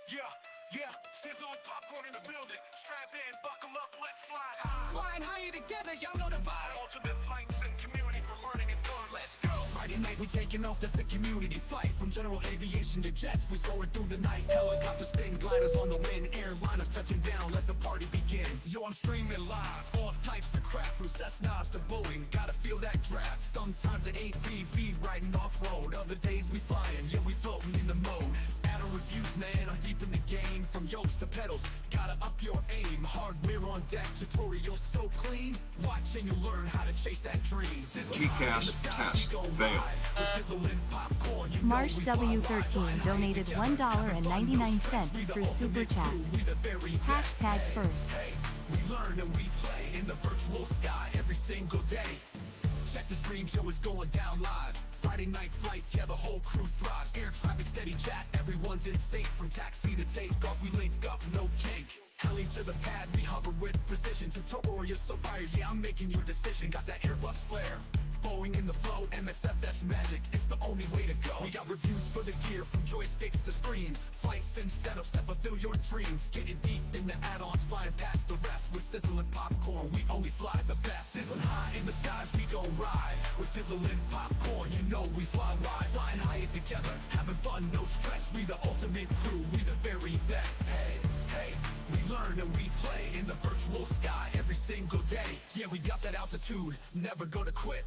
Yeah, sizzle and popcorn in the building. Strap in, buckle up, let's fly high. Flying higher together, y'all know the vibe. Ultimate flights and community for learning and fun. Let's go. Friday night, we taking off. That's a community flight. From general aviation to jets, we soaring through the night. Helicopters spin, gliders on the wind. Airliners touching down, let the party begin. Yo, I'm streaming live, all types of craft. From Cessnas to Boeing, gotta feel that draft. Sometimes an ATV riding off-road. Other days we flying, yeah, we floating in the mode. Add-on reviews, man, I'm deep in the game. From yokes to pedals, gotta up your aim. Hardware on deck, tutorials so clean. Watch and you learn how to chase that dream. TCAS test failed. Marsh W13 donated $1.99 through Super Chat. Hashtag first. Hey, we learn and we play in the virtual sky every single day. Check the stream, show is going down live. Friday night flights, yeah, the whole crew thrives. Air traffic, steady chat, everyone's in sync. From taxi to takeoff, we link up, no kink. Heli to the pad, we hover with precision. Tutorial or you're so fired, yeah, I'm making your decision. Got that Airbus flair, Boeing in the flow, MSFS magic, it's the only way to go. We got reviews for the gear, from joysticks to screens. Flights and setups that fulfill your dreams. Getting deep in the add-ons, flying past the rest. With sizzle and popcorn, we only fly the best. Sizzling high in the skies, we gon' ride. With sizzle and popcorn, you know we fly wide. Flying higher together, having fun, no stress. We the ultimate crew, we the very best. Hey, hey, we learn and we play in the virtual sky every single day. Yeah, we got that altitude, never gonna quit.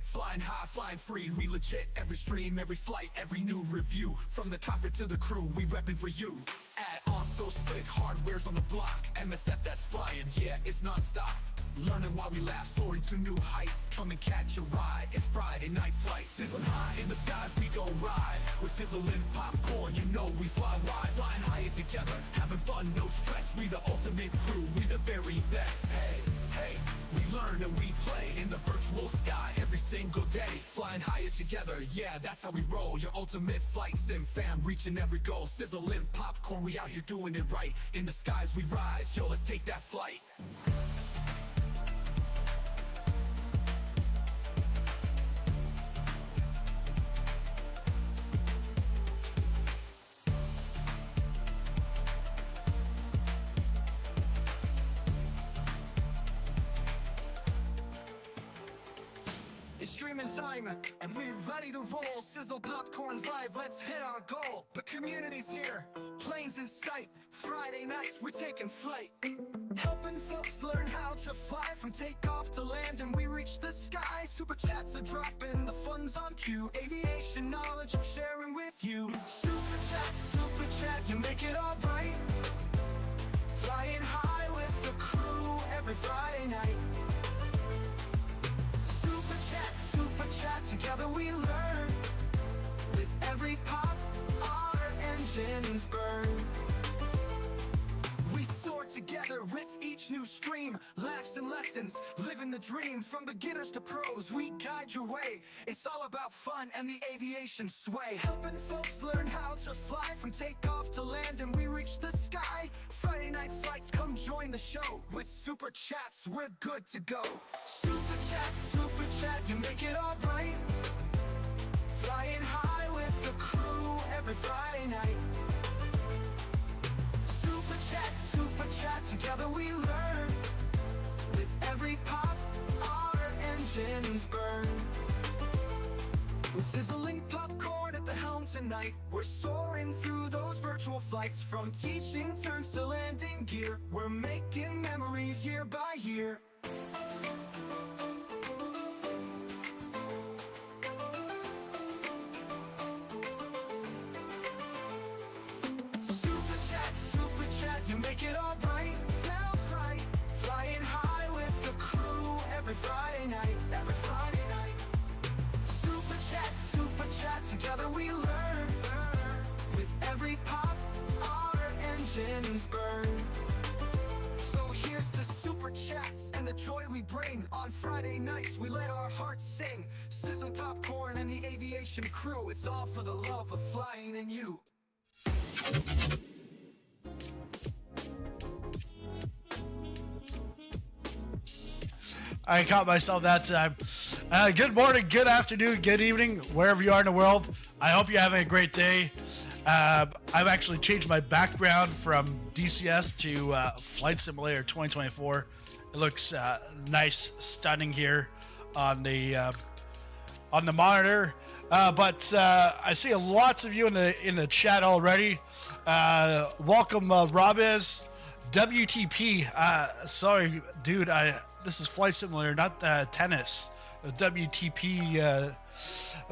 Flying high, flying free, we legit. Every stream, every flight, every new review. From the cockpit to the crew, we reppin' for you. Add on so slick, hardware's on the block. MSFS flying, yeah, it's non-stop. Learning while we laugh, soaring to new heights. Come and catch a ride, it's Friday night flight. Sizzling high in the skies, we gon' ride. With sizzle and popcorn, you know we fly wide. Flying higher together, having fun, no stress. We the ultimate crew, we the very best. Hey, hey, we learn and we play in the virtual sky every single day. Flying higher together, yeah, that's how we roll. Your ultimate flight sim fam, reaching every goal. Sizzle and popcorn, we out here doing it right. In the skies we rise, yo, let's take that flight. It's streaming time, and we're ready to roll. Sizzle popcorn's live, let's hit our goal. The community's here, planes in sight. Friday nights, we're taking flight. Helping folks learn how to fly. From takeoff to land, and we reach the sky. Super chats are dropping, the fun's on cue. Aviation knowledge I'm sharing with you. Super chat, you make it alright. Flying high with the crew every Friday night. Super chat, together we learn. With every pop, our engines burn. We soar together with each new stream. Laughs and lessons, living the dream. From beginners to pros, we guide your way. It's all about fun and the aviation sway. Helping folks learn how to fly. From takeoff to land, and we reach the sky. Friday night flights, come join the show. With super chats, we're good to go. Super chat, you make it alright. Flying high with the crew every Friday night. Super chat, together we learn. With every pop, our engines burn. With sizzling popcorn at the helm tonight, we're soaring through those virtual flights. From teaching turns to landing gear, we're making memories year by year. Super chat, you make it alright. Flying high with the crew every Friday night. Super chat, together we learn. With every pop, our engines burn. So here's to super chats and the joy we bring. On Friday nights we let our hearts sing. Sizzle popcorn and the aviation crew, it's all for the love of flying and you. I caught myself that time. Good morning, good afternoon, good evening, wherever you are in the world. I hope you're having a great day. I've actually changed my background from DCS to Flight Simulator 2024. It looks nice, stunning here on the monitor. But I see lots of you in the chat already. Welcome, Robez, WTP. Sorry, dude. This is Flight Simulator, not tennis. WTP.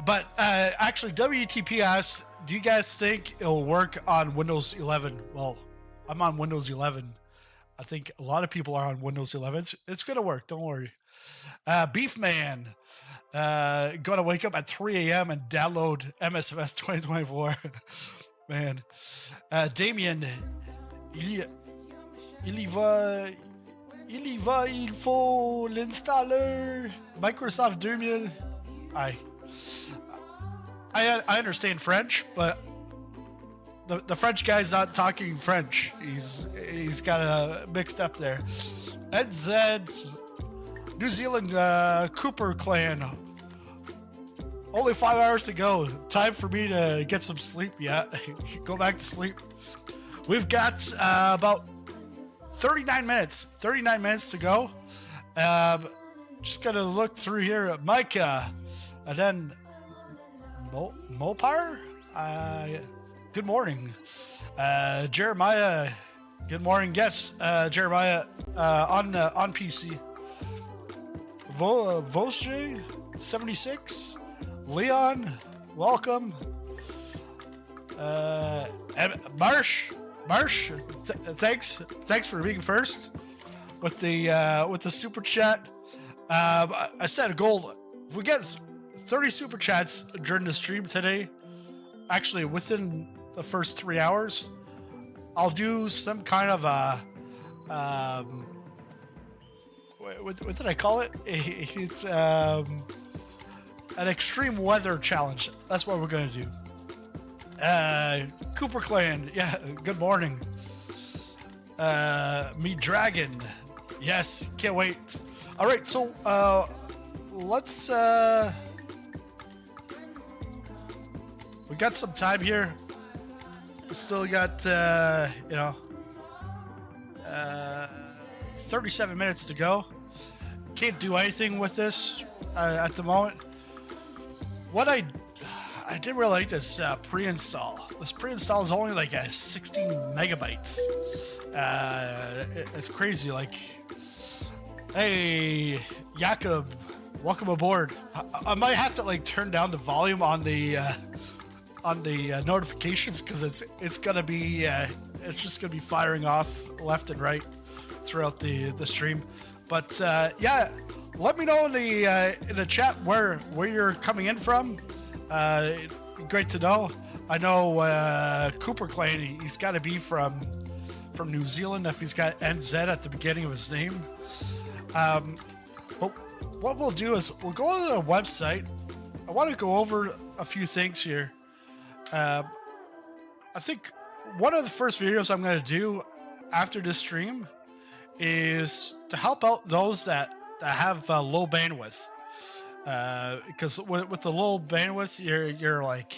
But actually, WTP asks, do you guys think it'll work on Windows 11? Well, I'm on Windows 11. I think a lot of people are on Windows 11. It's gonna work. Don't worry. Beefman, gonna wake up at 3 a.m. and download MSFS 2024. Man. Damien, il faut l'installer Microsoft 2000. I understand French, but the French guy's not talking French. He's got a mixed up there. Ed Zed, New Zealand Cooper clan. Only 5 hours to go. Time for me to get some sleep. Yeah, go back to sleep. We've got about 39 minutes. 39 minutes to go. Just gonna look through here. Micah, and then Mopar. Good morning. Jeremiah. Good morning. Yes, Jeremiah on PC. Vosje 76. Leon, welcome. And Marsh, thanks for being first with the super chat. I set a goal. If we get 30 super chats during the stream today, actually within the first 3 hours, I'll do some kind of what did I call it? It's an extreme weather challenge. That's what we're gonna do. Cooper Clan, yeah, good morning. Me Dragon, yes, can't wait. All right, so let's we got some time here. We still got 37 minutes to go. Can't do anything with this at the moment. What I didn't really like this pre-install. This pre-install is only like 16 megabytes. It's crazy. Like, hey, Jakob, welcome aboard. I might have to like turn down the volume on the notifications because it's gonna be it's just gonna be firing off left and right throughout the stream. But yeah, let me know in the chat where you're coming in from. Great to know. I know Cooper Clan, he's got to be from New Zealand if he's got NZ at the beginning of his name. But what we'll do is we'll go to the website. I want to go over a few things here. I think one of the first videos I'm going to do after this stream is to help out those that have low bandwidth. Because with the low bandwidth, you're like,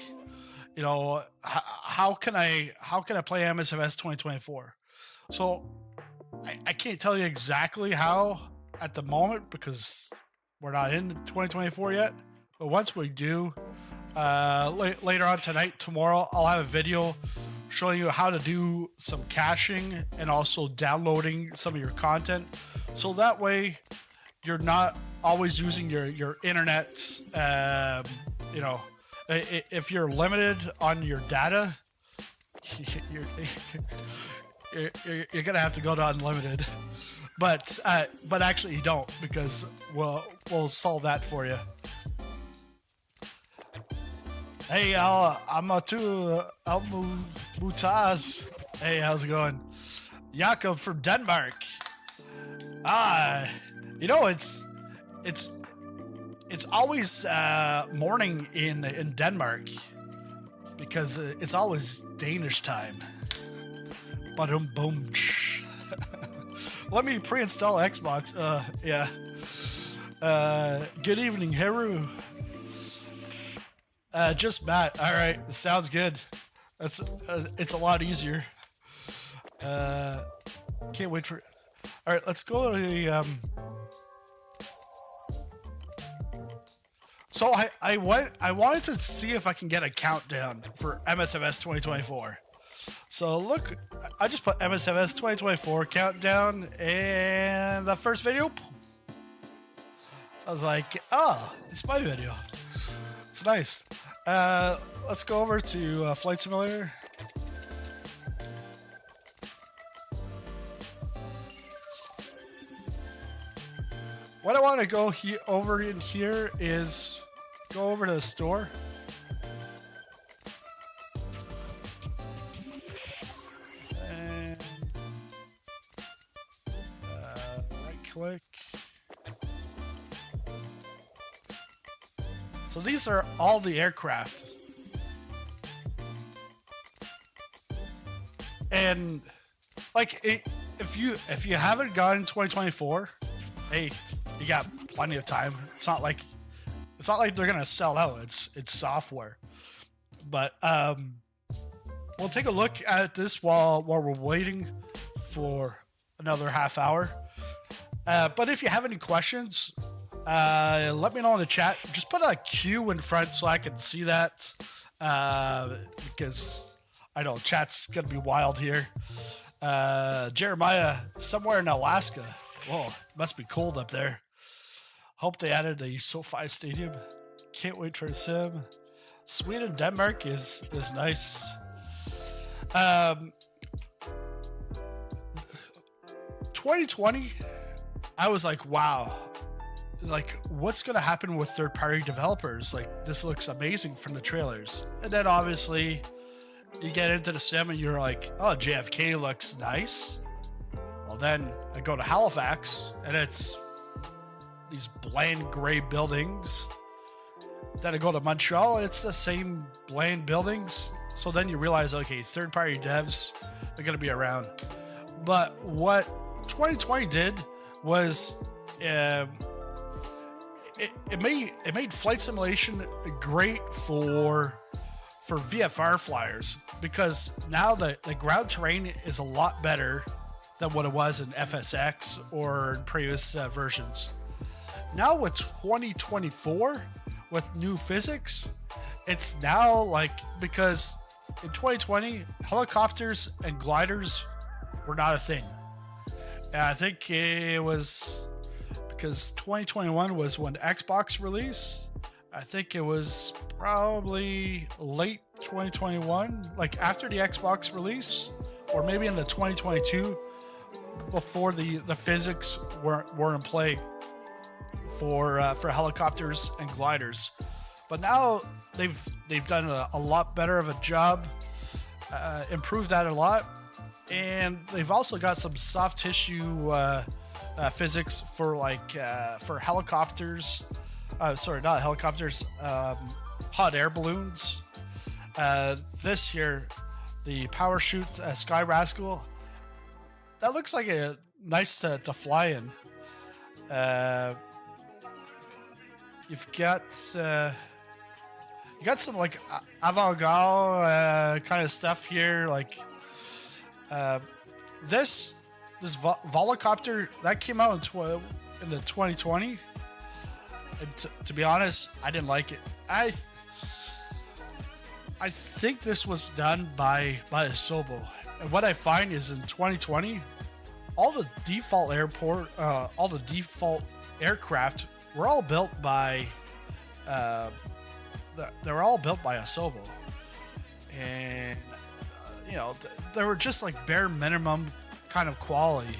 you know, how can I play MSFS 2024? So I can't tell you exactly how at the moment because we're not in 2024 yet. But once we do, later on tonight, tomorrow, I'll have a video showing you how to do some caching and also downloading some of your content. So that way you're not always using your internet. You know, if you're limited on your data, you're gonna have to go to unlimited. But actually you don't, because we'll solve that for you. Hey, Amatu Mutaz. Hey, how's it going? Jakob from Denmark. You know, it's always morning in Denmark because it's always Danish time. Ba-dum boom. Let me pre-install Xbox. Yeah. Good evening, Haru. Just Matt. All right, sounds good. it's a lot easier. Can't wait for. All right, let's go to the. So I wanted to see if I can get a countdown for MSFS 2024. So look, I just put MSFS 2024 countdown, and the first video, I was like, oh, it's my video. It's nice. Let's go over to Flight Simulator. What I want to go over in here is go over to the store. And right click. So these are all the aircraft. And like if you haven't gotten 2024, hey, you got plenty of time. It's not like they're gonna sell out. It's software. But we'll take a look at this while we're waiting for another half hour. But if you have any questions, let me know in the chat. Just put a Q in front so I can see that, because I know chat's gonna be wild here. Jeremiah, somewhere in Alaska. Whoa, must be cold up there. Hope they added a SoFi Stadium. Can't wait for a sim. Sweden, Denmark is nice. 2020, I was like, wow. Like, what's gonna happen with third-party developers? Like, this looks amazing from the trailers. And then obviously, you get into the sim and you're like, oh, JFK looks nice. Well, then I go to Halifax and it's these bland gray buildings. Then I go to Montreal, it's the same bland buildings. So then you realize, okay, third-party devs, they're gonna be around. But what 2020 did was it made flight simulation great for VFR flyers, because now the ground terrain is a lot better than what it was in FSX or in previous versions. Now with 2024, with new physics, it's now like, because in 2020, helicopters and gliders were not a thing. And I think it was because 2021 was when Xbox released. I think it was probably late 2021, like after the Xbox release, or maybe in the 2022, before the physics were in play for helicopters and gliders. But now they've done a lot better of a job, improved that a lot, and they've also got some soft tissue physics for for helicopters. Sorry, not helicopters. Hot air balloons. This year, the Parachute Sky Rascal. That looks like a nice to fly in. You've got you got some like avant-garde kind of stuff here, like this volocopter that came out in the 2020. And to be honest, I didn't like it. I think this was done by Asobo. And what I find is in 2020, all the default aircraft were all built by they're all built by Asobo, and they were just like bare minimum kind of quality.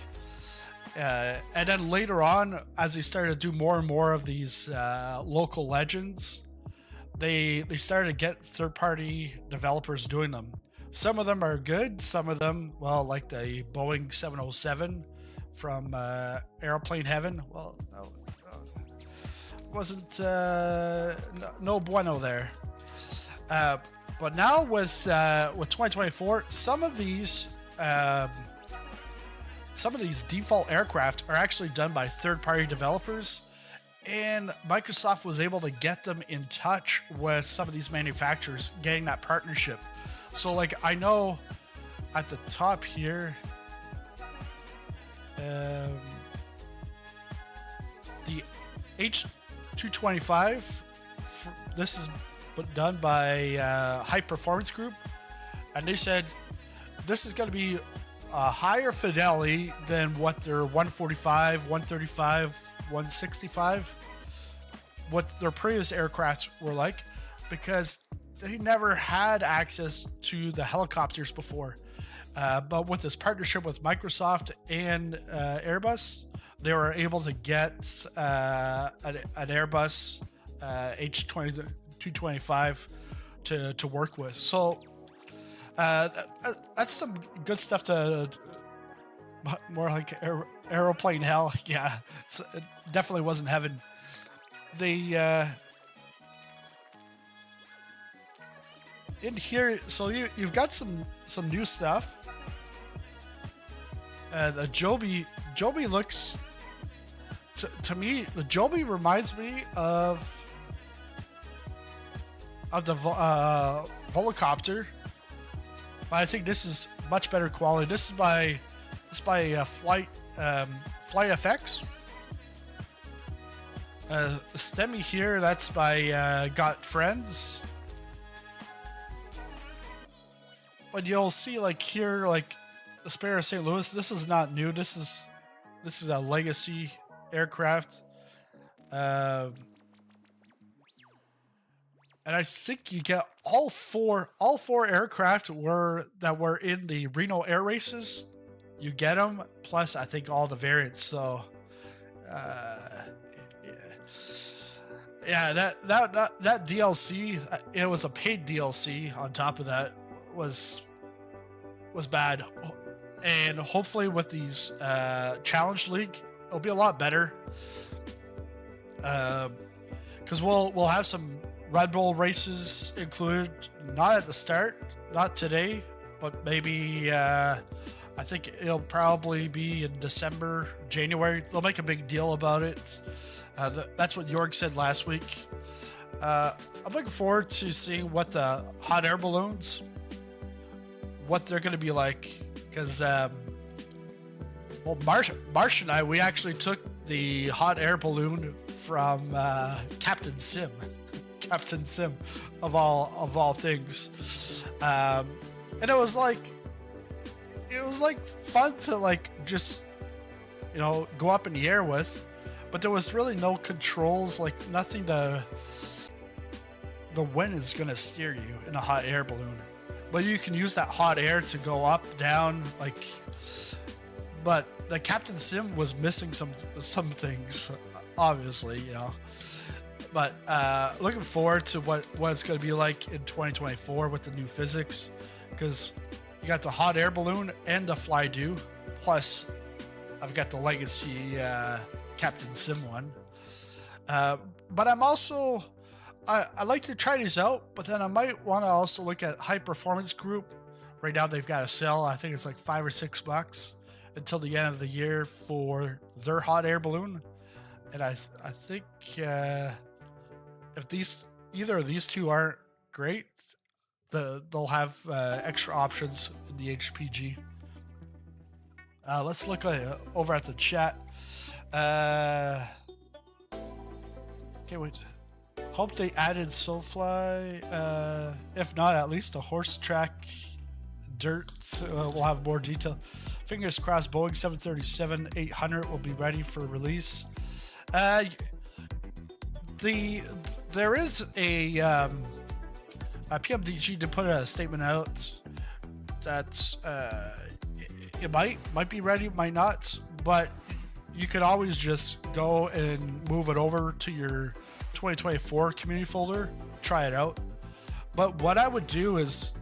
And then later on, as they started to do more and more of these local legends, they started to get third-party developers doing them. Some of them are good. Some of them, well, like the Boeing 707 from Airplane Heaven. Well, no, wasn't no bueno there. But now with 2024, some of these default aircraft are actually done by third-party developers, and Microsoft was able to get them in touch with some of these manufacturers, getting that partnership. So like I know at the top here, the H225, this is done by High Performance Group, and they said this is going to be a higher fidelity than what their 145, 135, 165, what their previous aircrafts were like, because they never had access to the helicopters before. But with this partnership with Microsoft and Airbus, they were able to get an Airbus H225 to work with. So that's some good stuff to more like aeroplane hell. Yeah, it definitely wasn't heaven. They in here, so you've got some new stuff. The Joby looks to me, the Joby reminds me of the Volocopter, but I think this is much better quality. This is by Flight FX. The STEMI here, that's by Got Friends. But you'll see like here, like the Spare of St. Louis, this is not new. This is a legacy aircraft. And I think you get all four aircraft that were in the Reno Air Races. You get them, plus I think all the variants. So, yeah, that DLC, it was a paid DLC on top of that, was bad. And hopefully with these Challenge League, it'll be a lot better. Because we'll have some Red Bull races included, not at the start, not today, but maybe I think it'll probably be in December, January. They'll make a big deal about it. That's what Jorg said last week. I'm looking forward to seeing what the hot air balloons, what they're going to be like, because Marsh and I, we actually took the hot air balloon from Captain Sim of all things, and it was like fun to like just go up in the air with, but there was really no controls, like nothing to. The wind is going to steer you in a hot air balloon. But you can use that hot air to go up, down, like. But the Captain Sim was missing some things, obviously, But looking forward to what it's going to be like in 2024 with the new physics, because you got the hot air balloon and the fly do. Plus, I've got the legacy Captain Sim one. But I'm also. I like to try these out, but then I might want to also look at High Performance Group. Right now they've got a sale. I think it's like $5 or $6 until the end of the year for their hot air balloon. And I think if either of these two aren't great, they'll have extra options in the HPG. Let's look over at the chat. Okay, wait. Hope they added SoFly. If not, at least a horse track dirt. We'll have more detail. Fingers crossed. Boeing 737-800 will be ready for release. There is a PMDG to put a statement out that it might be ready, might not, but you could always just go and move it over to your 2024 community folder, try it out. But what I would do is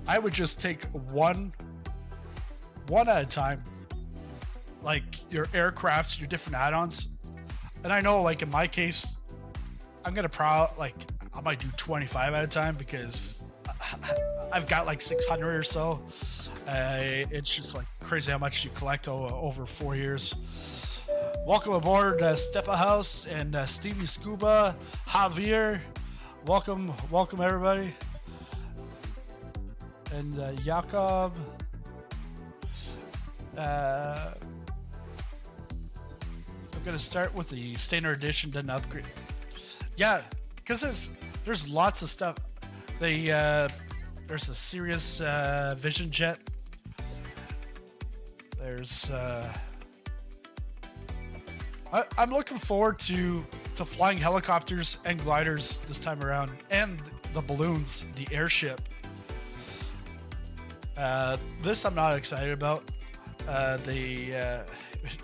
I would just take one at a time, like your aircrafts, your different add-ons. And I know, like in my case, I might do 25 at a time because I've got like 600 or so. It's just like crazy how much you collect over 4 years. Welcome aboard Steppa House and Stevie Scuba, Javier. Welcome everybody. And Jakob. I'm gonna start with the standard edition, then upgrade. Yeah, because there's lots of stuff. There's a Sirius Vision Jet. There's I'm looking forward to flying helicopters and gliders this time around, and the balloons, the airship. This I'm not excited about.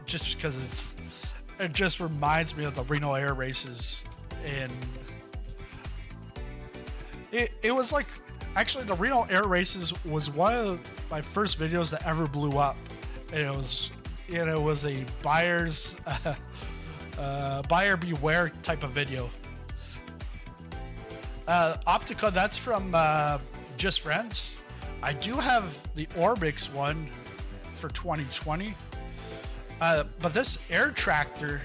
Just because it just reminds me of the Reno Air Races, and it was like, actually the Reno Air Races was one of my first videos that ever blew up, and it was a buyer beware type of video. Optica, that's from Just Friends. I do have the Orbix one for 2020, but this air tractor,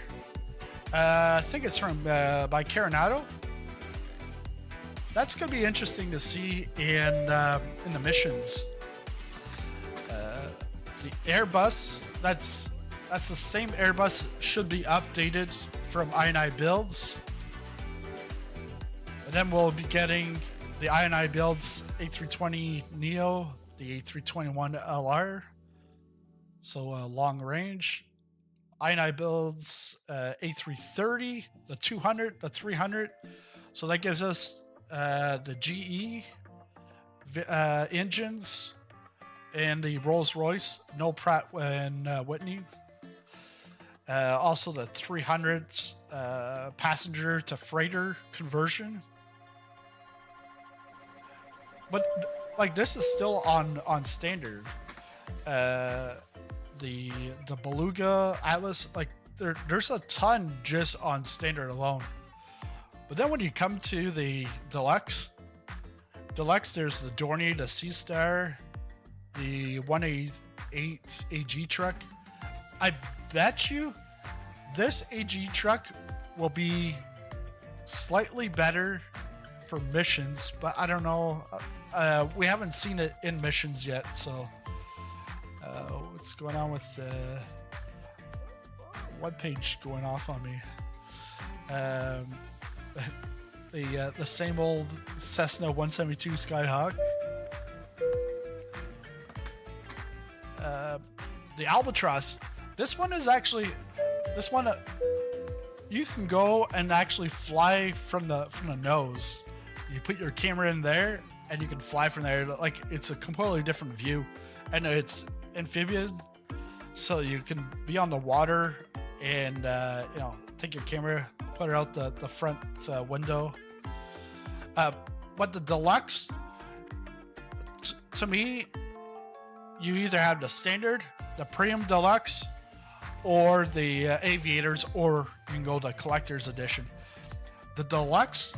I think it's from by Carenado. That's gonna be interesting to see in the missions. The Airbus, that's the same Airbus, should be updated from I&I builds, and then we'll be getting the I&I builds A320 Neo, the A321 LR, so long range. I&I builds A330, the 200, the 300, so that gives us the GE engines and the Rolls-Royce, no Pratt and Whitney. Also the 300s passenger to freighter conversion. But like, this is still on standard. The Beluga Atlas, like there's a ton just on standard alone. But then when you come to the deluxe, there's the Dornier, the Sea Star, the 188 AG truck. I bet you this AG truck will be slightly better for missions, but I don't know. We haven't seen it in missions yet, so what's going on with the web page going off on me? The same old Cessna 172 Skyhawk. The Albatross. This one, you can go and actually fly from the nose. You put your camera in there and you can fly from there. Like, it's a completely different view, and it's amphibian, so you can be on the water and take your camera, put it out the front window. But the deluxe, to me, you either have the standard, the premium deluxe, or the aviators, or you can go the collector's edition. The deluxe,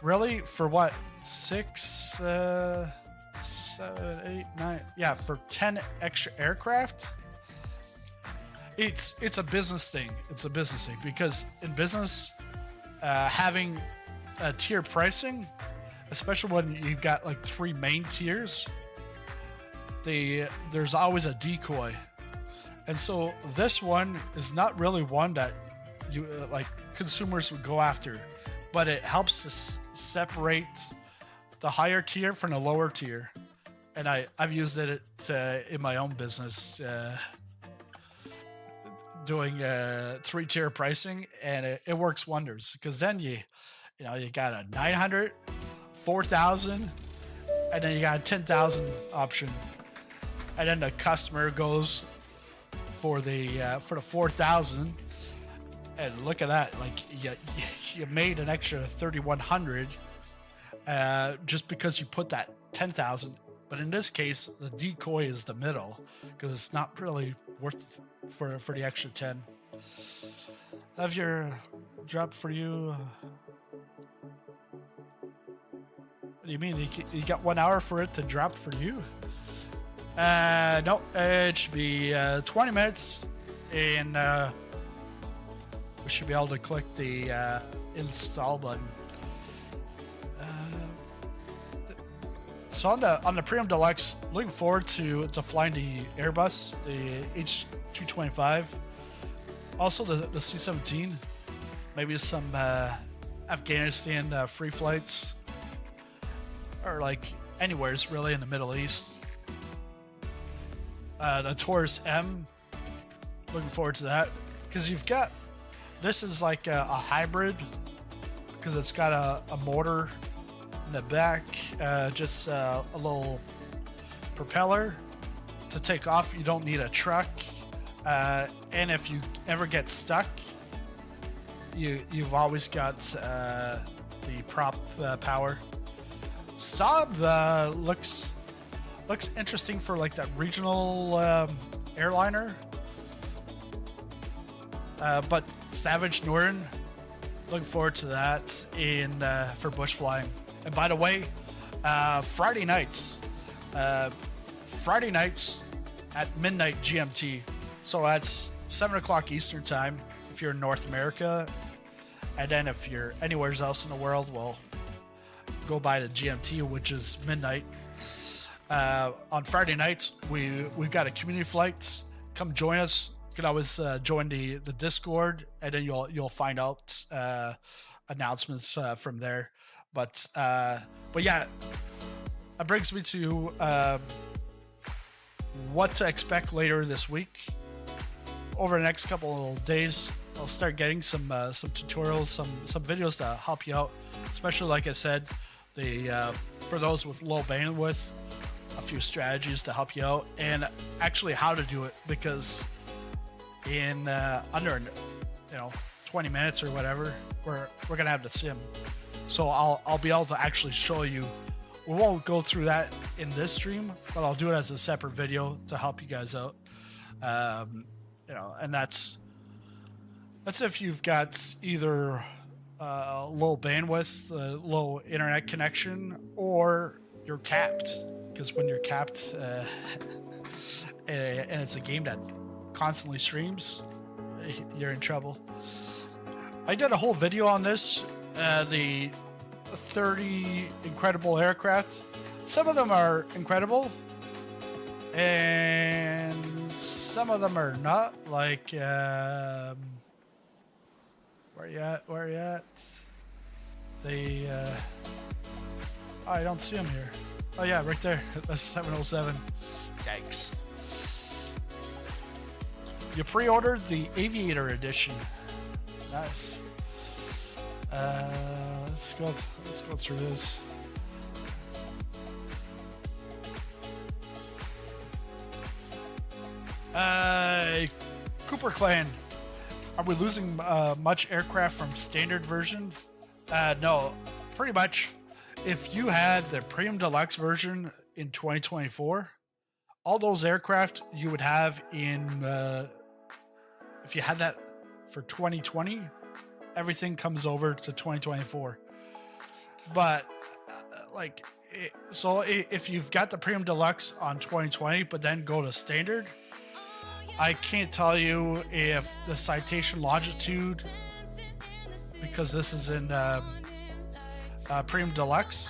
really, for what, 6, 7, 8, 9, yeah, for 10 extra aircraft. It's a business thing. It's a business thing, because in business, having a tier pricing, especially when you've got like 3 main tiers, there's always a decoy. And so this one is not really one that you like consumers would go after, but it helps to separate the higher tier from the lower tier. And I've used it in my own business, doing 3-tier pricing, and it works wonders, because then you got a 900, 4,000, and then you got a 10,000 option, and then the customer goes for the 4,000, and look at that, like you made an extra 3,100 just because you put that 10,000. But in this case, the decoy is the middle, because it's not really worth for the extra 10. Have your drop for you. What do you mean? You got 1 hour for it to drop for you? No, it should be 20 minutes, and we should be able to click the install button. So on the Premium Deluxe, looking forward to flying the Airbus, the H225, also the C-17, maybe some Afghanistan free flights, or like anywhere's really in the Middle East. The Taurus M, looking forward to that, because you've got, this is like a hybrid, because it's got a motor in the back, just a little propeller to take off. You don't need a truck, and if you ever get stuck, you've always got the prop power. Saab looks interesting for like that regional airliner, but Savage Norton, looking forward to that in for bush flying. And by the way, Friday nights at midnight GMT, so that's 7 o'clock Eastern time if you're in North America, and then if you're anywhere else in the world, well, go by the GMT, which is midnight. On Friday nights, we've got a community flight. Come join us. You can always join the Discord, and then you'll find out announcements from there. But yeah, that brings me to what to expect later this week. Over the next couple of days, I'll start getting some tutorials, some videos to help you out. Especially, like I said, for those with low bandwidth, a few strategies to help you out, and actually how to do it, because in under 20 minutes or whatever, we're gonna have the sim. So I'll be able to actually show you. We won't go through that in this stream, but I'll do it as a separate video to help you guys out. And that's if you've got either low bandwidth, low internet connection, or you're capped. Because when you're capped, and it's a game that constantly streams, you're in trouble. I did a whole video on this, the 30 incredible aircraft. Some of them are incredible, and some of them are not. Like, where you at? I don't see them here. Oh yeah, right there. That's 707. Yikes. You pre-ordered the Aviator edition. Nice. Let's go through this. Cooper Clan. Are we losing much aircraft from standard version? No, pretty much. If you had the Premium Deluxe version in 2024, all those aircraft you would have in, if you had that for 2020, everything comes over to 2024. But if you've got the Premium Deluxe on 2020, but then go to standard, I can't tell you if the citation longitude, because this is in Premium Deluxe,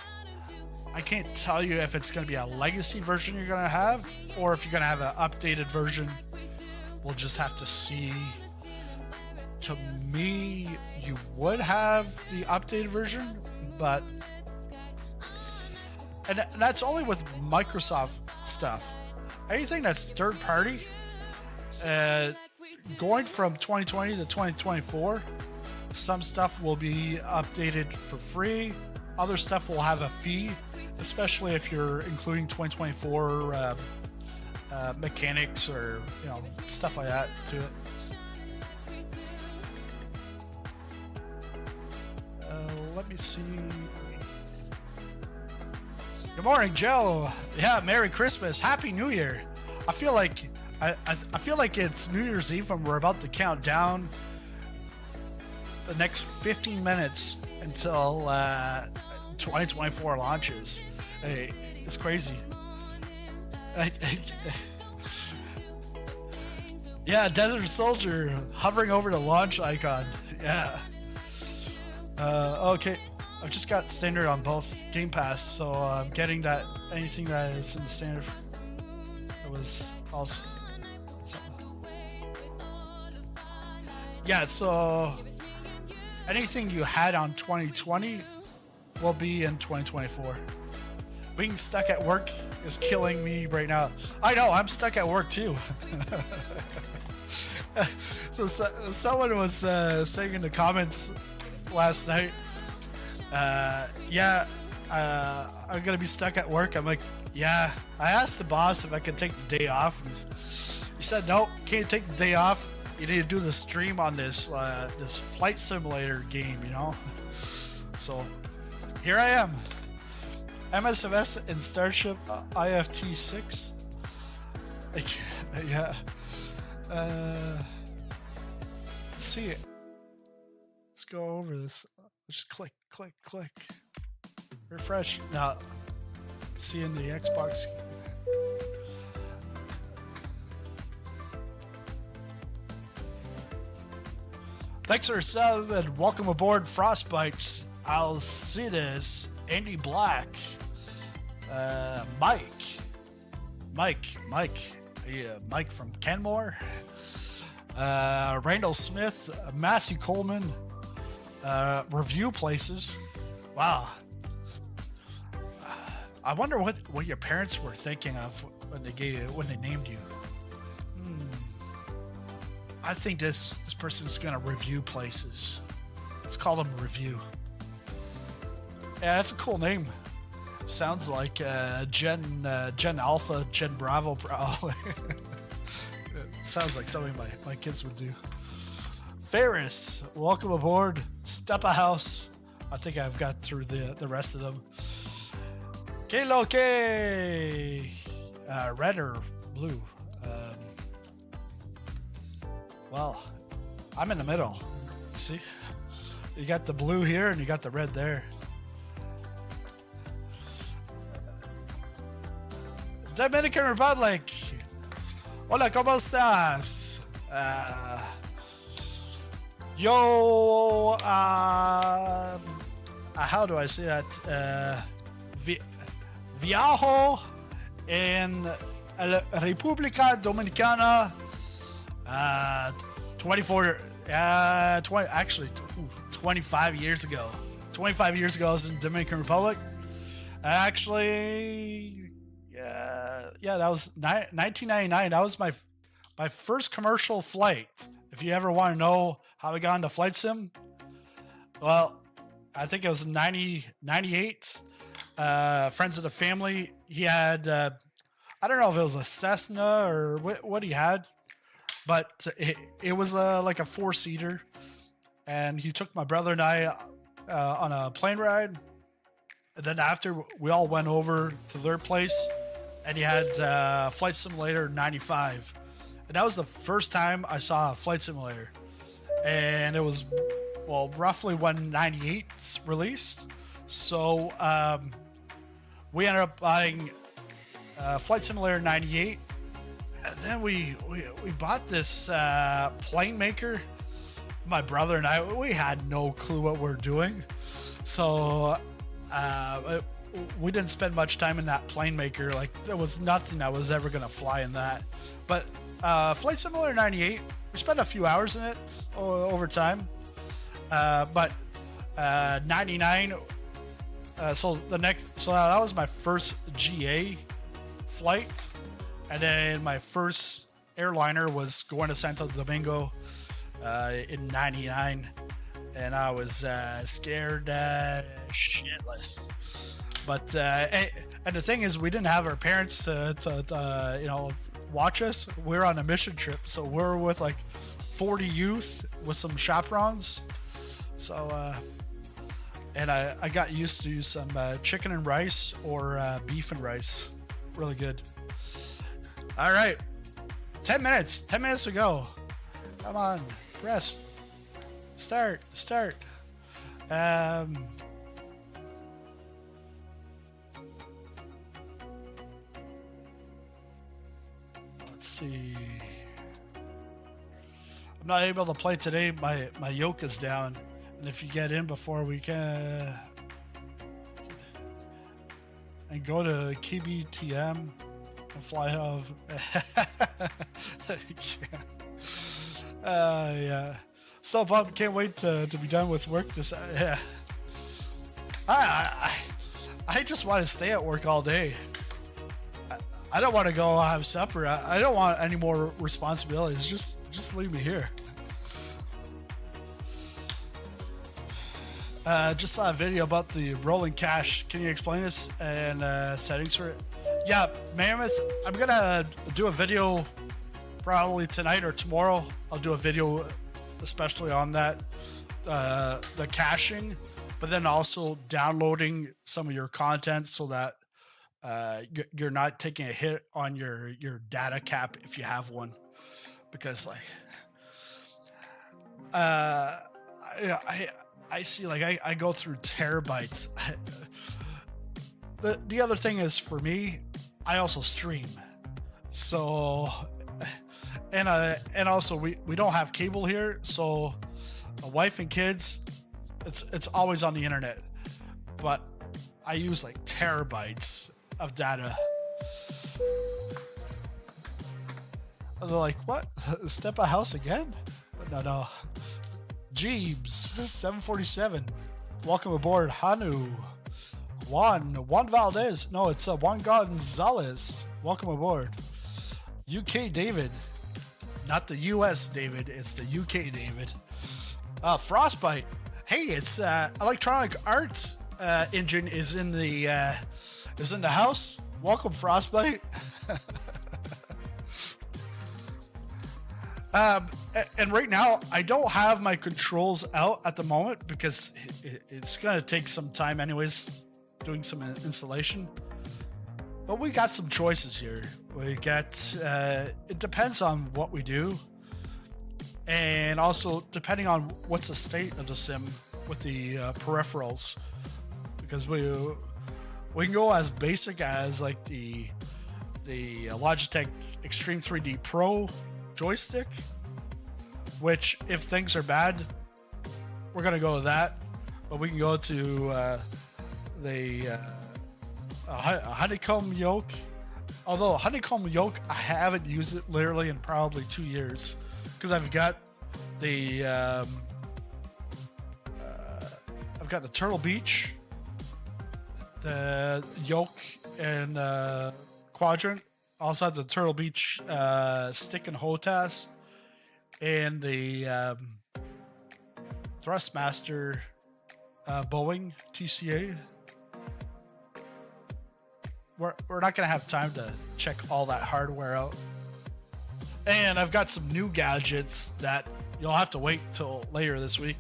I can't tell you if it's going to be a legacy version you're going to have, or if you're going to have an updated version. We'll just have to see. To me, you would have the updated version, but and that's only with Microsoft stuff. Anything that's third party, going from 2020 to 2024, some stuff will be updated for free. Other stuff will have a fee, especially if you're including 2024 mechanics or stuff like that to it. Let me see. Good morning, Joe. Yeah, Merry Christmas, Happy New Year. I feel like I feel like it's New Year's Eve and we're about to count down the next 15 minutes until 2024 launches. Hey, it's crazy. Yeah, Desert Soldier hovering over the launch icon. Yeah. Okay. I've just got standard on both Game Pass, so I'm getting that anything that is in the standard. It was also yeah. So anything you had on 2020 will be in 2024. Being stuck at work is killing me right now. I know, I'm stuck at work too. So someone was saying in the comments last night, I'm gonna be stuck at work. I'm like, yeah. I asked the boss if I could take the day off. He said, no, can't take the day off. You need to do the stream on this this flight simulator game, you know. So here I am, MSFS in Starship IFT6. Yeah. Let's see it. Let's go over this. Let's just click. Refresh. Now, see in the Xbox. Thanks for a sub and welcome aboard Frostbites, Alcides, Andy Black, Mike, Mike from Kenmore, Randall Smith, Matthew Coleman, Review Places. Wow. I wonder what your parents were thinking of when they named you. I think this person's gonna review places. Let's call them Review. Yeah, that's a cool name. Sounds like Gen Alpha, Gen Bravo, probably. Sounds like something my kids would do. Ferris, welcome aboard. Step a House. I think I've got through the rest of them. Que lo que? Red or blue? Well, I'm in the middle. See? You got the blue here and you got the red there. Dominican Republic. Hola, ¿cómo estás? Yo, how do I say that? Viajo en la República Dominicana 25 years ago. 25 years ago I was in Dominican Republic. Actually, that was 1999. That was my first commercial flight. If you ever want to know how I got into flight sim, well, I think it was 98. Friends of the family, he had, I don't know if it was a Cessna or what he had, but it was like a 4-seater, and he took my brother and I on a plane ride, and then after we all went over to their place, and he had Flight Simulator 95, and that was the first time I saw a flight simulator, and it was, well, roughly when 98 released, so we ended up buying Flight Simulator 98, and then we bought this plane maker. My brother and I, we had no clue what we're doing, so we didn't spend much time in that plane maker. Like, there was nothing that was ever gonna fly in that. But Flight Simulator 98, we spent a few hours in it over time. But 99. So that was my first GA flight, and then my first airliner was going to Santo Domingo in 99, and I was scared shitless. But and the thing is, we didn't have our parents to watch us. We're on a mission trip, so we're with like 40 youth with some chaperones. So and I got used to some chicken and rice or beef and rice. Really good. All right, 10 minutes to go. Come on, press start. Let's see. I'm not able to play today. My yoke is down, and if you get in before we can, and go to KBTM and fly out of. Yeah. So Bob, can't wait to be done with work. This, yeah. I just want to stay at work all day. I don't want to go have supper. I don't want any more responsibilities. Just leave me here. Just saw a video about the rolling cache. Can you explain this and settings for it? Yeah, Mammoth, I'm gonna do a video probably tonight or tomorrow. I'll do a video especially on that, the caching, but then also downloading some of your content so that you're not taking a hit on your data cap if you have one, because like I see, like I go through terabytes. The other thing is, for me, I also stream, so and also we don't have cable here, so a wife and kids, it's always on the internet, but I use like terabytes of data. I was like, what? Step a house again? No. Jeebs 747. Welcome aboard, Hanu. Juan Valdez. No, it's Juan Gonzalez. Welcome aboard. UK David. Not the US David, it's the UK David. Frostbite. Hey, it's Electronic Arts engine is in the house. Welcome, Frostbite. And right now, I don't have my controls out at the moment because it's going to take some time anyways, doing some installation. But we got some choices here. We got, it depends on what we do. And also depending on what's the state of the sim with the peripherals. Because we can go as basic as like the Logitech Extreme 3D Pro joystick, which if things are bad, we're gonna go with that. But we can go to the honeycomb yoke. Although honeycomb yoke, I haven't used it literally in probably 2 years because I've got the Turtle Beach, the yoke and quadrant. Also have the Turtle Beach stick and HOTAS, and the Thrustmaster Boeing TCA. We're not going to have time to check all that hardware out. And I've got some new gadgets that you'll have to wait till later this week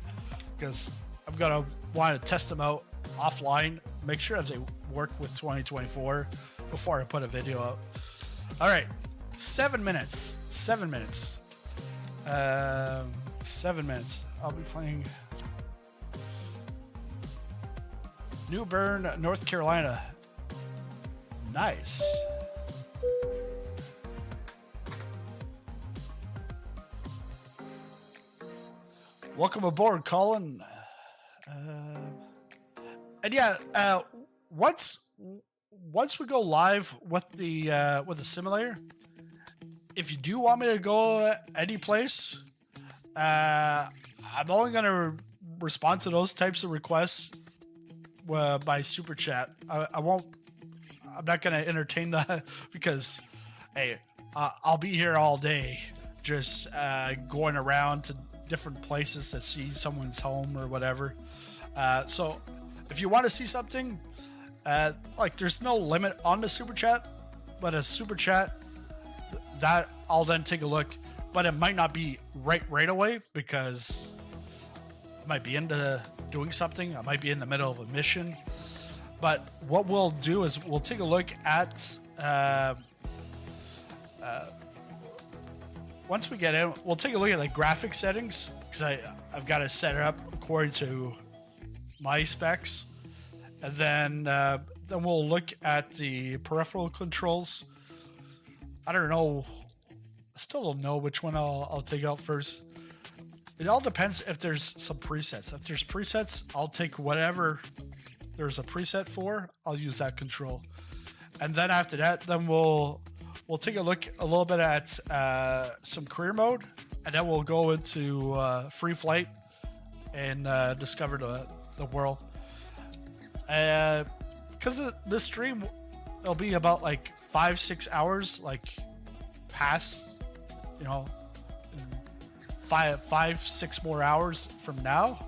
because I'm going to want to test them out offline, make sure that they work with 2024 before I put a video out. All right, 7 minutes. 7 minutes. 7 minutes. I'll be playing New Bern, North Carolina. Nice. Welcome aboard, Colin. And yeah, once we go live with the simulator, if you do want me to go any place, I'm only gonna respond to those types of requests by super chat. I'm not gonna entertain that because, hey, I'll be here all day, just going around to different places to see someone's home or whatever. So if you want to see something, like there's no limit on the super chat, but a super chat that I'll then take a look, but it might not be right away because I might be into doing something. I might be in the middle of a mission. But what we'll do is we'll take a look at once we get in, we'll take a look at like graphic settings because I've got to set it up according to my specs, and then we'll look at the peripheral controls. I don't know. I still don't know which one I'll take out first. It all depends if there's some presets. If there's presets, I'll take whatever there's a preset for, I'll use that control. And then after that, then we'll take a look a little bit at some career mode, and then we'll go into free flight and discover the world. Because this stream, it'll be about like 5-6 hours, like past, you know, 5-6 more hours from now.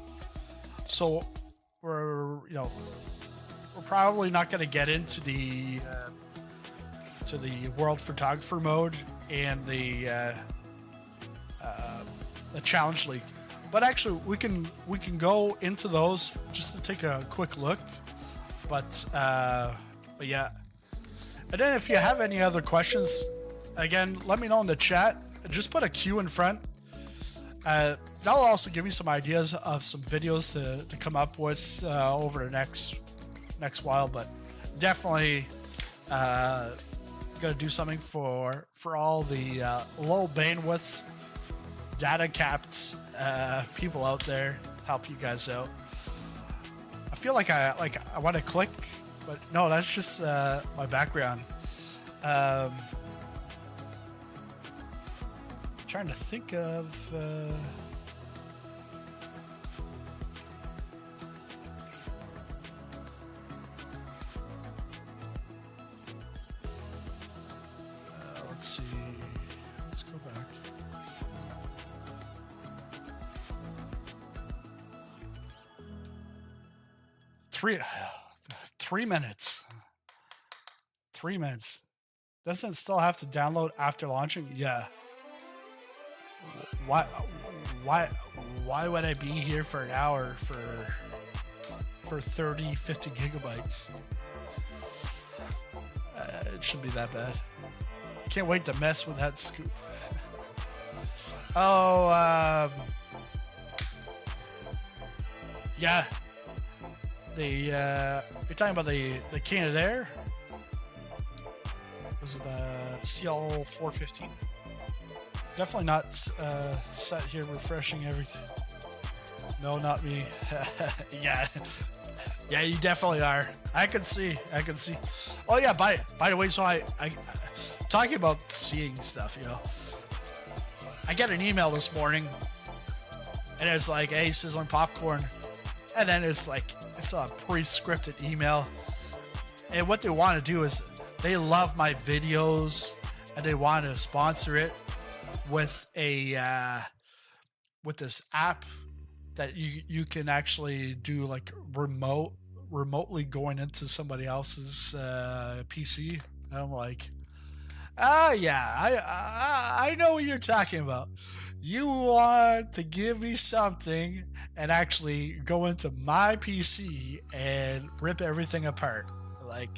So we're probably not going to get into the world photographer mode and the challenge league, but actually we can go into those just to take a quick look. But yeah, and then if you have any other questions, again, let me know in the chat. Just put a Q in front. That'll also give me some ideas of some videos to come up with over the next while. But definitely gonna do something for all the low bandwidth data capped people out there. Help you guys out. I feel like I want to click, but no, that's just my background. Trying to think of let's see. Let's go back. Three minutes. 3 minutes. Doesn't it still have to download after launching? Yeah. Why would I be here for an hour for 30-50 gigabytes? It shouldn't be that bad. Can't wait to mess with that scoop. Oh, yeah. You're talking about the Canadair? Was it the CL 415? Definitely not sat here refreshing everything. No, not me. Yeah, you definitely are. I can see. Oh yeah, by the way, so I talking about seeing stuff, you know. I get an email this morning, and it's like, "Hey, sizzling popcorn," and then it's like it's a pre-scripted email, and what they want to do is they love my videos and they want to sponsor it with with this app that you can actually do like remotely going into somebody else's PC. And I'm like, yeah, I know what you're talking about. You want to give me something and actually go into my PC and rip everything apart, like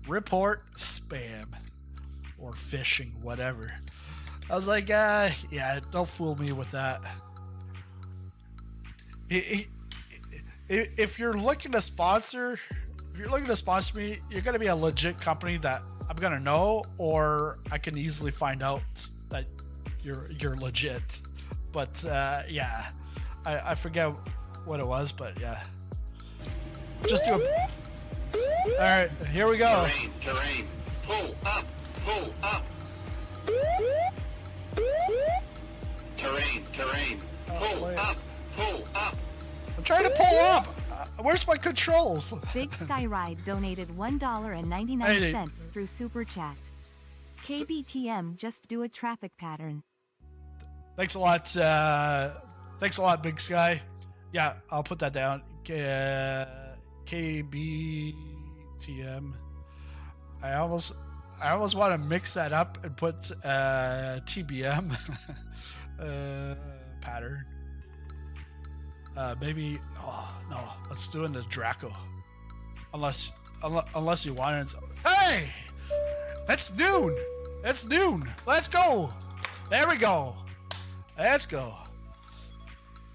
report spam or phishing, whatever. I was like, yeah, don't fool me with that. If you're looking to sponsor me, you're gonna be a legit company that I'm gonna know, or I can easily find out that you're legit. But yeah, I forget what it was, but yeah, just do it. All right, here we go. Terrain. Pull up. Terrain. Pull up. Oh, I'm trying to pull up. Where's my controls? Big Sky Ride donated $1.99 through Super Chat. KBTM, just do a traffic pattern. Thanks a lot. Thanks a lot, Big Sky. Yeah, I'll put that down. KBTM. I almost want to mix that up and put TBM pattern. Maybe. Oh no, let's do it in the Draco. Unless you want it. Hey, that's noon. Let's go. There we go. Let's go.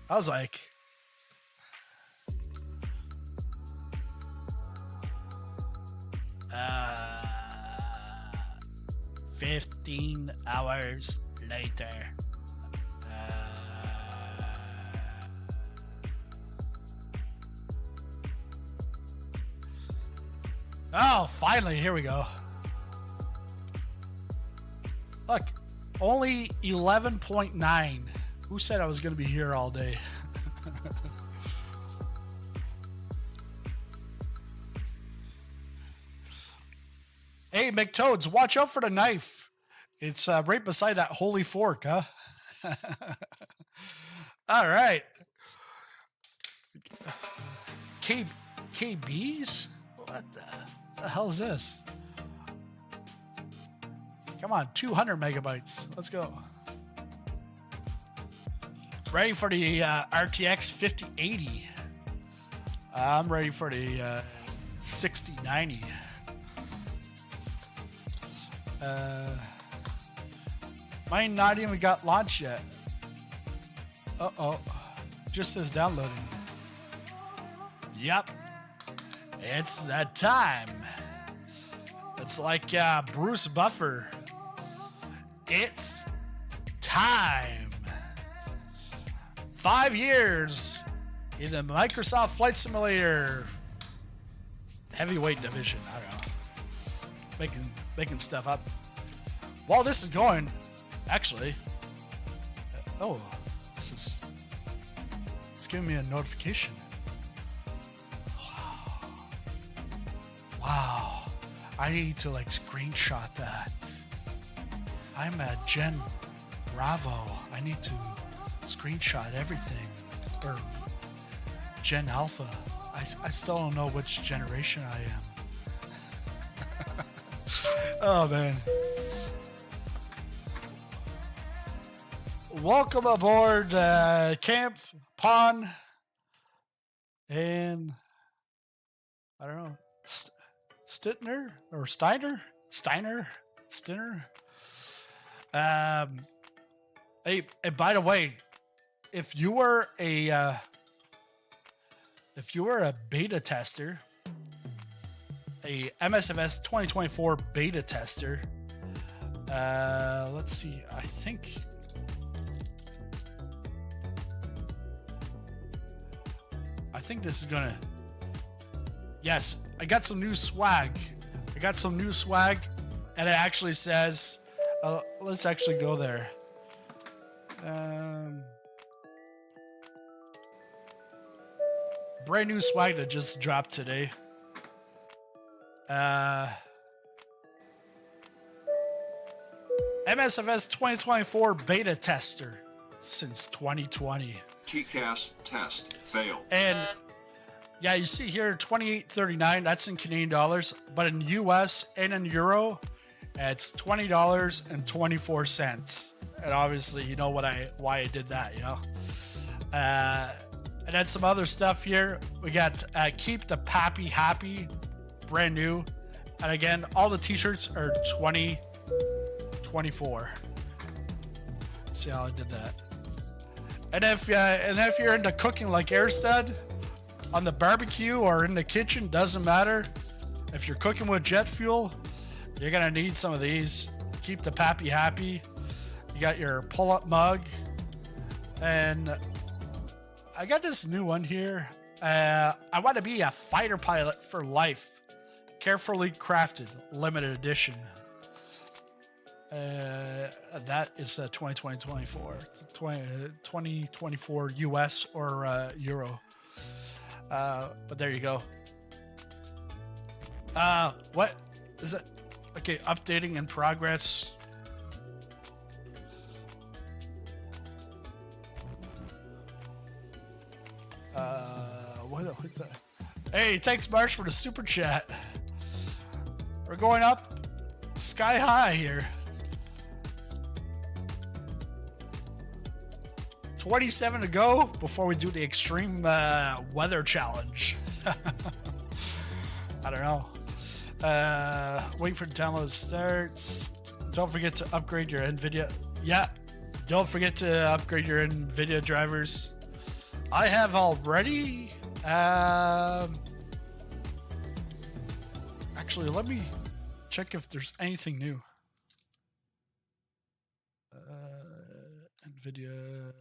I was like, 15 hours later. Oh, finally, here we go. Look, only 11.9. Who said I was going to be here all day? Hey, McToads, watch out for the knife. It's right beside that holy fork, huh? All right. KBs? What the hell is this? Come on, 200 megabytes. Let's go. Ready for the RTX 5080. I'm ready for the 6090. Mine not even got launched yet. Uh-oh. Just says downloading. Yep. It's that time. It's like Bruce Buffer. It's time. 5 years in the Microsoft Flight Simulator heavyweight division. I don't know. Making stuff up. While this is going, actually, it's giving me a notification. Wow. I need to like screenshot that. I'm at Gen Bravo. I need to screenshot everything. Or Gen Alpha. I still don't know which generation I am. Oh man. Welcome aboard Camp Pon and I don't know Stitner or Steiner. Hey, by the way, if you were a beta tester, a MSFS 2024 beta tester, let's see. I think this is gonna. Yes, I got some new swag. And it actually says, let's actually go there. Brand new swag that just dropped today. MSFS 2024 beta tester since 2020. TCAS test failed. And yeah, you see here $28.39. That's in Canadian dollars, but in US and in euro, it's $20.24. And obviously, you know why I did that, you know. And then some other stuff here. We got Keep the Pappy Happy, brand new. And again, all the t-shirts are $20.24. See how I did that. And if you're into cooking like Airstud, on the barbecue or in the kitchen, doesn't matter. If you're cooking with jet fuel, you're gonna need some of these. Keep the Pappy Happy. You got your pull-up mug, and I got this new one here. I want to be a fighter pilot for life. Carefully crafted, limited edition. That is 2024 US or Euro. But there you go. What is it? Okay, updating in progress. What the? Hey, thanks Marsh for the super chat. We're going up sky high here. 27 to go before we do the extreme weather challenge. I don't know. Wait for the download to start. Don't forget to upgrade your NVIDIA. Yeah, don't forget to upgrade your NVIDIA drivers. I have already. Actually, let me check if there's anything new. NVIDIA.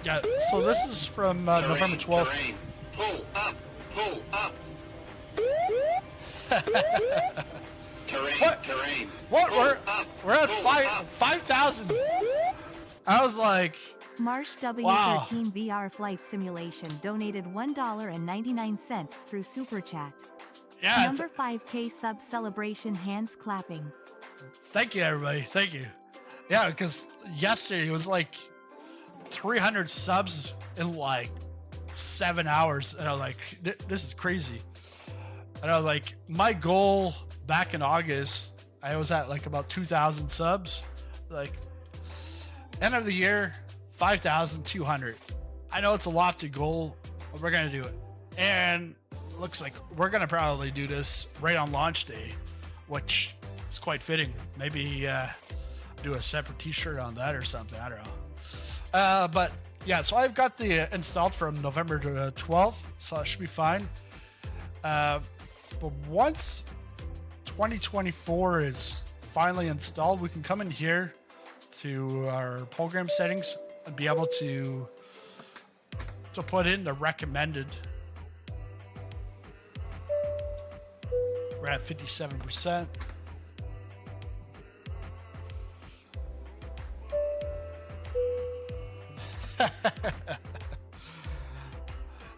Yeah, so this is from November 12th. Terrain. Pull up. Pull up. Terrain. What? Terrain. What? Pull We're up. we're at Pull up. 5,000. I was like, Marsh W13 Wow. VR Flight Simulation donated $1.99 through Super Chat. yeah. Number 5K sub celebration hands clapping. Thank you, everybody. Thank you. Yeah, because yesterday it was like 300 subs in like 7 hours, and I was like, this is crazy. And I was like, my goal back in August, I was at like about 2,000 subs. Like, end of the year, 5,200. I know it's a lofty goal, but we're gonna do it. And it looks like we're gonna probably do this right on launch day, which is quite fitting. Maybe do a separate T-shirt on that or something. I don't know. But yeah, so I've got the installed from November to 12th, so it should be fine. But once 2024 is finally installed, we can come in here to our program settings and be able to put in the recommended. We're at 57%.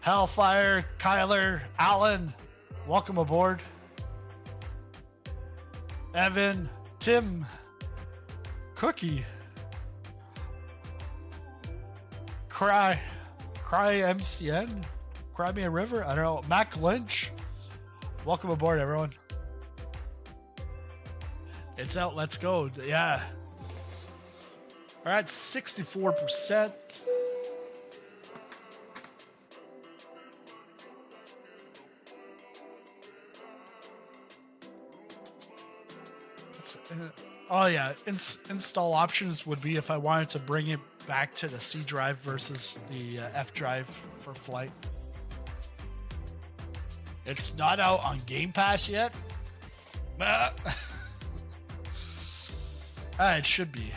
Hellfire, Kyler, Alan, welcome aboard. Evan, Tim, Cookie, Cry MCN, Cry Me a River, I don't know, Mac Lynch, welcome aboard, everyone. It's out, let's go, yeah. We're at 64%. Oh yeah, install options would be if I wanted to bring it back to the C drive versus the F drive for flight. It's not out on Game Pass yet. It should be.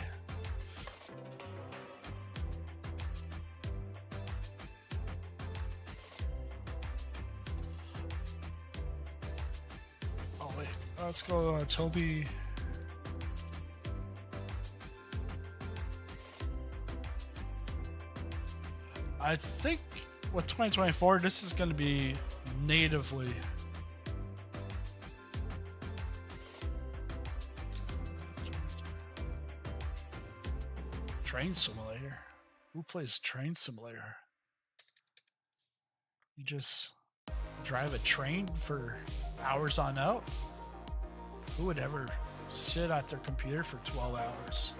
Oh wait, let's go Toby. I think with 2024, this is going to be natively. Train Simulator. Who plays Train Simulator? You just drive a train for hours on out? Who would ever sit at their computer for 12 hours?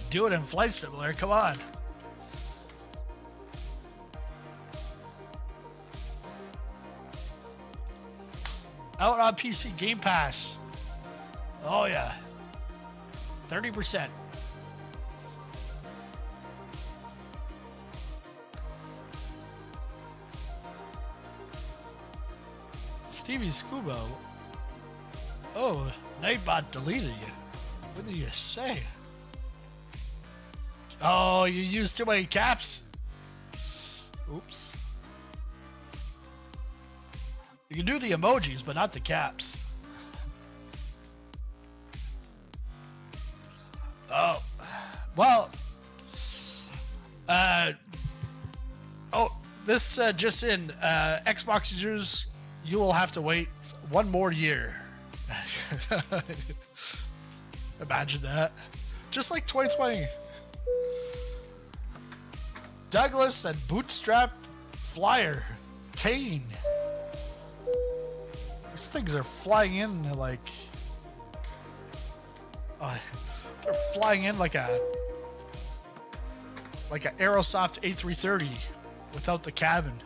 Do it in Flight Simulator, come on. Out on PC Game Pass. Oh yeah. 30%. Stevie Scubo. Oh, Nightbot deleted you. What did you say? Oh, you used too many caps. Oops. You can do the emojis, but not the caps. Oh, well. This just in. Xbox users, you will have to wait one more year. Imagine that. Just like 2020. Douglas and Bootstrap Flyer. Kane. These things are flying in like... they're flying in like a Aerosoft A330 without the cabin.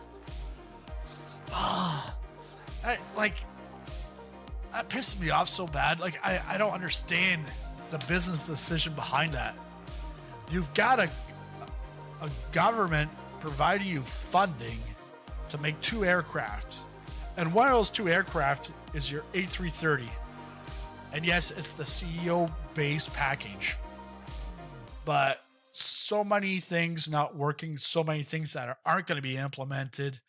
That pisses me off so bad. Like, I don't understand the business decision behind that. You've got a government providing you funding to make two aircraft. And one of those two aircraft is your A330. And yes, it's the CEO base package. But so many things not working, so many things that aren't going to be implemented,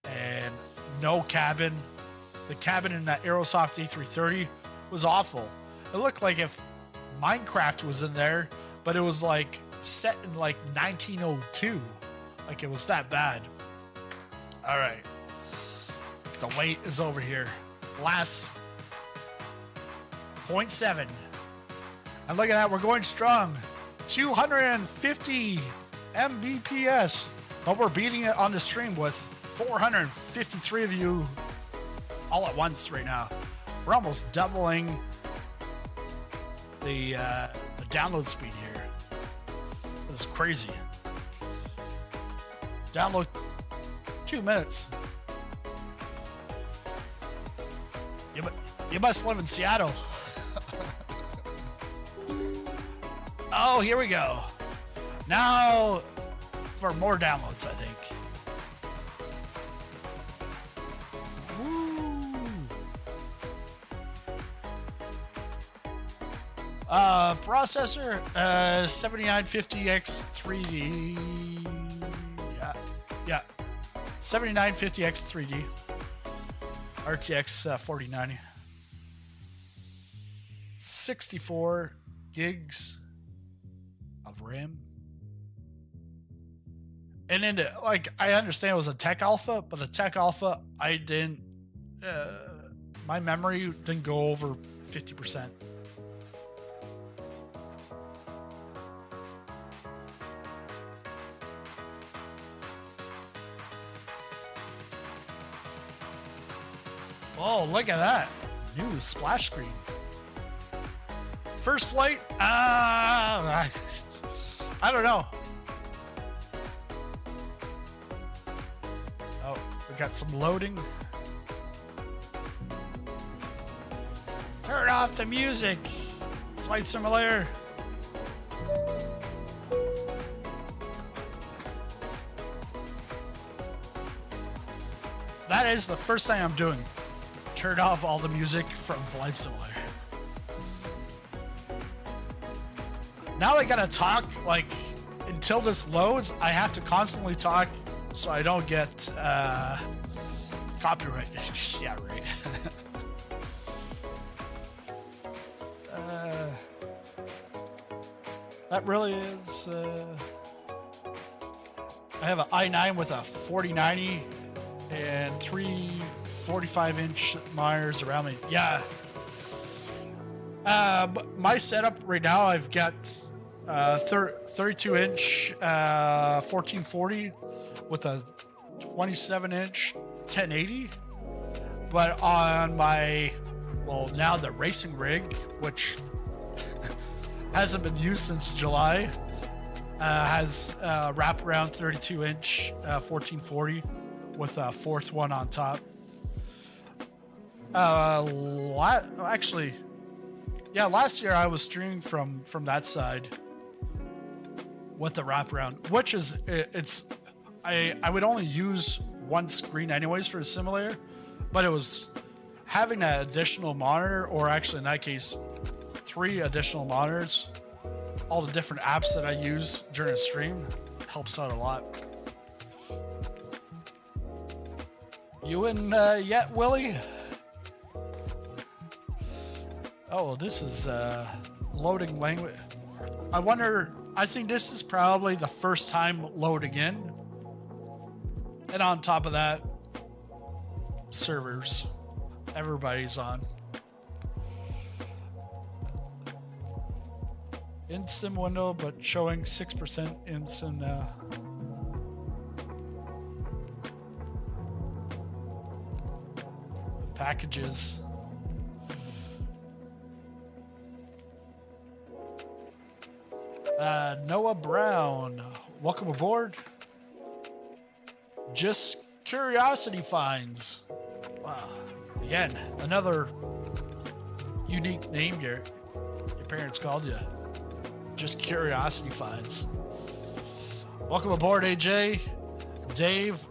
and no cabin. The cabin in that Aerosoft A330 was awful. It looked like if Minecraft was in there, but it was like set in like 1902. Like it was that bad. All right. The wait is over here. Last 0.7. And look at that. We're going strong. 250 Mbps. But we're beating it on the stream with 453 of you all at once right now. We're almost doubling the download speed here. This is crazy. Download 2 minutes. You must live in Seattle. Oh, here we go. Now for more downloads, I think. Processor 7950X3D. Yeah. 7950X3D. RTX 4090. 64 gigs of RAM. And then, like, I understand it was a tech alpha, but the tech alpha, I didn't. My memory didn't go over 50%. Oh, look at that. New splash screen. First flight? I don't know. Oh, we got some loading. Turn off the music. Flight Simulator. That is the first thing I'm doing. Turn off all the music from Flight Simulator. Now I gotta talk, like, until this loads, I have to constantly talk so I don't get copyright. Yeah, right. That really is... I have an i9 with a 4090 and 3 45-inch monitors around me. Yeah. My setup right now, I've got 32-inch 1440 with a 27-inch 1080. But on my, well, now the racing rig, which hasn't been used since July, has wraparound 32-inch 1440 with a fourth one on top. Actually, yeah, last year I was streaming from that side with the wraparound, which is I would only use one screen anyways for the simulator, but it was having that additional monitor, or actually in that case 3 additional monitors, all the different apps that I use during a stream helps out a lot. You in yet, Willie? Oh, this is loading language. I wonder, I think this is probably the first time loading in. And on top of that, servers. Everybody's on. In-sim window, but showing 6% in-sim now. Packages. Noah Brown, welcome aboard. Just Curiosity Finds. Wow. Again, another unique name your parents called you. Just Curiosity Finds. Welcome aboard, AJ. Dave.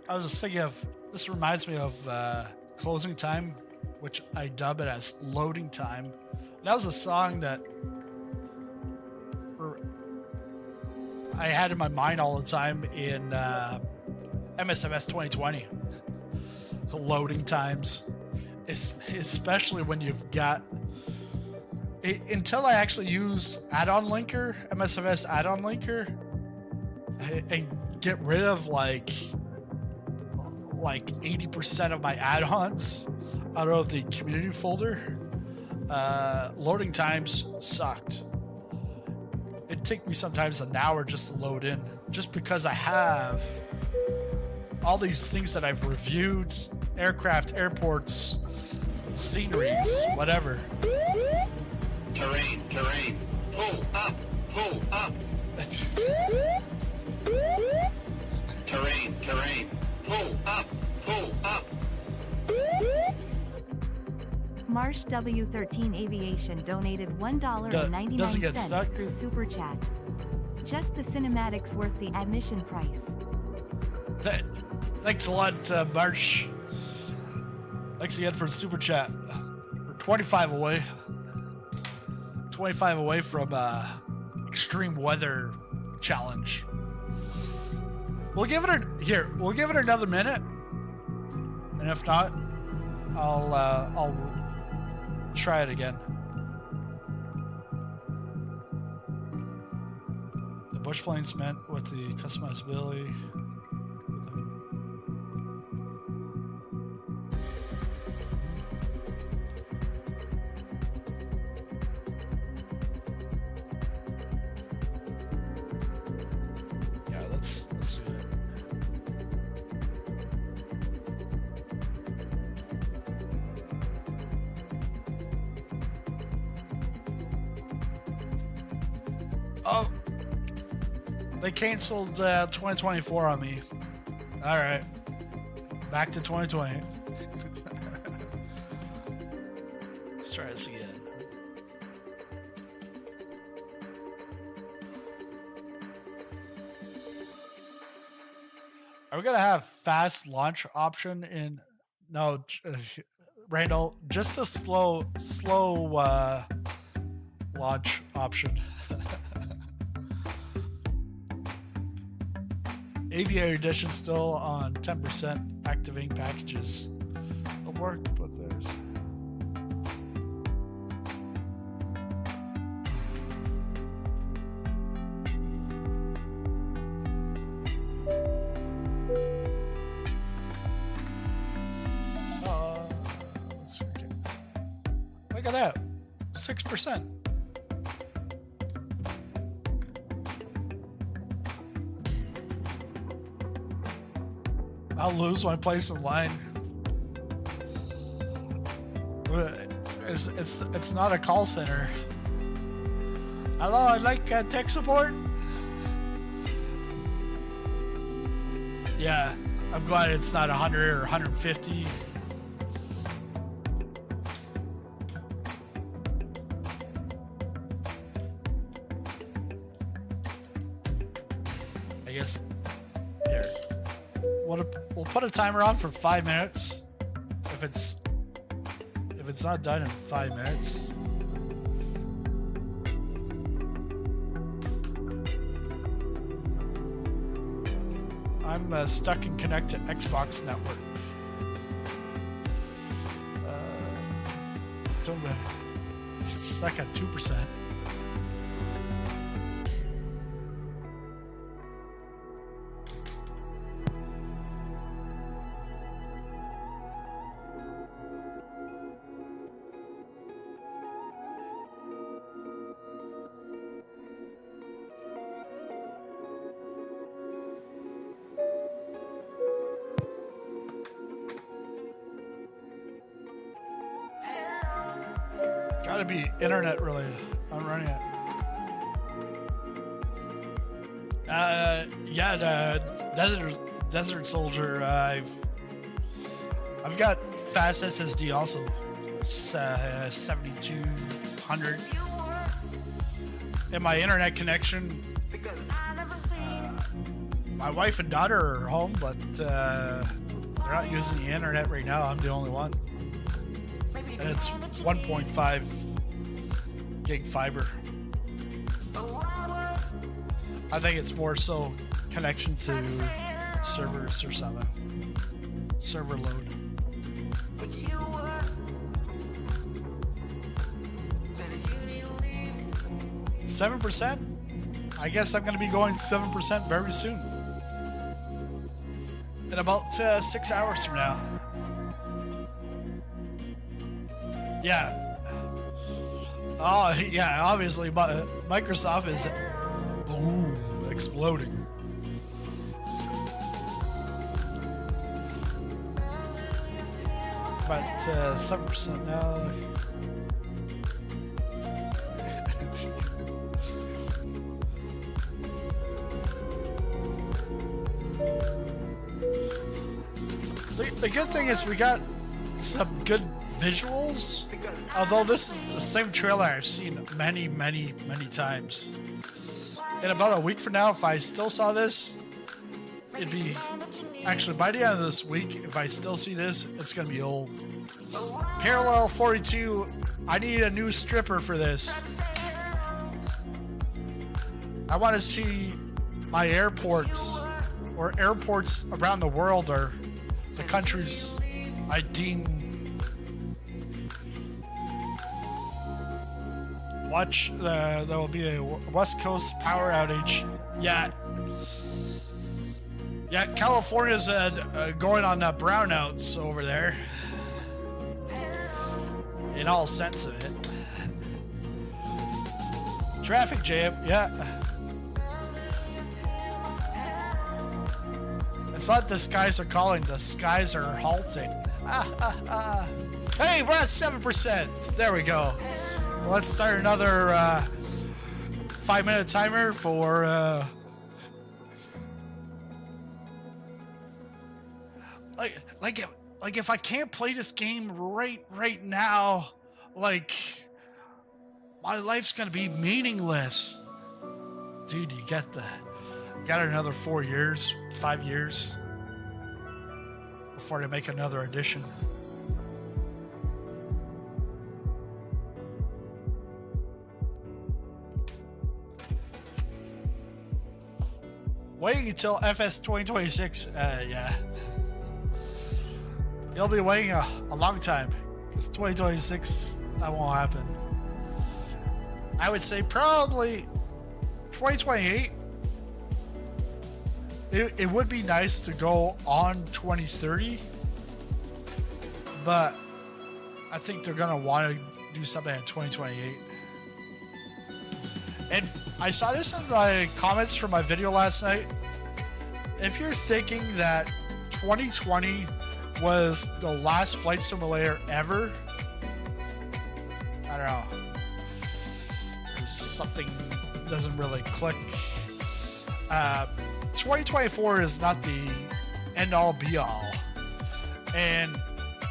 I was just thinking of, this reminds me of Closing Time, which I dub it as Loading Time. That was a song that I had in my mind all the time in MSFS 2020. The loading times, especially when you've got until I actually use add-on linker, MSFS add-on linker, and get rid of like 80% of my add-ons out of the community folder. Loading times sucked. It'd take me sometimes an hour just to load in, just because I have all these things that I've reviewed, aircraft, airports, sceneries, whatever. Terrain, terrain. Pull up, pull up. Terrain, terrain. Pull up, pull up. Marsh W13 Aviation donated $1.99 Doesn't get stuck? through Super Chat. Just the cinematics worth the admission price. Thanks a lot, Marsh. Thanks again for the super chat. We're 25 away. 25 away from extreme weather challenge. We'll give it we'll give it another minute, and if not, I'll try it again. The bush planes meant with the customizability. Yeah, let's do it. Oh, they canceled 2024 on me. All right, back to 2020. Let's try this again. Are we gonna have fast launch option in? No, Randall, just a slow launch option. Aviator Edition still on 10% activating packages. It'll work, but there's. Let's see. Okay. Look at that, 6%. I'll lose my place in line. It's not a call center. Hello, I'd like tech support. Yeah, I'm glad it's not 100 or 150. I guess here. We'll put a timer on for 5 minutes. If it's not done in 5 minutes. I'm stuck in Connect to Xbox Network. Stuck at 2%. Gotta be internet really. I'm running it. Yeah, the Desert Soldier. I've got fast SSD also. It's 7200. and my internet connection. My wife and daughter are home, but they're not using the internet right now. I'm the only one. And it's 1.5 gig fiber. I think it's more so connection to servers or something. Server load. 7%? I guess I'm going to be going 7% very soon. In about 6 hours from now. Yeah. Oh, yeah, obviously, but Microsoft is boom, exploding. But 7% now. The good thing is we got some good visuals, although this is the same trailer I've seen many times. In about a week from now, if I still saw this, it'd be... Actually, by the end of this week, if I still see this, it's going to be old. Parallel 42, I need a new stripper for this. I want to see my airports, or airports around the world, or the countries I deem. Watch, there will be a West Coast power outage. Yeah, California's going on brownouts over there. In all sense of it. Traffic jam, yeah. It's not the skies are calling, the skies are halting. Hey, we're at 7%. There we go. Well, let's start another 5-minute timer for like if I can't play this game right now, like my life's gonna be meaningless. Dude, you got another 4 years, 5 years before they make another edition. Waiting until FS 2026, yeah. You'll be waiting a long time, because 2026, that won't happen. I would say probably 2028. It would be nice to go on 2030, but I think they're gonna want to do something in 2028. And I saw this in my comments from my video last night. If you're thinking that 2020 was the last flight simulator ever, I don't know. Something doesn't really click. 2024 is not the end-all be-all. And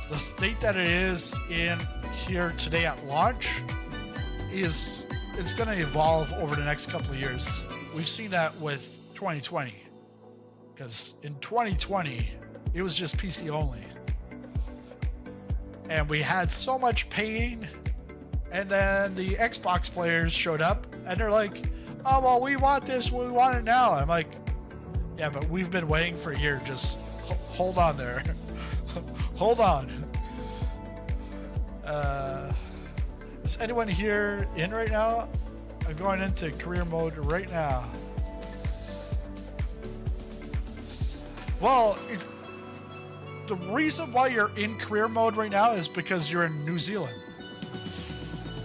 the state that it is in here today at launch is it's going to evolve over the next couple of years. We've seen that with 2020. Because in 2020, it was just PC only. And we had so much pain. And then the Xbox players showed up and they're like, oh, well, we want this. We want it now. I'm like, yeah, but we've been waiting for a year. Just hold on there. Hold on. Is anyone here in right now? I'm going into career mode right now. Well, the reason why you're in career mode right now is because you're in New Zealand.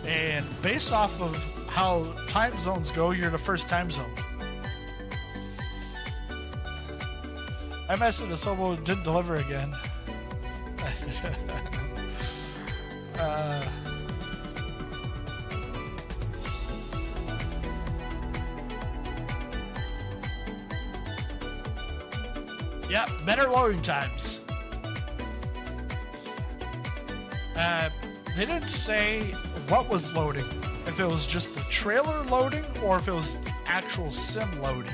And based off of how time zones go, you're the first time zone. MS and the Sobo didn't deliver again. Yeah, better loading times. They didn't say what was loading. if it was just the trailer loading or if it was the actual sim loading.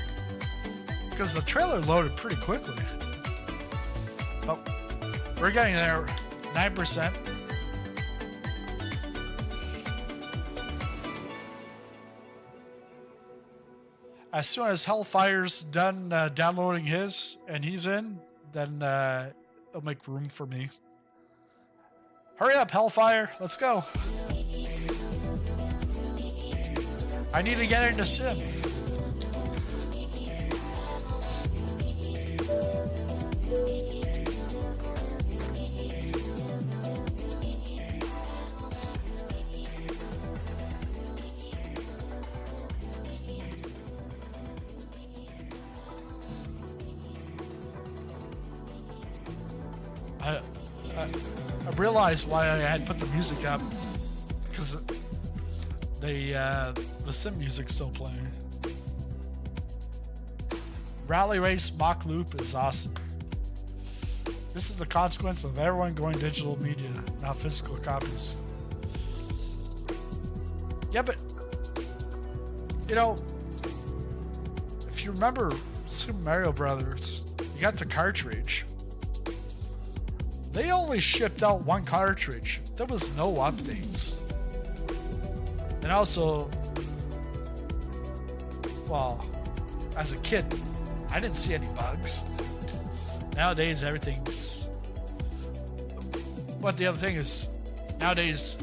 Because the trailer loaded pretty quickly. Oh, we're getting there. 9%. As soon as Hellfire's done downloading his and he's in, then it'll make room for me. Hurry up, Hellfire. Let's go. I need to get into sim. I realized why I had put the music up, because the sim music's still playing. Rally Race Mock Loop is awesome. This is the consequence of everyone going digital media, not physical copies. Yeah, but you know, if you remember Super Mario Brothers, you got the cartridge. They only shipped out one cartridge. There was no updates. And also, well, as a kid, I didn't see any bugs. Nowadays, everything's... But the other thing is, nowadays,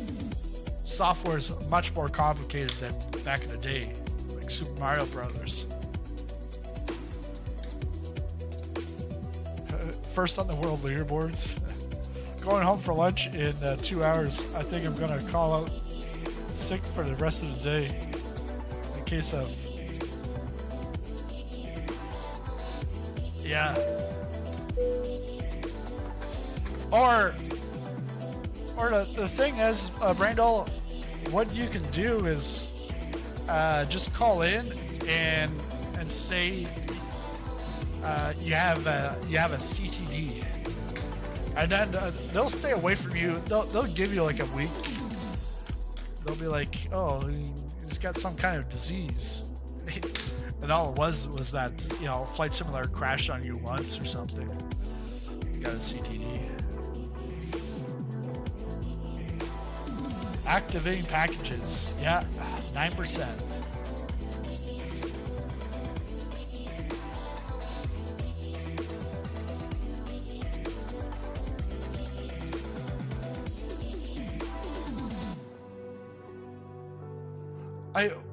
software is much more complicated than back in the day, like Super Mario Brothers. First on the world leaderboards. Going home for lunch in 2 hours. I think I'm gonna call out sick for the rest of the day in case of... Yeah. Or the thing is, Brandel, what you can do is just call in and say you have a CTD, and then they'll stay away from you. They'll give you like a week. They'll be like, oh, he's got some kind of disease. And all it was that, you know, Flight Simulator crashed on you once or something. You got a CTD. Activating packages. Yeah, 9%.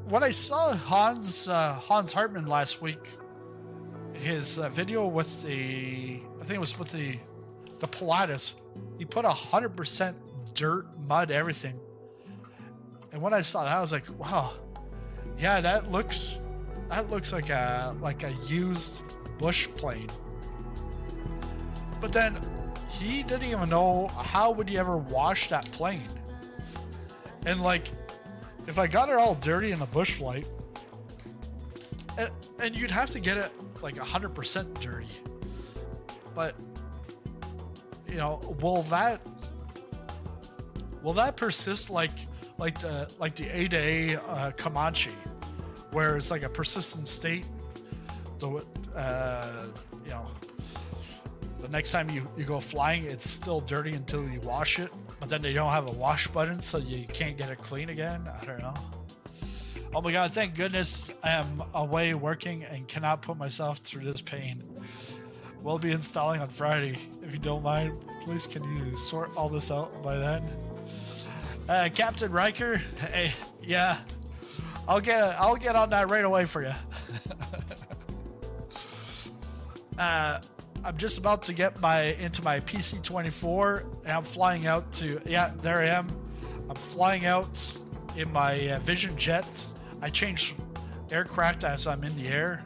When I saw Hans Hartman last week, his video with I think it was with the Pilatus, he put 100% dirt, mud, everything. And when I saw that, I was like, wow, yeah, that looks like a used bush plane. But then he didn't even know how would he ever wash that plane. And like, if I got it all dirty in a bush flight, and you'd have to get it like 100% dirty, but you know, will that persist like the A-to-A Comanche, where it's like a persistent state? You know, the next time you go flying, it's still dirty until you wash it, but then they don't have a wash button, so you can't get it clean again. I don't know. Oh my god, thank goodness I am away working and cannot put myself through this pain. We'll be installing on Friday. If you don't mind, please can you sort all this out by then? Captain Riker, hey, yeah, I'll get on that right away for you. I'm just about to get into my PC-24, and I'm flying out to, yeah, there I am. I'm flying out in my Vision jet. I changed aircraft as I'm in the air,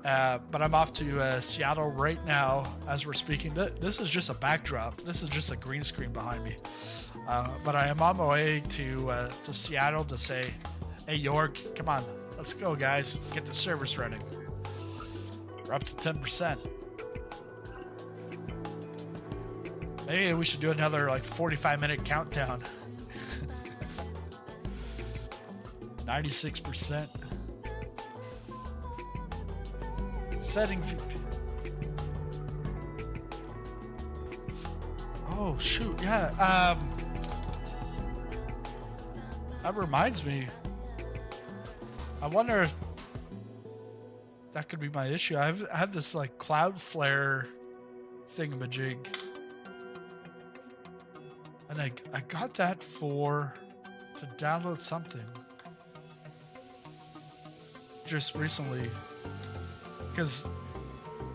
but I'm off to Seattle right now as we're speaking. This is just a backdrop. This is just a green screen behind me. But I am on my way to Seattle to say, hey, York, come on, let's go, guys. Get the service running. We're up to 10%. Maybe we should do another like 45-minute countdown. 96%. Setting. Oh shoot! Yeah. That reminds me. I wonder if that could be my issue. I have this like Cloudflare thingamajig, and I got that to download something just recently because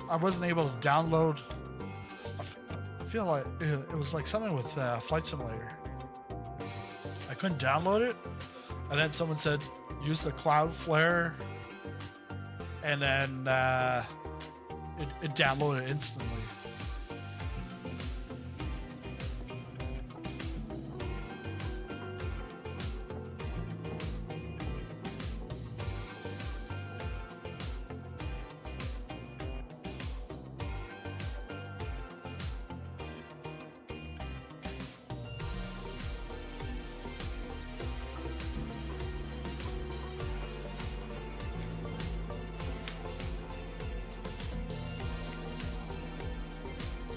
I wasn't able to download. I feel like it was like something with Flight Simulator. I couldn't download it, and then someone said use the Cloudflare, and then it downloaded instantly.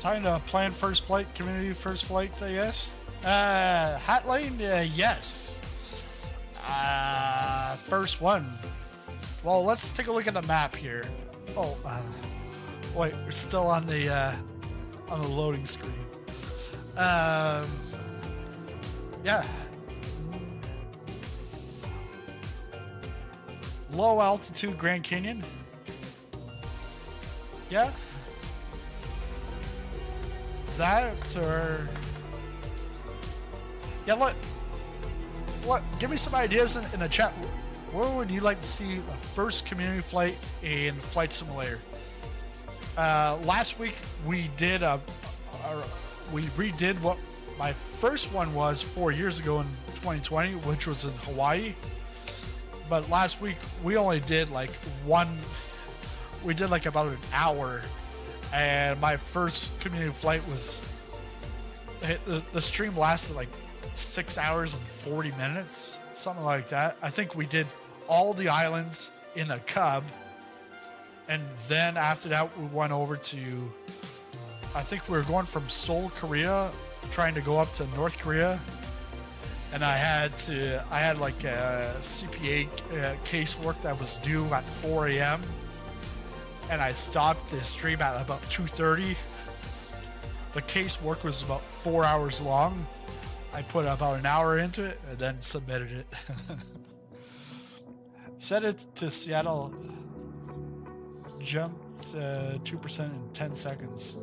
Time to plan first flight, community first flight, I guess. Hat lane, yes. First one. Well, let's take a look at the map here. Oh, wait, we're still on the loading screen. Yeah. Low altitude Grand Canyon. Yeah. That or yeah, what give me some ideas in the chat. Where would you like to see the first community flight in Flight Simulator? Last week we did we redid what my first one was 4 years ago in 2020, which was in Hawaii. But last week we only did like we did like about an hour. And my first community flight was the stream lasted like 6 hours and 40 minutes, something like that. I think we did all the islands in a cub, and then after that we went over to, I think we were going from Seoul, Korea, trying to go up to North Korea, and I had like a CPA casework that was due at 4 a.m. and I stopped the stream at about 2:30. The casework was about 4 hours long. I put about an hour into it and then submitted it. Set it to Seattle. Jumped 2% in 10 seconds.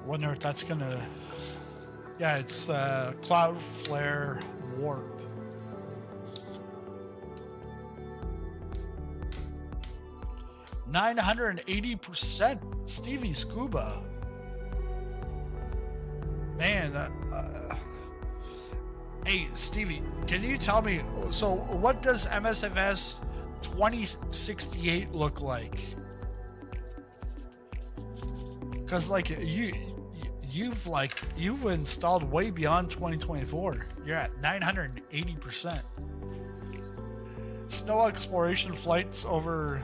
Wonder if that's gonna. Yeah, it's Cloudflare Warp. %980%. Stevie Scuba. Man, hey Stevie, can you tell me? So, what does MSFS 2068 look like? Because like you've installed way beyond 2024. You're at 980%. Snow exploration flights over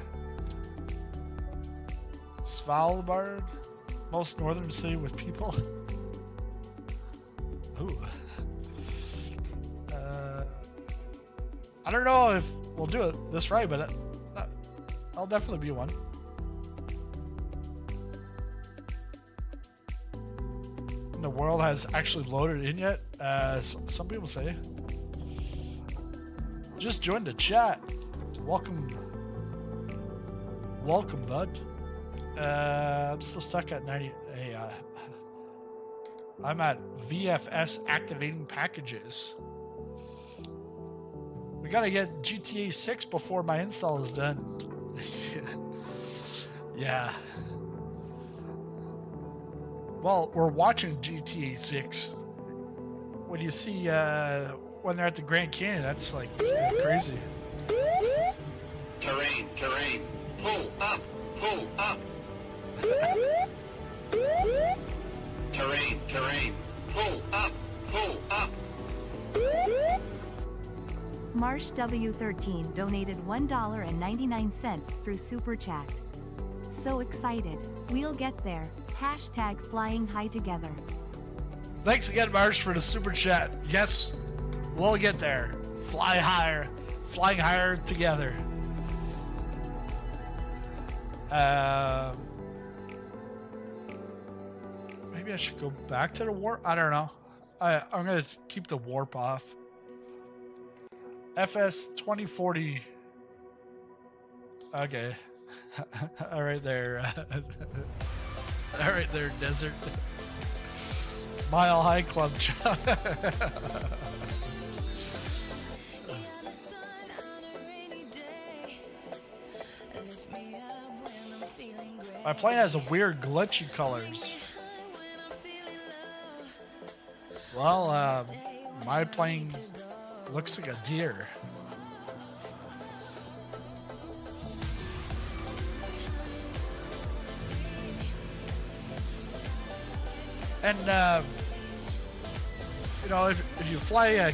Svalbard, most northern city with people. Ooh. I don't know if we'll do it this right, but I'll definitely be one. The world has actually loaded in yet, some people say. Just joined the chat. Welcome, bud. I'm still stuck at 90. Hey, I'm at VFS activating packages. We gotta get GTA 6 before my install is done. Yeah. Well, we're watching GTA 6. When you see when they're at the Grand Canyon, that's like crazy. Terrain, terrain. Pull up, pull up. Terrain, terrain. Pull up, pull up. Marsh W13 donated $1.99 through Super Chat. So excited. We'll get there. Hashtag flying high together. Thanks again, Marsh, for the super chat. Yes, we'll get there. Fly higher. Flying higher together. Maybe I should go back to the warp. I don't know. I'm going to keep the warp off. FS 2040. Okay. All right there. All right there, desert. Mile High Club. My plane has a weird glitchy colors. Well, my plane looks like a deer. And you know, if you fly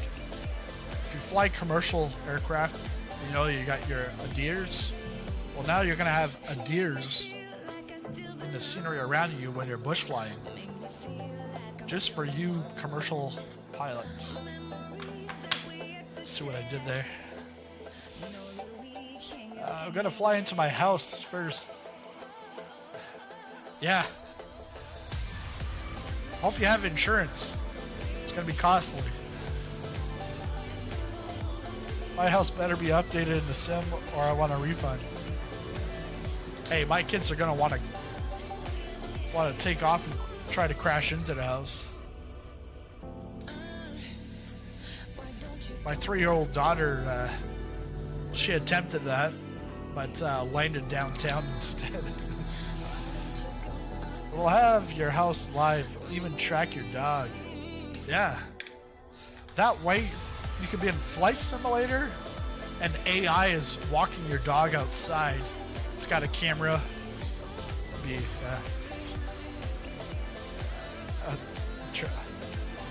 commercial aircraft, you know, you got your Adirs. Well, now you're gonna have Adirs in the scenery around you when you're bush flying, just for you commercial pilots. Let's see what I did there. I'm gonna fly into my house first. Yeah. Hope you have insurance. It's gonna be costly. My house better be updated in the sim or I want a refund. Hey, my kids are gonna want to take off and try to crash into the house. My 3-year-old daughter, she attempted that, but landed downtown instead. We'll have your house live, even track your dog. Yeah. That way, you could be in Flight Simulator, and AI is walking your dog outside. It's got a camera.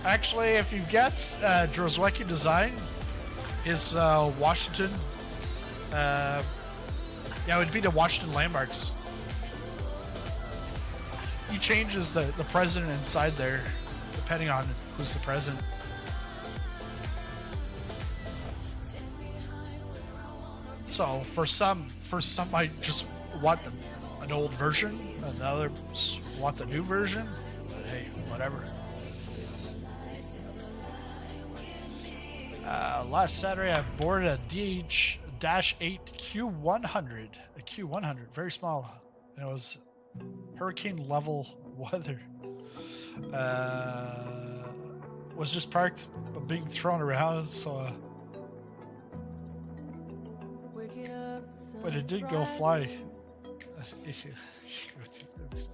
Actually, if you get Drozwecki Design, is Washington. Yeah, it would be the Washington landmarks. He changes the president inside there, depending on who's the president. So for some might just want an old version, and others want the new version. But hey, whatever. Last Saturday, I boarded a DH-8 Q100, a Q100, very small, and it was hurricane level weather. Was just parked but being thrown around, so but it did go fly. It's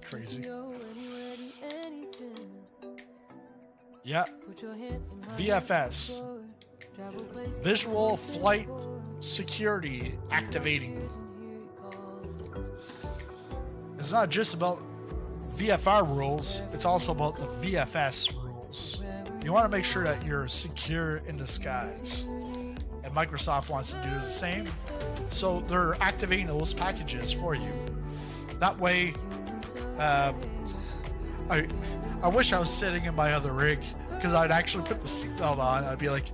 crazy. Yeah. VFS. Visual Flight Security Activating. It's not just about VFR rules, it's also about the VFS rules. You want to make sure that you're secure in the skies. And Microsoft wants to do the same. So they're activating those packages for you. That way, I wish I was sitting in my other rig, because I'd actually put the seatbelt on. I'd be like,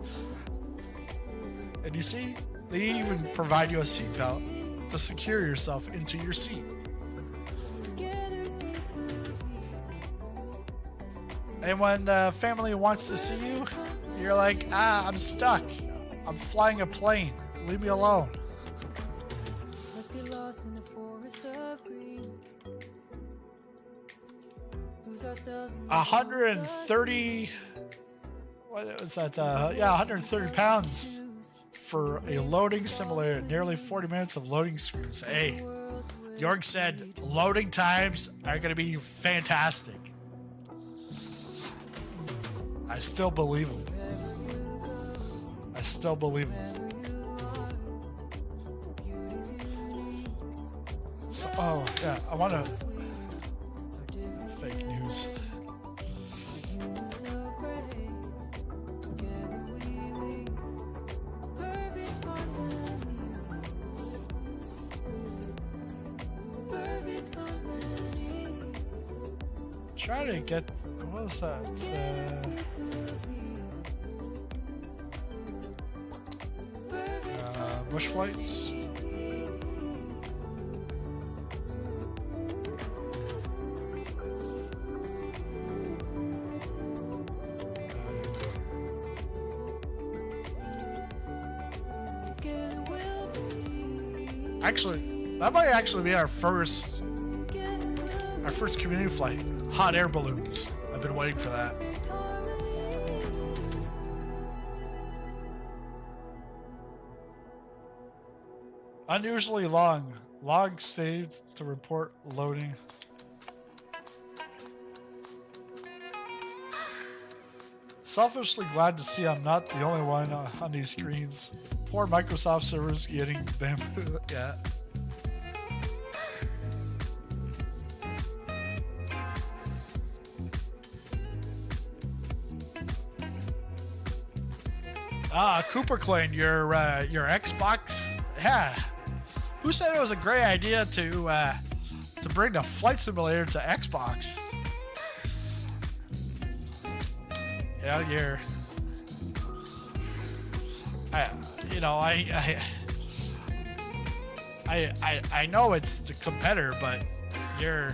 and you see, they even provide you a seatbelt to secure yourself into your seat. And when family wants to see you, you're like, I'm stuck. I'm flying a plane. Leave me alone. 130. What was that? 130 pounds for a loading simulator. Nearly 40 minutes of loading screens. Hey, Jorg said loading times are going to be fantastic. I still believe him. So, oh yeah, I want to fake news. Try to get, what was that? Bush flights. Actually, that might actually be our first community flight. Hot air balloons. I've been waiting for that. Unusually long. Log saved to report loading. Selfishly glad to see I'm not the only one on these screens. Poor Microsoft servers getting bamboo. Yeah. Cooper Klein, your Xbox. Yeah. Who said it was a great idea to bring the flight simulator to Xbox? Yeah, I know it's the competitor, but you're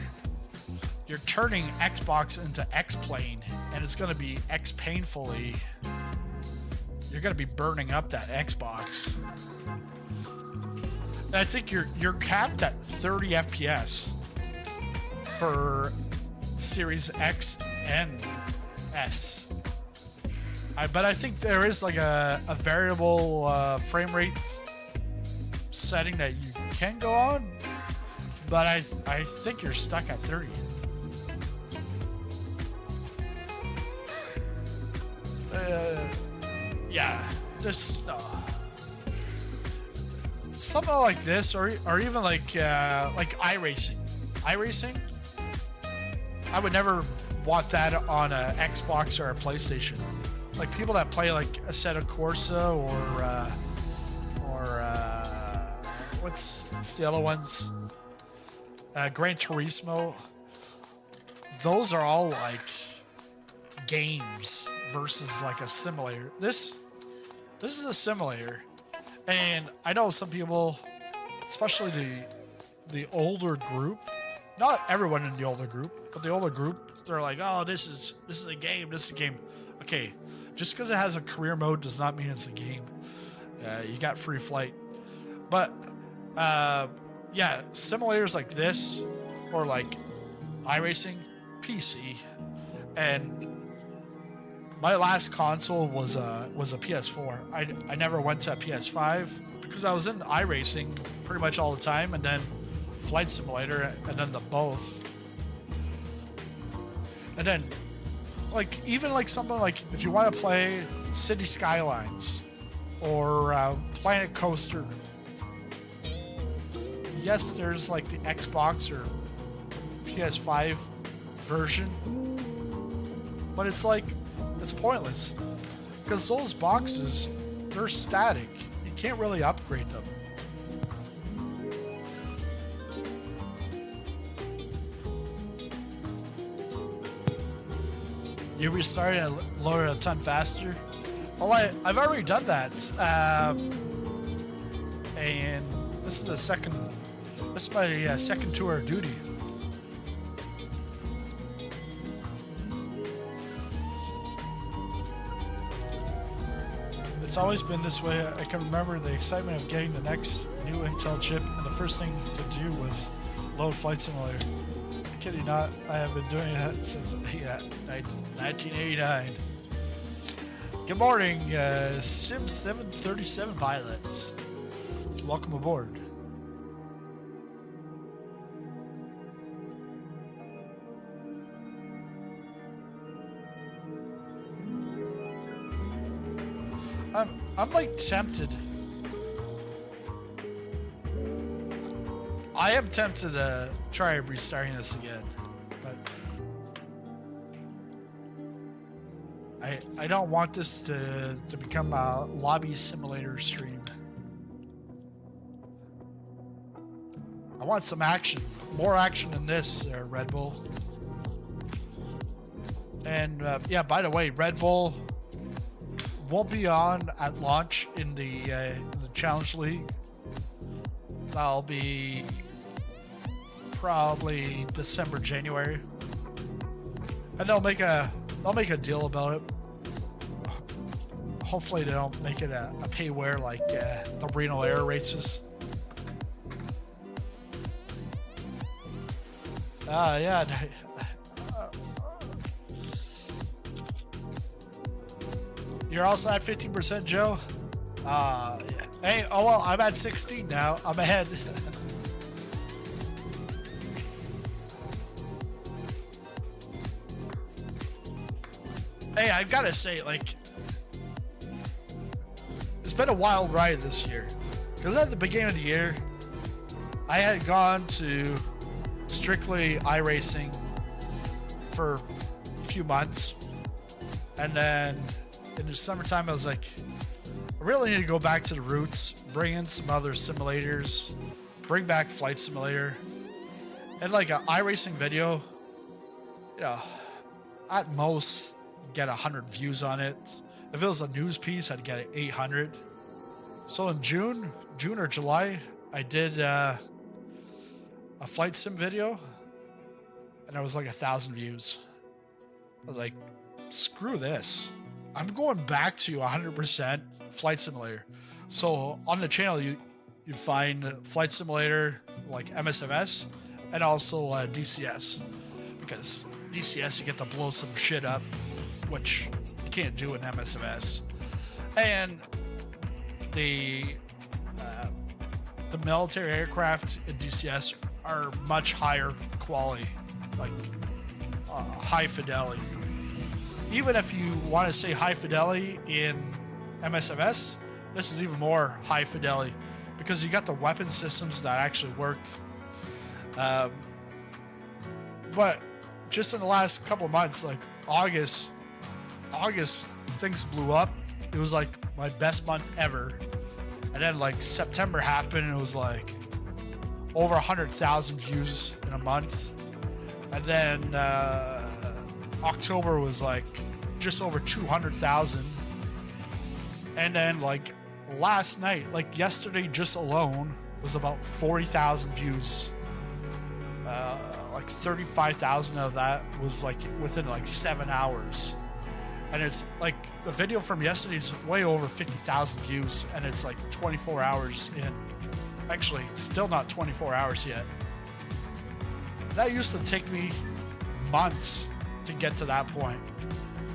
turning Xbox into X-Plane, and it's gonna be X-painfully. You're gonna be burning up that Xbox. And I think you're capped at 30 FPS for Series X and S. But I think there is like a variable frame rate setting that you can go on, but I think you're stuck at 30. Yeah, this something like this, or even like iRacing. iRacing, I would never want that on a Xbox or a PlayStation. Like people that play like Assetto Corsa or what's the other ones? Gran Turismo. Those are all like games versus like a simulator. This is a simulator, and I know some people, especially the older group. Not everyone in the older group, but the older group, they're like, "Oh, this is a game. This is a game." Okay. Just because it has a career mode does not mean it's a game. You got free flight. But, yeah, simulators like this, or like iRacing, PC. And my last console was a PS4. I never went to a PS5 because I was in iRacing pretty much all the time, and then Flight Simulator, and then the both. And then like even like something like if you want to play City Skylines or Planet Coaster, yes, there's like the Xbox or PS5 version, but it's pointless because those boxes, they're static. You can't really upgrade them. You restarted and lowered a ton faster. Well, I've already done that, and this is my second tour of duty. It's always been this way. I can remember the excitement of getting the next new Intel chip, and the first thing to do was load Flight Simulator. I kid you not, I have been doing that since 1989. Good morning, Sim 737 pilots. Welcome aboard. I'm like tempted. I am tempted to try restarting this again, but I don't want this to become a lobby simulator stream. I want some action, more action than this, Red Bull. And yeah, by the way, Red Bull won't be on at launch in the Challenge League. That'll be probably December, January, and they'll make a deal about it. Hopefully, they don't make it a payware like the Reno Air races. Yeah. You're also at 15%, Joe? Yeah. Hey, oh well, I'm at 16 now. I'm ahead. Hey, I've got to say, like, it's been a wild ride this year. Because at the beginning of the year, I had gone to strictly iRacing for a few months. And then in the summertime, I was like, I really need to go back to the roots, bring in some other simulators, bring back Flight Simulator. And like an iRacing video, you know, at most get 100 views on it. If it was a news piece, I'd get 800. So in June or July, I did a flight sim video, and it was like 1,000 views. I was like, screw this. I'm going back to 100% Flight Simulator. So on the channel, you find Flight Simulator, like MSFS, and also DCS. Because DCS, you get to blow some shit up, which you can't do in MSFS. And the military aircraft in DCS are much higher quality, like high fidelity. Even if you want to say high fidelity in MSFS, this is even more high fidelity because you got the weapon systems that actually work. But just in the last couple of months, like August, things blew up. It was like my best month ever. And then like September happened and it was like over 100,000 views in a month. And then October was like just over 200,000. And then like last night, like yesterday just alone, was about 40,000 views. Like 35,000 of that was like within like 7 hours. And it's like the video from yesterday is way over 50,000 views, and it's like 24 hours in. Actually, still not 24 hours yet. That used to take me months to get to that point,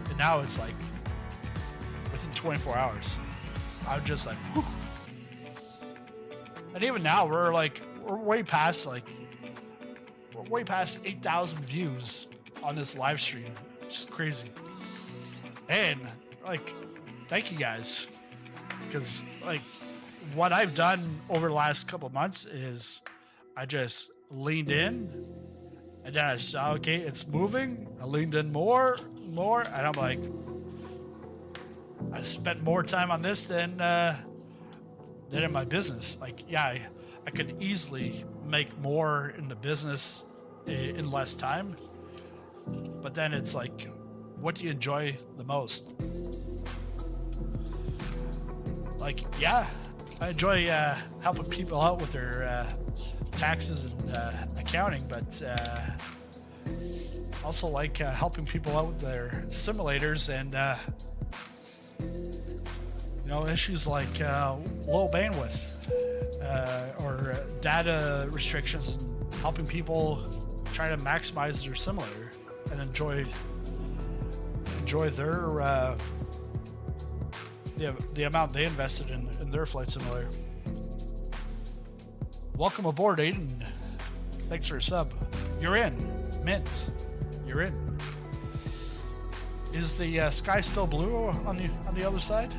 and now it's like within 24 hours. I'm just like, whew. And even now we're way past 8,000 views on this live stream. It's just crazy. And like, thank you guys, because like what I've done over the last couple of months is I just leaned in, and then I saw, okay, it's moving. I leaned in more, and I'm like, I spent more time on this than in my business. Like, yeah, I could easily make more in the business in less time, but then it's like, what do you enjoy the most? Like, yeah, I enjoy helping people out with their taxes and accounting, but also like helping people out with their simulators and issues like low bandwidth or data restrictions, and helping people try to maximize their simulator and enjoy their the amount they invested in their flight simulator. Welcome aboard, Aiden. Thanks for your sub. You're in. Mint. You're in. Is the sky still blue on the other side?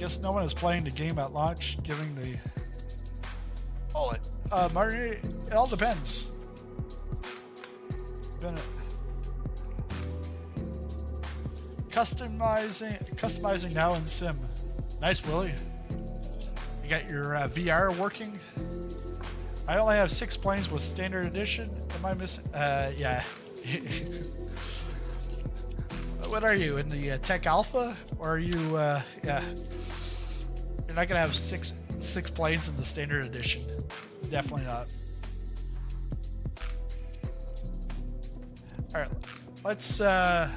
guess no one is playing the game at launch, giving the... Oh, Martin, it all depends. Customizing now in Sim. Nice, Willie. You got your VR working. I only have 6 planes with standard edition. Am I missing? Yeah. What are you, in the Tech Alpha? Or are you, yeah. You're not gonna have six planes in the standard edition. Definitely not. Alright, let's, we're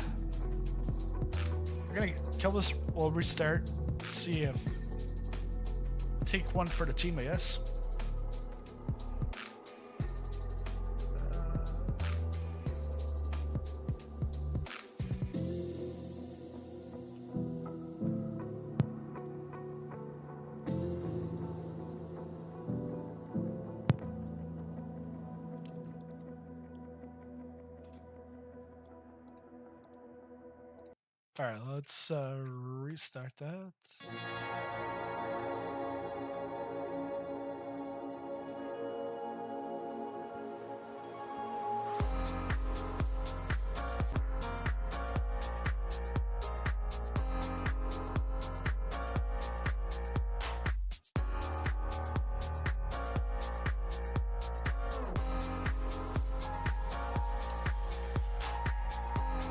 gonna kill this, we'll restart. See if, take one for the team, I guess. Alright, let's restart that.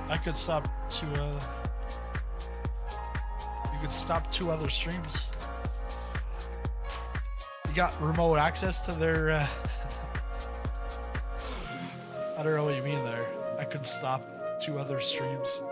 I could stop to you could stop 2 other streams. You got remote access to their I don't know what you mean there. I could stop 2 other streams.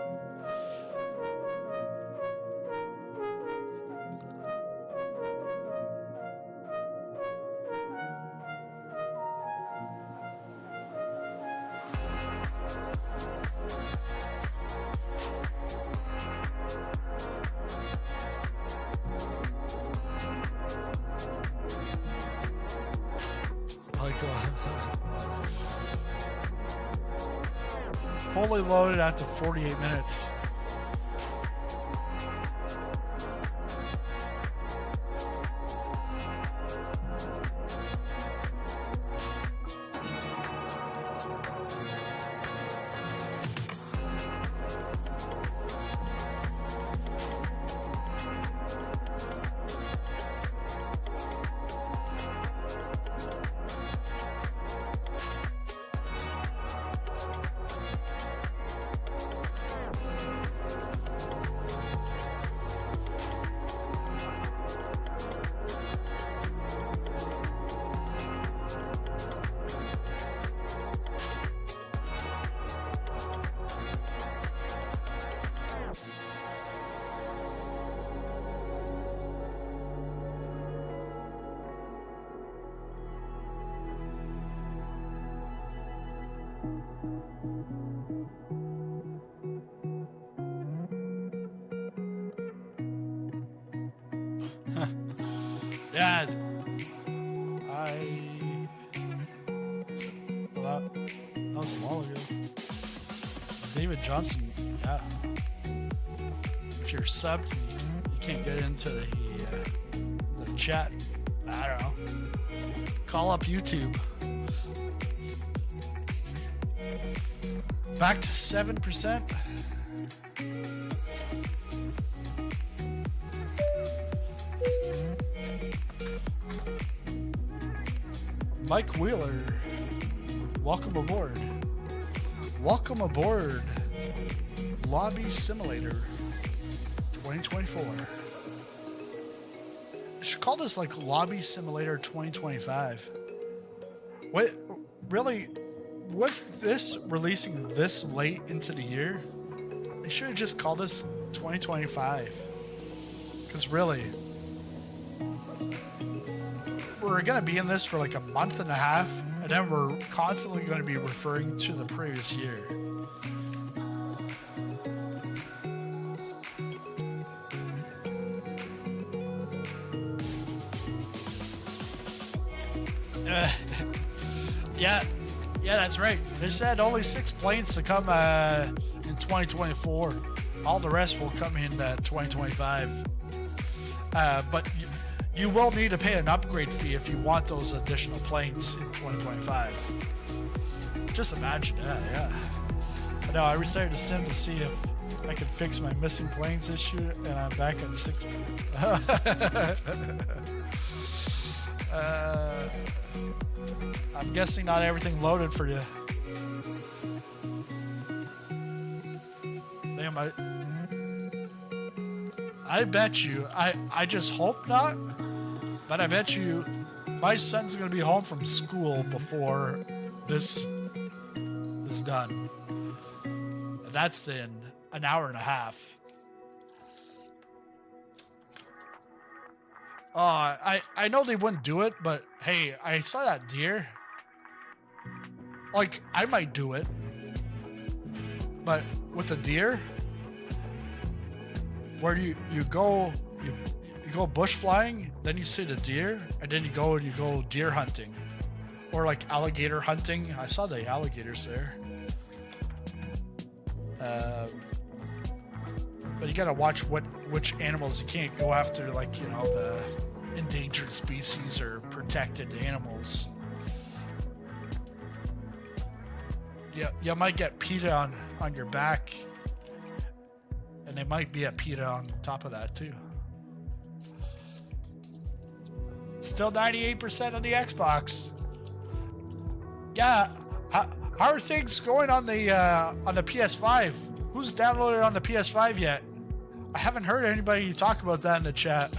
Fully loaded after 48 minutes. Yeah, well, that was a while ago. David Johnson, yeah. If you're subbed, you can't get into the chat. I don't know. Call up YouTube. Back to 7%. Mike Wheeler, welcome aboard. Welcome aboard Lobby Simulator 2024. I should call this like Lobby Simulator 2025. What, really, with this releasing this late into the year, they should have just called this 2025. Because really, we're going to be in this for like a month and a half, and then we're constantly going to be referring to the previous year. Yeah, that's right. They said only 6 planes to come in 2024. All the rest will come in 2025. But you will need to pay an upgrade fee if you want those additional planes in 2025. Just imagine that, yeah. But no, I restarted the sim to see if I could fix my missing planes issue, and I'm back at 6. I'm guessing not everything loaded for you. Damn, I bet you, I just hope not, but I bet you my son's gonna be home from school before this is done. And that's in an hour and a half. I know they wouldn't do it, but hey, I saw that deer. Like, I might do it. But with the deer, where you go bush flying, then you see the deer, and then you go deer hunting. Or like alligator hunting. I saw the alligators there. But you gotta watch which animals you can't go after, like, you know, the endangered species or protected animals. Yeah, you might get PETA on your back, and they might be a PETA on top of that too. Still 98% on the Xbox. Yeah, how are things going on the PS5? Who's downloaded on the PS5 yet? I haven't heard anybody talk about that in the chat.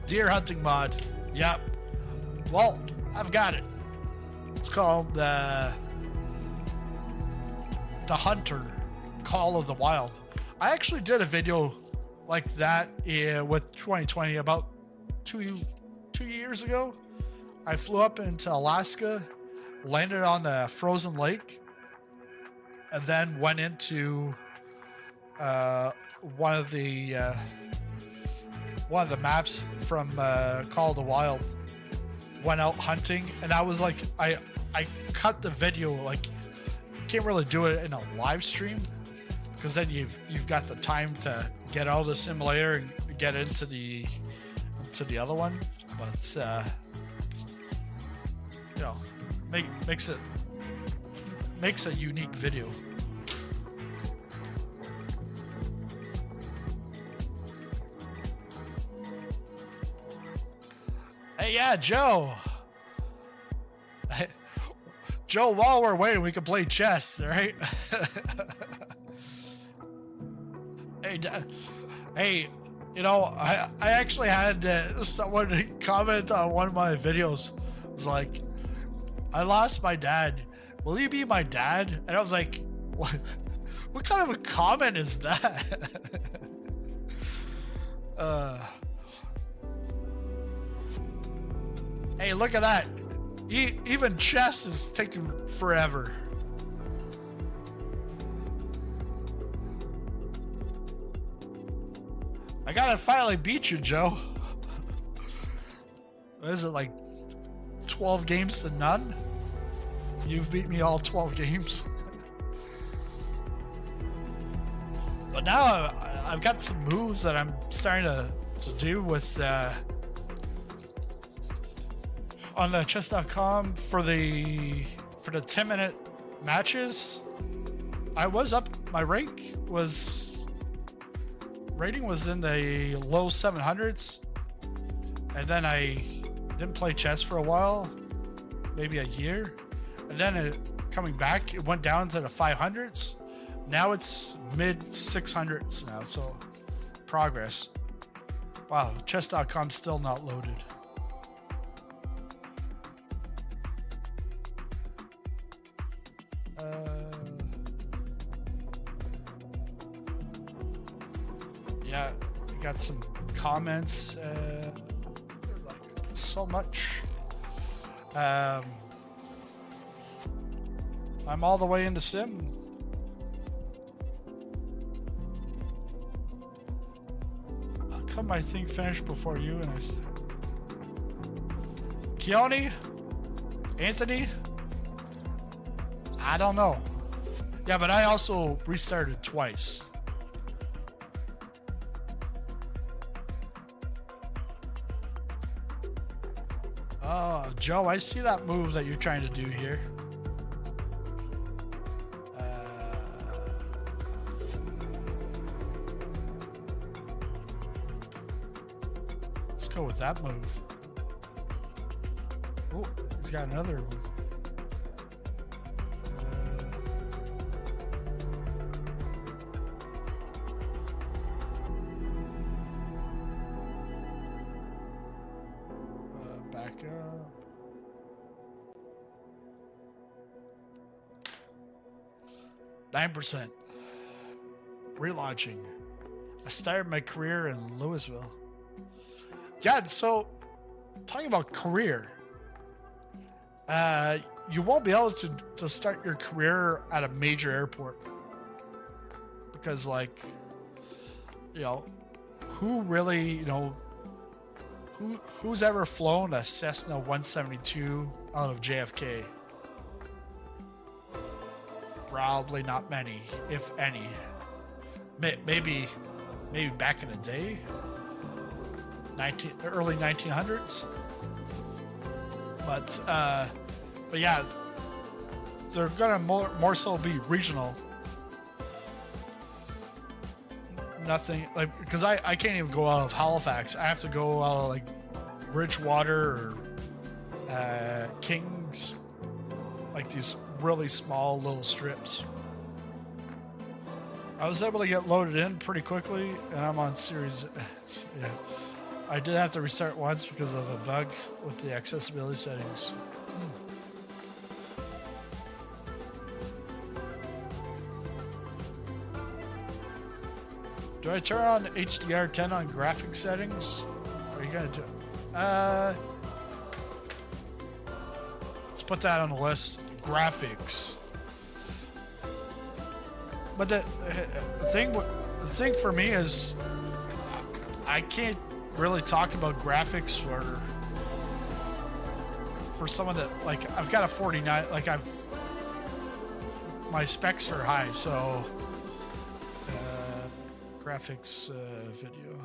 Deer hunting mod. Yep. Well, I've got it. It's called The Hunter, Call of the Wild. I actually did a video like that with 2020 about two years ago. I flew up into Alaska, landed on a frozen lake, and then went into one of the maps from Call of the Wild. Went out hunting, and I was like, I cut the video. Like, you can't really do it in a live stream because then you've got the time to get out of the simulator and get into the other one. But you know, makes a unique video. Hey, yeah, Joe. Joe, while we're waiting, we can play chess, right? Hey, you know, I actually had someone comment on one of my videos. It was like, I lost my dad. Will you be my dad? And I was like, what kind of a comment is that? Hey, look at that. Even chess is taking forever. I gotta finally beat you, Joe. What is it, like 12 games to none? You've beat me all 12 games. But now I've got some moves that I'm starting to do with on the chess.com for the 10-minute matches. I was up, my rating was in the low 700s, and then I didn't play chess for a while, maybe a year, and then coming back, it went down to the 500s. Now it's mid 600s now, so progress. Wow, chess.com still not loaded. Yeah, we got some comments. Like so much. I'm all the way into sim. How come my thing finished before you? And I said, Keone, Anthony. I don't know. Yeah, but I also restarted twice. Oh, Joe, I see that move that you're trying to do here. Let's go with that move. Oh, he's got another one. Back up. %. Relaunching. I started my career in Louisville. Yeah, so talking about career, you won't be able to start your career at a major airport because, like, you know, who really, you know, who's ever flown a Cessna 172 out of JFK? Probably not many, if any. Maybe back in the day, early 1900s. But yeah, they're gonna more so be regional. Nothing like, because I can't even go out of Halifax. I have to go out of like Bridgewater or Kings, like these really small little strips. I was able to get loaded in pretty quickly, and I'm on series. Yeah, I did have to restart once because of a bug with the accessibility settings. Do I turn on HDR10 on graphic settings? Are you gonna do? Let's put that on the list. Graphics. But the thing for me is, I can't really talk about graphics for someone that, like, I've got a 49. Like, my specs are high, so. Graphics video.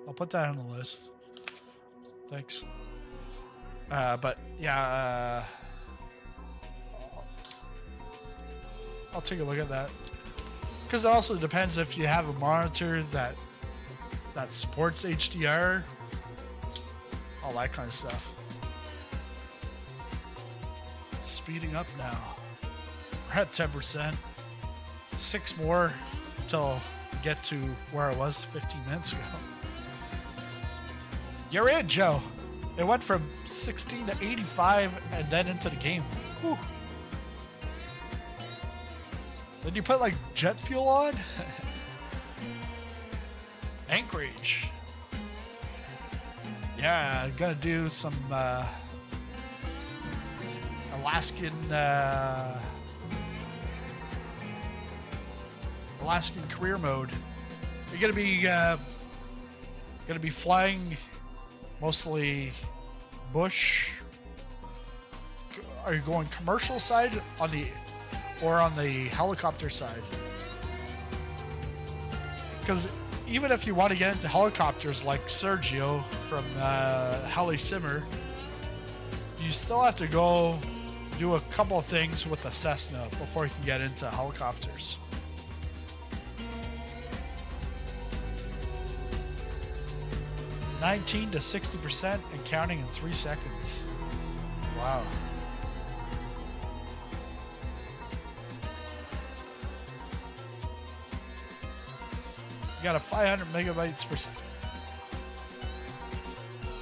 I'll put that on the list. Thanks. But yeah, I'll take a look at that. Because it also depends if you have a monitor that supports HDR, all that kind of stuff. Speeding up now. We're at 10%. 6 more till I get to where I was 15 minutes ago. You're in, Joe. It went from 16 to 85 and then into the game. Whew. Then you put like jet fuel on? Anchorage. Yeah, I'm gonna do some Alaskan career mode. You're gonna be flying mostly bush. Are you going commercial side on the helicopter side? Because even if you want to get into helicopters like Sergio from Heli Simmer, you still have to go do a couple of things with the Cessna before you can get into helicopters. $19 to 60% and counting in 3 seconds. Wow. You got a 500 megabytes per second.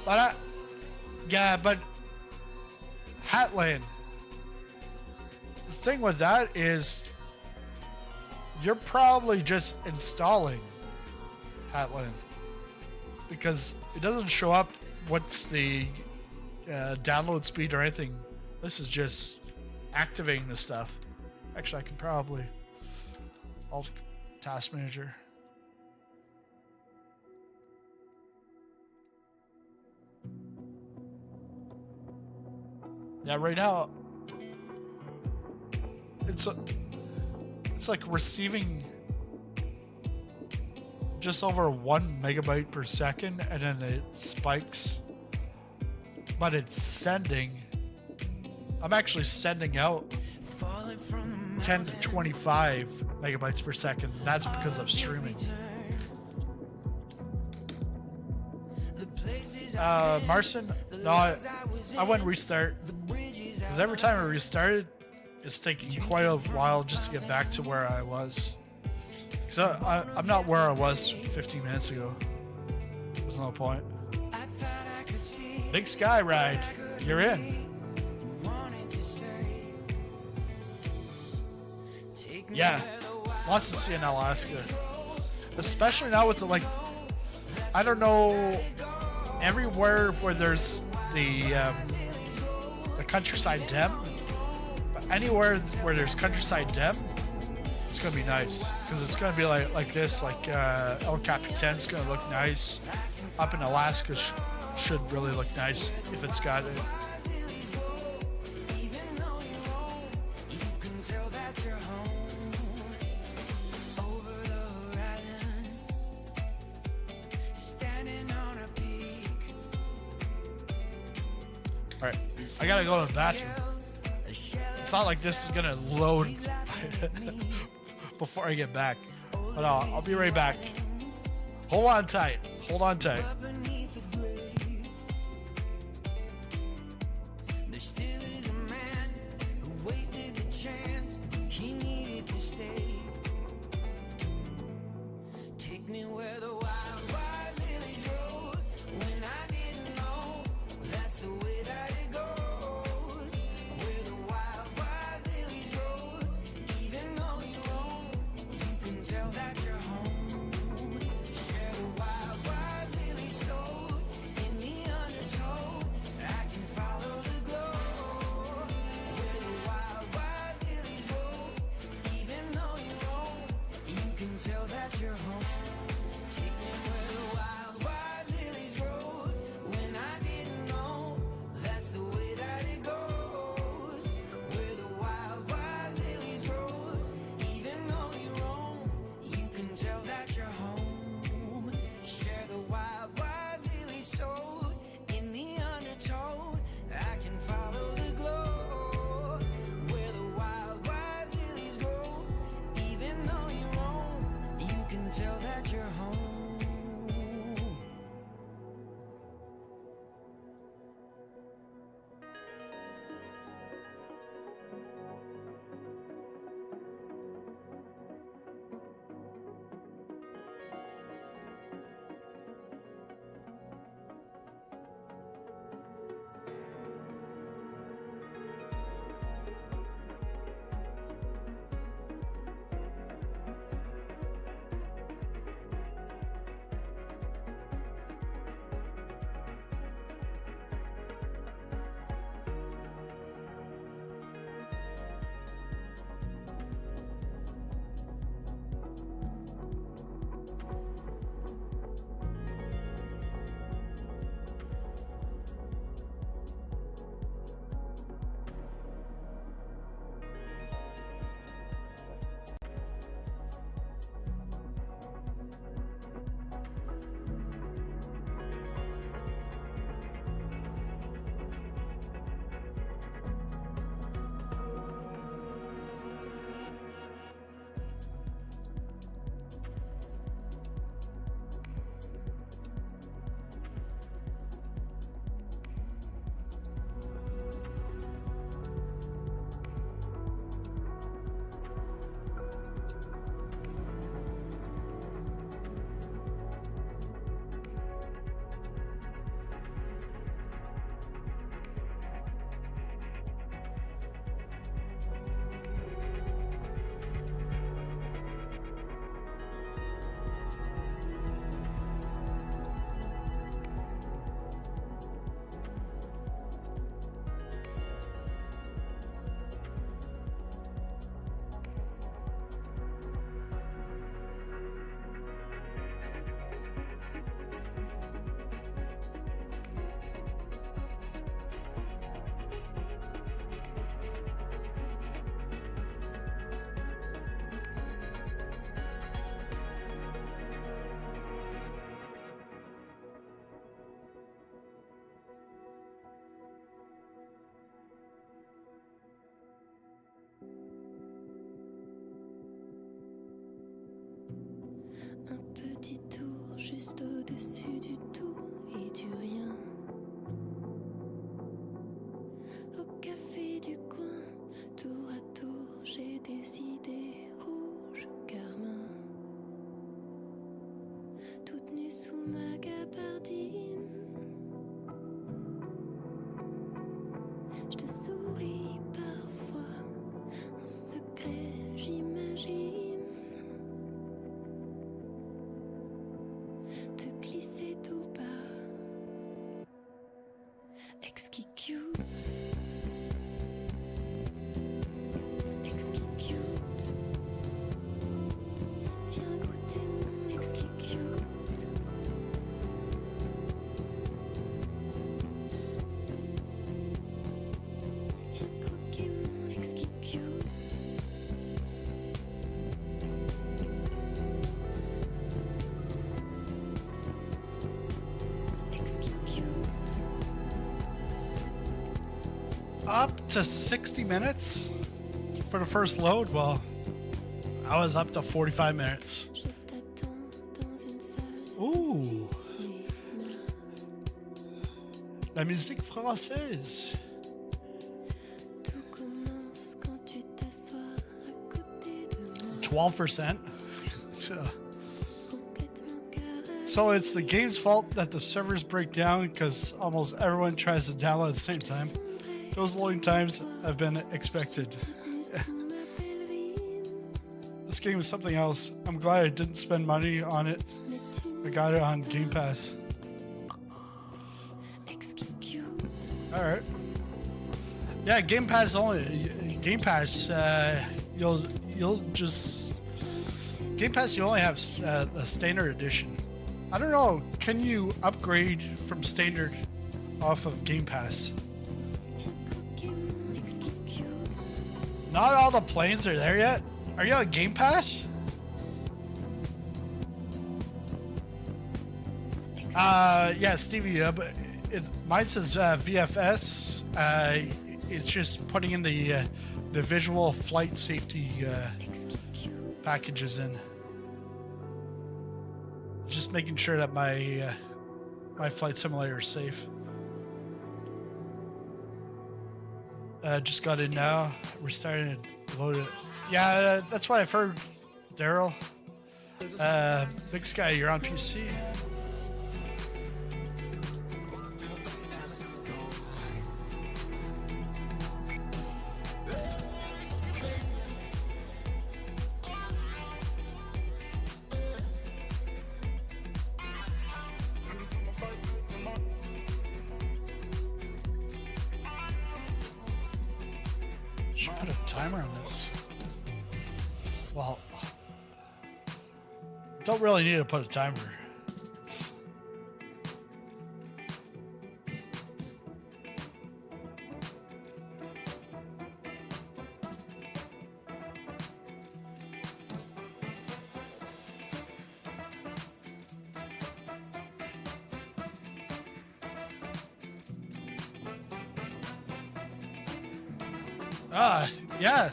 But but Hatland, the thing with that is you're probably just installing Hatland, because it doesn't show up what's the download speed or anything. This is just activating the stuff. Actually, I can probably Alt Task Manager. Yeah, right now it's like receiving just over 1 megabyte per second, and then it spikes but it's sending. I'm actually sending out 10 to 25 megabytes per second. That's because of streaming. Marcin, no, I wouldn't restart, because every time I restarted, it's taking quite a while just to get back to where I was. So I'm not where I was 15 minutes ago. There's no point. Big Sky Ride, you're in. Yeah, wants to see in Alaska, especially now with the, like, I don't know, everywhere where there's the countryside dem, but anywhere where there's countryside dem, it's gonna be nice, because it's gonna be like this, like El Capitan's gonna look nice. Up in Alaska should really look nice if it's got it. Alright, I gotta go to the bathroom. It's not like this is gonna load before I get back. But I'll be right back. Hold on tight. Hold on tight. petit tour juste au-dessus du tout et du rien. Au café du coin, tour à tour, j'ai des idées rouges carmin. Toute nue sous ma gabardine, je te souris parfois, en secret j'imagine te glisser tout bas, exquis cute, exquis cute, viens goûter mon exquis cute. Viens croquer mon exquis cute. Exquis cute. Up to 60 minutes for the first load. Well, I was up to 45 minutes. Je t'attends dans une salle. Ooh, Mais la musique française. tout commence quand tu t'assois à côté de moi. 12%. Complètement carré. So it's the game's fault that the servers break down because almost everyone tries to download at the same time. Those loading times have been expected. This game is something else. I'm glad I didn't spend money on it. I got it on Game Pass. Exquis cute. All right. Yeah, Game Pass only. Game Pass. You'll just Game Pass. You only have a standard edition. I don't know. Can you upgrade from standard off of Game Pass? Viens croquer mon exquis cute. Not all the planes are there yet. Are you on Game Pass? Yeah, Stevie. But mine says VFS. It's just putting in the visual flight safety Exquis cute. packages in. Just making sure that my flight simulator is safe. Just got in now. We're starting to load it. Yeah, that's what I've heard, Daryl. Big Sky, you're on PC. Should put a timer on this. Well, don't really need to put a timer. It's- Yeah.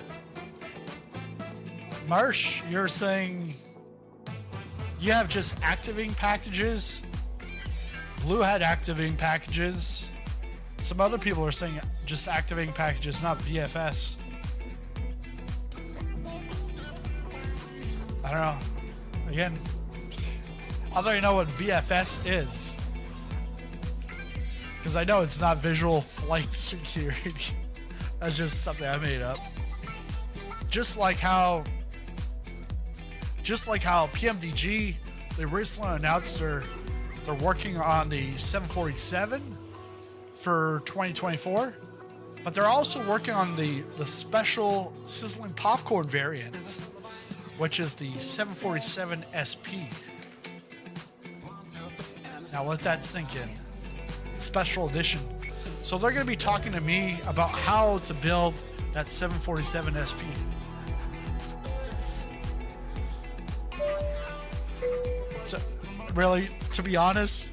Marsh, you're saying you have just activating packages. Blue had activating packages. Some other people are saying just activating packages, not VFS. I don't know. Again, I don't even know what VFS is. Because I know it's not visual flight security. That's just something I made up. Just like how PMDG, they recently announced they're working on the 747 for 2024, but they're also working on the special sizzling popcorn variant, which is the 747 SP. Now let that sink in. Special edition. So they're going to be talking to me about how to build that 747 SP. Really, to be honest,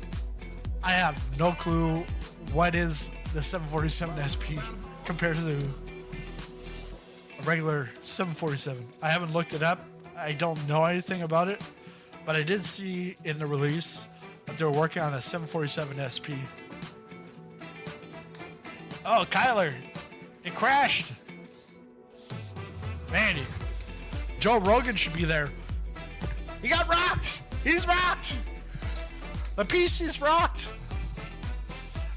I have no clue what is the 747 SP compared to a regular 747. I haven't looked it up. I don't know anything about it. but I did see in the release that they were working on a 747 SP. Oh, Kyler, it crashed. Man, Joe Rogan should be there. He got rocked. He's rocked. The PC's rocked.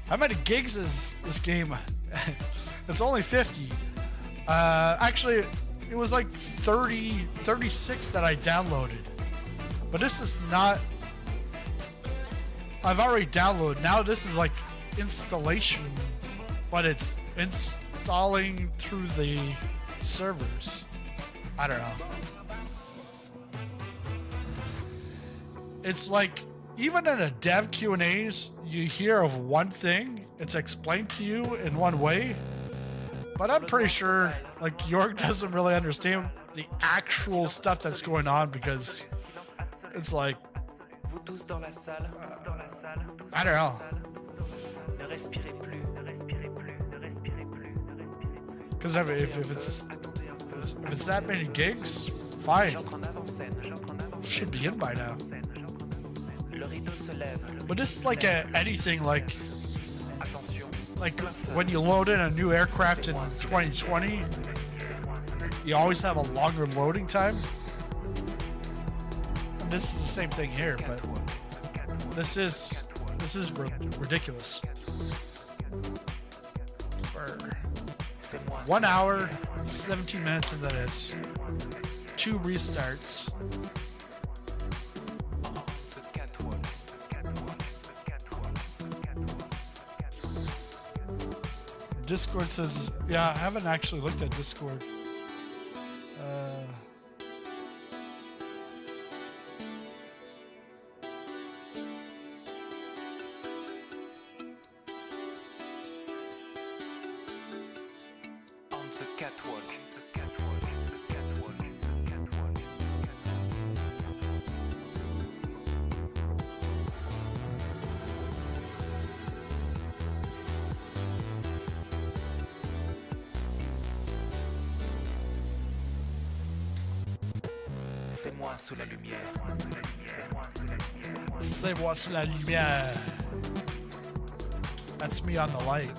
How many gigs is this game? It's only 50. Actually, it was like 36 that I downloaded. But this is not... I've already downloaded. Now this is like installation, but it's installing through the servers. I don't know. It's like, even in a dev Q&As, you hear of one thing, it's explained to you in one way, but I'm pretty sure like York doesn't really understand the actual stuff that's going on, because it's like, I don't know. Because if it's that many gigs, fine. Should be in by now. But this is like anything like when you load in a new aircraft in 2020, you always have a longer loading time. And this is the same thing here, but this is ridiculous. For 1 hour, 17 minutes into this, 2 restarts. Discord says, yeah, I haven't actually looked at Discord. Sous la lumière. C'est moi sous la lumière. That's me on the light.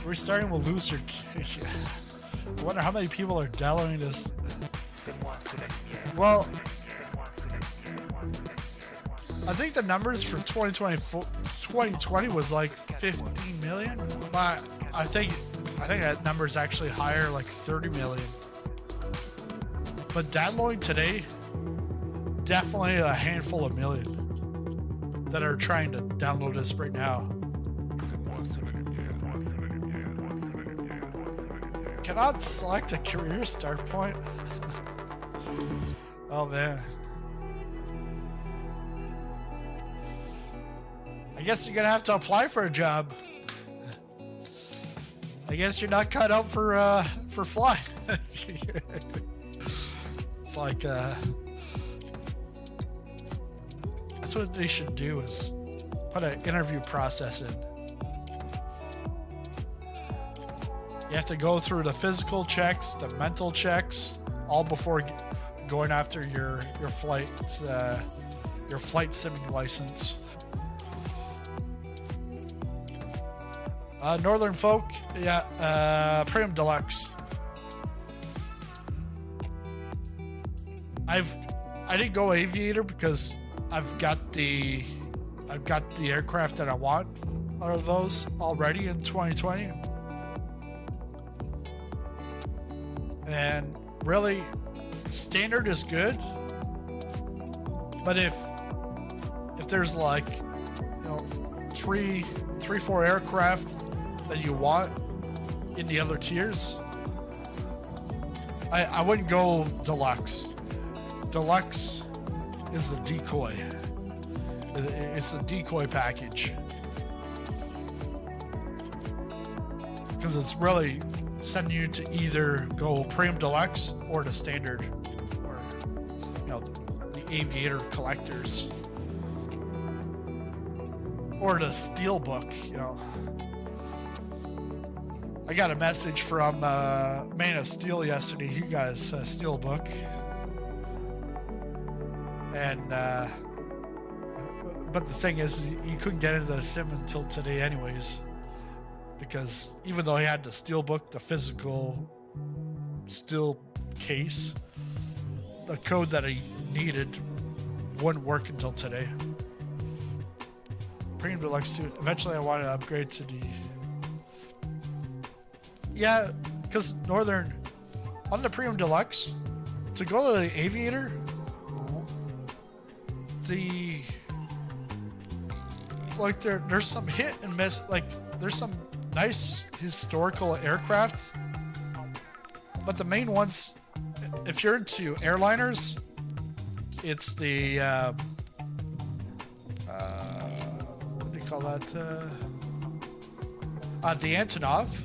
Restarting will lose your... I wonder how many people are downloading this. Well, I think the numbers for 2020 was like 15 million, but I think that number is actually higher, like 30 million. But downloading today, definitely a handful of million that are trying to download this right now. Cannot select a career start point. Oh man. I guess you're gonna have to apply for a job. I guess you're not cut out for flying. It's like that's what they should do, is put an interview process in. You have to go through the physical checks, the mental checks, all before going after your flight simming license. Northern Folk, yeah, Premium Deluxe. I didn't go Aviator because I've got the aircraft that I want out of those already in 2020. And really, standard is good, but if there's like, you know, three, 4 aircraft that you want in the other tiers, I wouldn't go deluxe. Deluxe is a decoy. It's a decoy package, because it's really sending you to either go Premium Deluxe or the standard, or, you know, the Aviator collectors, or the Steelbook. You know, I got a message from Man of Steel yesterday. He got his Steelbook. And but the thing is, you couldn't get into the sim until today, anyways, because even though he had the steelbook, the physical steel case, the code that he needed wouldn't work until today. Premium Deluxe 2. Eventually, I want to upgrade to the. Yeah, because Northern on the Premium Deluxe to go to the Aviator, the like there's some hit and miss. Like there's some nice historical aircraft, but the main ones, if you're into airliners, it's the what do you call that? The Antonov,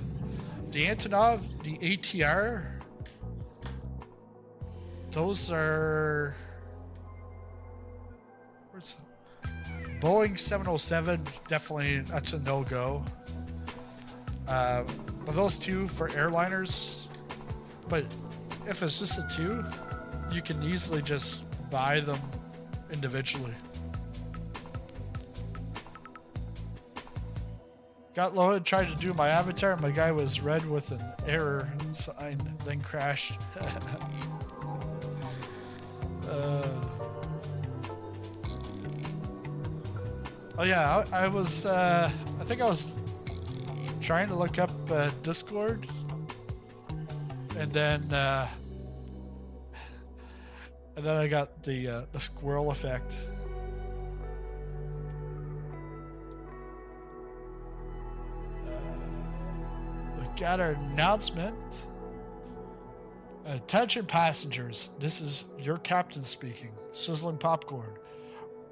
the ATR. Those are where's Boeing 707. Definitely, that's a no-go. But those two for airliners. But if it's just a two, you can easily just buy them individually. Got loaded, tried to do my avatar. My guy was red with an error sign, then crashed. Oh yeah, I was. I think I was trying to look up Discord, and then I got the squirrel effect. We got our announcement. Attention passengers, this is your captain speaking, Sizzling Popcorn.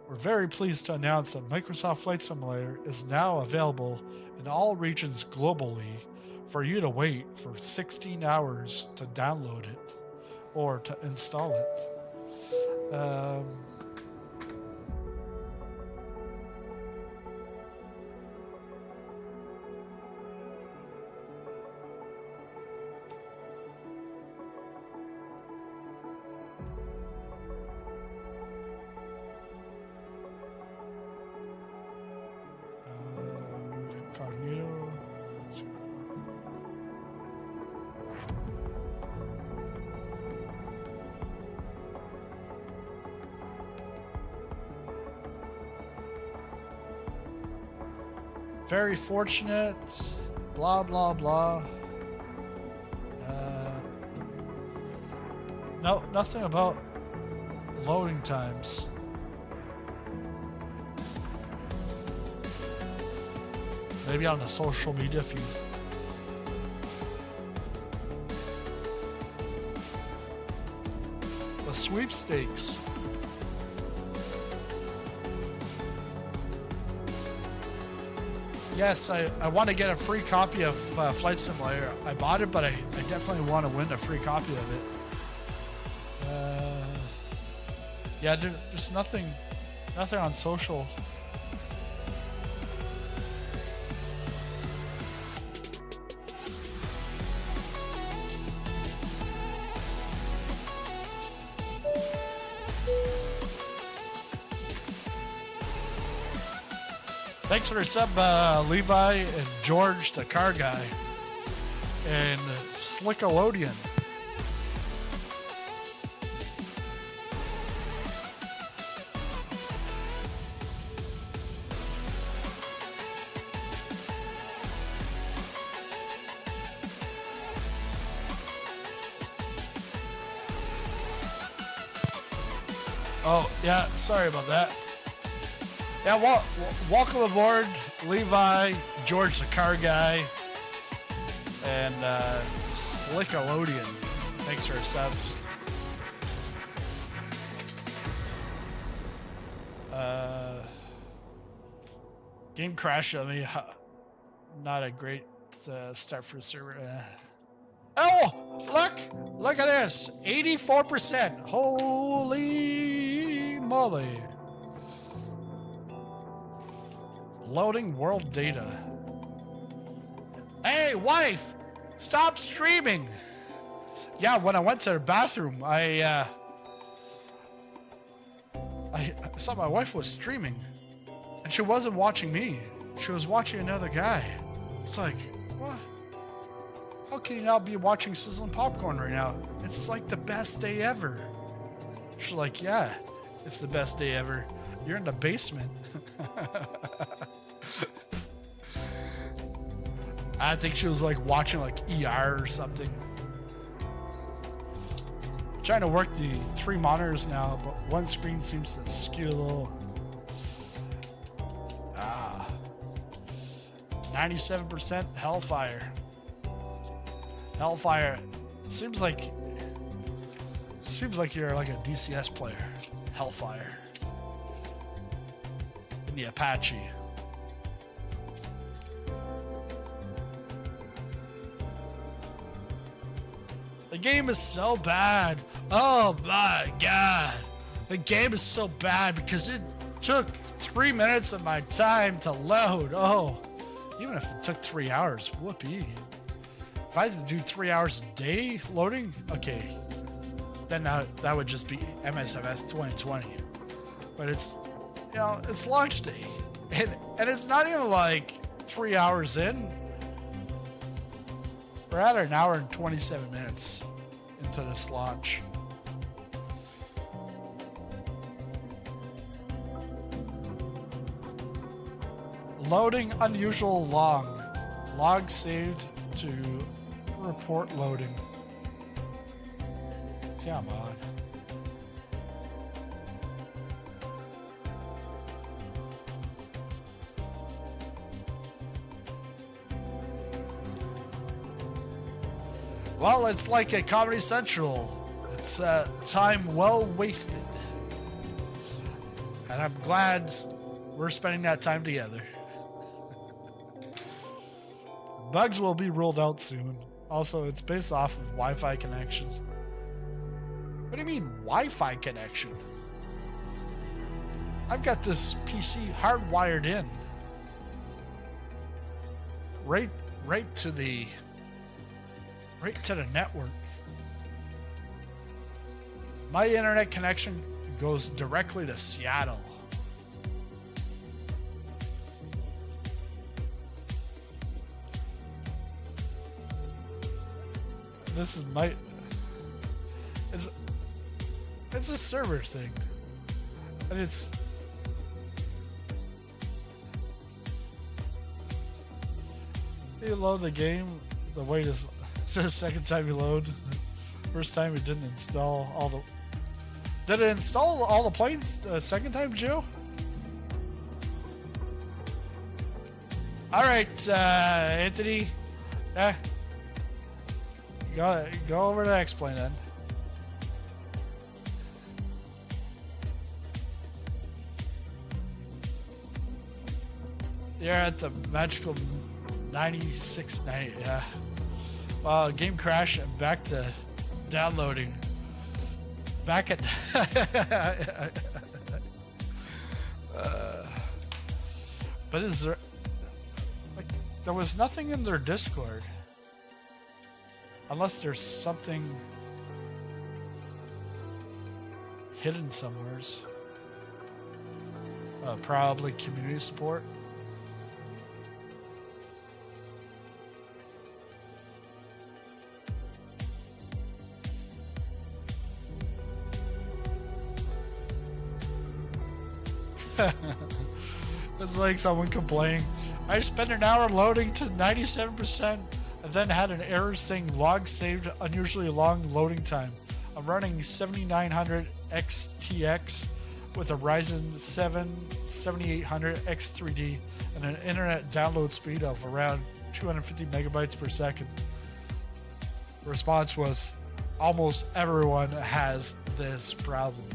We're very pleased to announce that Microsoft Flight Simulator is now available in all regions globally for you to wait for 16 hours to download it or to install it. Incognito. Very fortunate. Blah blah blah. No, nothing about loading times. Maybe on the social media feed. The sweepstakes. Yes, I want to get a free copy of Flight Simulator. I bought it, but I definitely want to win a free copy of it. Yeah, there's nothing on social. Thanks for the sub, Levi and George, the car guy, and Slickolodian. Oh, yeah, sorry about that. Yeah, welcome aboard, Levi, George the car guy, and Slickolodian. Thanks for your subs. Game crash on me. Not a great start for the server. Oh, look at this. 84%. Holy moly. Loading world data. Hey, wife! Stop streaming! Yeah, when I went to the bathroom, I I saw my wife was streaming, and she wasn't watching me. She was watching another guy. It's like, what? How can you not be watching Sizzling Popcorn right now? It's like the best day ever. She's like, yeah, it's the best day ever. You're in the basement. I think she was like watching like ER or something. Trying to work the 3 monitors now, but one screen seems to skew a little. 97% Hellfire. Hellfire seems like you're like a DCS player. Hellfire. In the Apache. The game is so bad. Oh my god. The game is so bad because it took 3 minutes of my time to load. Oh, even if it took 3 hours, whoopee. If I had to do 3 hours a day loading, okay, then that would just be MSFS 2020. But it's, you know, it's launch day. And it's not even like 3 hours in. We're at an hour and 27 minutes into this launch. Loading unusual long. Log saved to report loading. Come on. Well, it's like a Comedy Central. It's time well wasted. And I'm glad we're spending that time together. Bugs will be ruled out soon. Also, it's based off of Wi-Fi connections. What do you mean, Wi-Fi connection? I've got this PC hardwired in. Right to the network. My internet connection goes directly to Seattle. This is my... It's a server thing. And it's... You load the game, the wait is the second time you load. First time it didn't install all the... Did it install all the planes the second time, Joe? Alright, Anthony. Go over to X-Plane then. You're at the magical 9690, yeah. Wow, game crash and back to downloading. Back at... but is there... Like, there was nothing in their Discord. Unless there's something hidden somewheres. Probably community support. It's like someone complaining, I spent an hour loading to 97% and then had an error saying log saved unusually long loading time. I'm running 7900 XTX with a Ryzen 7 7800 X3D and an internet download speed of around 250 megabytes per second. The response was, almost everyone has this problem.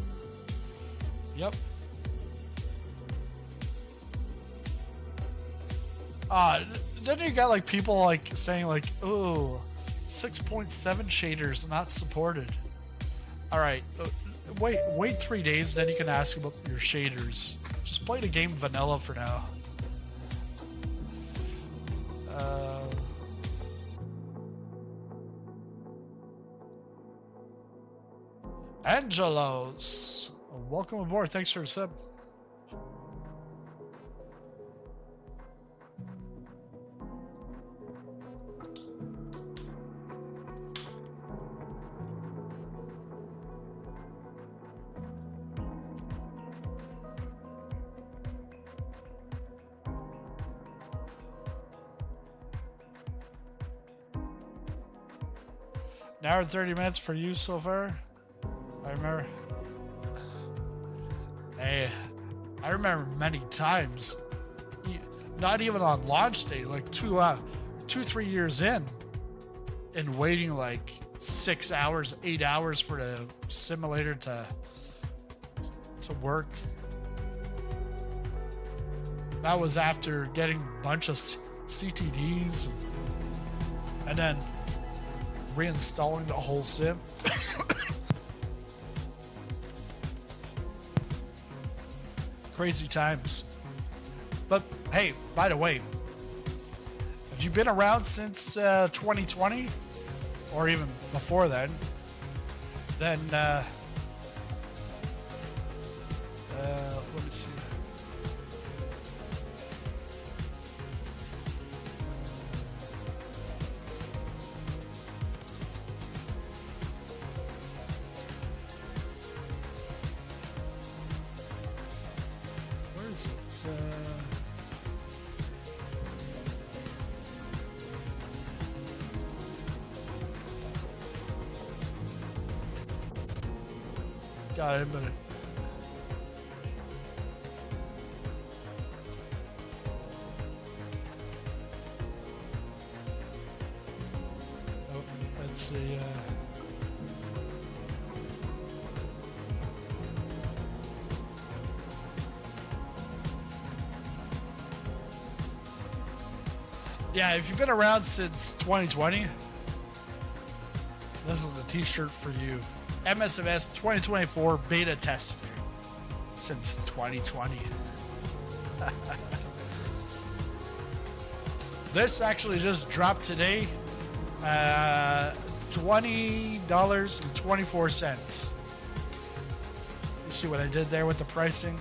Yep. Then you got like people like saying like, oh, 6.7 shaders not supported. All right, wait 3 days, then you can ask about your shaders. Just play the game vanilla for now. Angelos, welcome aboard. Thanks for the sub. An hour and 30 minutes for you so far. I remember. Hey, I remember many times, not even on launch day, like 3 years in, and waiting like 6 hours, 8 hours for the simulator to work. That was after getting a bunch of CTDs and then reinstalling the whole sim. Crazy times. But hey, by the way, if you've been around since 2020 or even before then let me see. Where is it? Got it, but let's see. Yeah, if you've been around since 2020, this is the t-shirt for you. MSFS 2024 beta tester since 2020. This actually just dropped today. $20.24. You see what I did there with the pricing?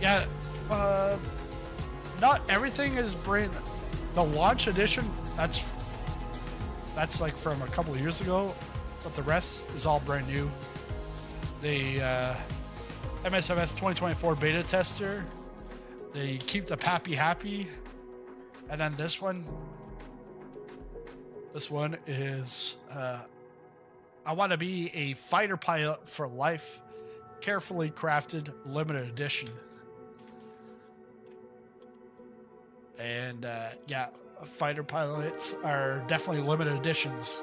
Yeah, not everything is brand. The launch edition, that's like from a couple of years ago, but the rest is all brand new. The MSFS 2024 beta tester, they keep the pappy happy, and then this one is I want to be a fighter pilot for life, carefully crafted limited edition. And yeah, fighter pilots are definitely limited editions.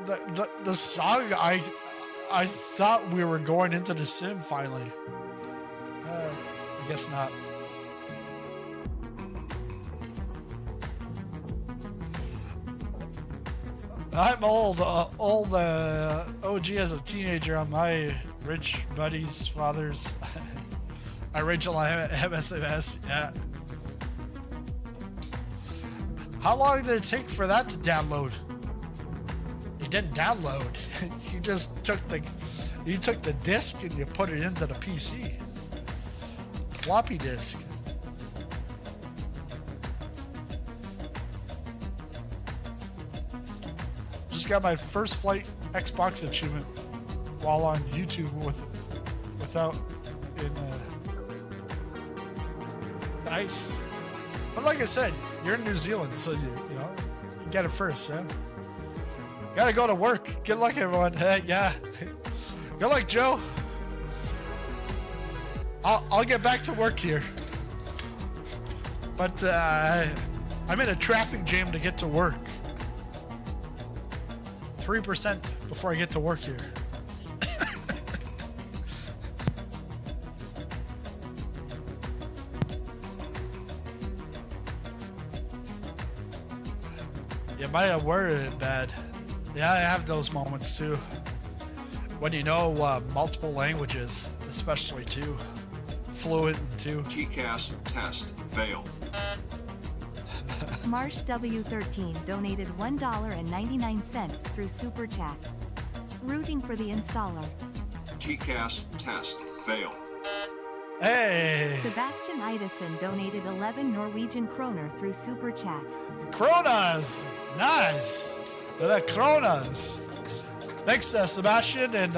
The song, I thought we were going into the sim finally. I guess not. I'm old OG as a teenager on my rich buddy's father's original MSFS. Yeah. How long did it take for that to download? It didn't download. You just took the disk and you put it into the PC. Floppy disk. Just got my first flight Xbox achievement while on YouTube without in nice. But like I said, you're in New Zealand, so you get it first, yeah. Gotta go to work. Good luck, everyone. Yeah. Good luck, Joe. I'll get back to work here. But I'm in a traffic jam to get to work. 3% before I get to work here. You might have worded it bad. Yeah, I have those moments too. When you know multiple languages, especially too. Fluent too. TCAS test failed. Marsh W13 donated $1.99 through Super Chat. Rooting for the installer. TCAS test fail. Hey, Sebastian Idison donated 11 Norwegian kroner through Super Chat. Kronas, nice. The Kronas. Thanks, Sebastian, and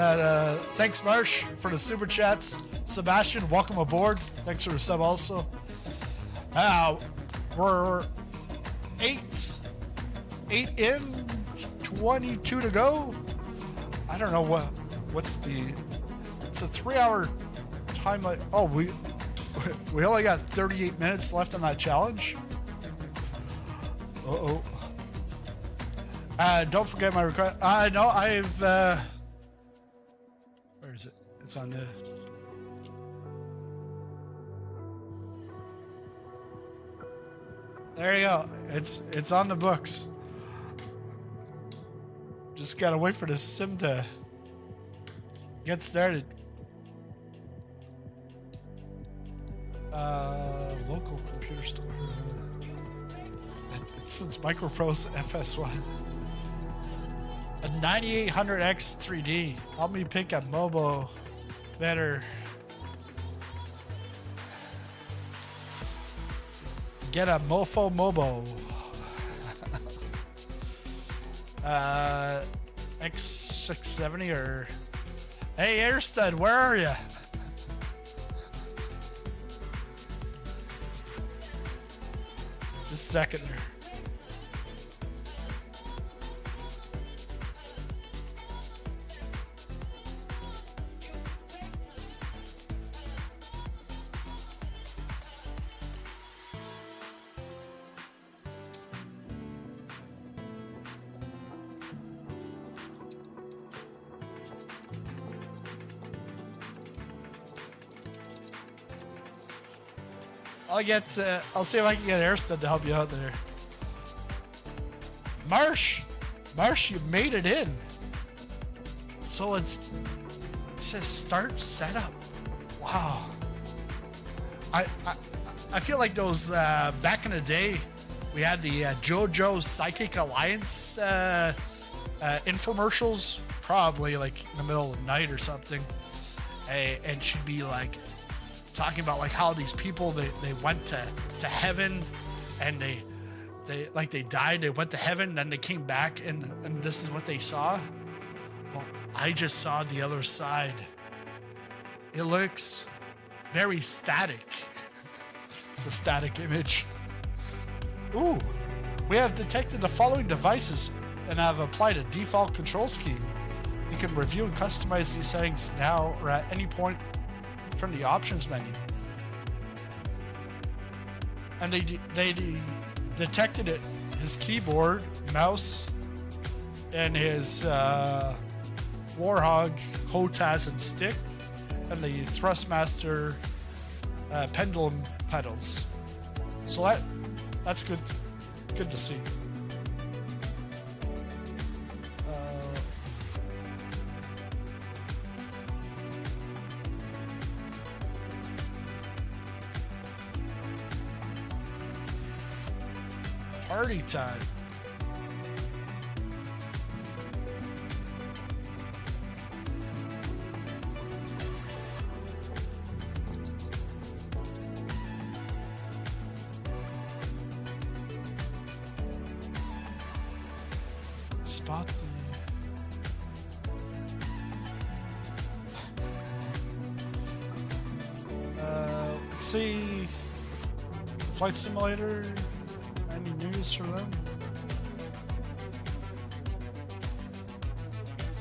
thanks, Marsh, for the super chats. Sebastian, welcome aboard. Thanks for the sub, also. We're 8 in, 22 to go. I don't know what's it's a 3-hour time. Oh, we only got 38 minutes left on that challenge. Don't forget my request. No, I've where is it? It's on the there you go. It's on the books. Just gotta wait for the sim to get started. Local computer store. Since MicroPro's FS1. A 9800X 3D. Help me pick a Mobo better. Get a Mofo Mobo. X670 or... Hey, Airstud, where are you? Just a second there. I'll see if I can get Airstud to help you out there. Marsh, you made it in. So it says start setup. Wow. I feel like those back in the day, we had the JoJo's Psychic Alliance infomercials, probably like in the middle of the night or something, and she'd be like talking about like how these people they went to heaven and they died, they went to heaven, then they came back and this is what they saw. Well, I just saw the other side. It looks very static. It's a static image. Ooh, we have detected the following devices and have applied a default control scheme. You can review and customize these settings now or at any point from the options menu. And they detected it, his keyboard, mouse, and his Warhog, HOTAS, and stick, and the Thrustmaster pendulum pedals. So that's good to see. Party time. Spot the let's see, Flight Simulator. Any news from them?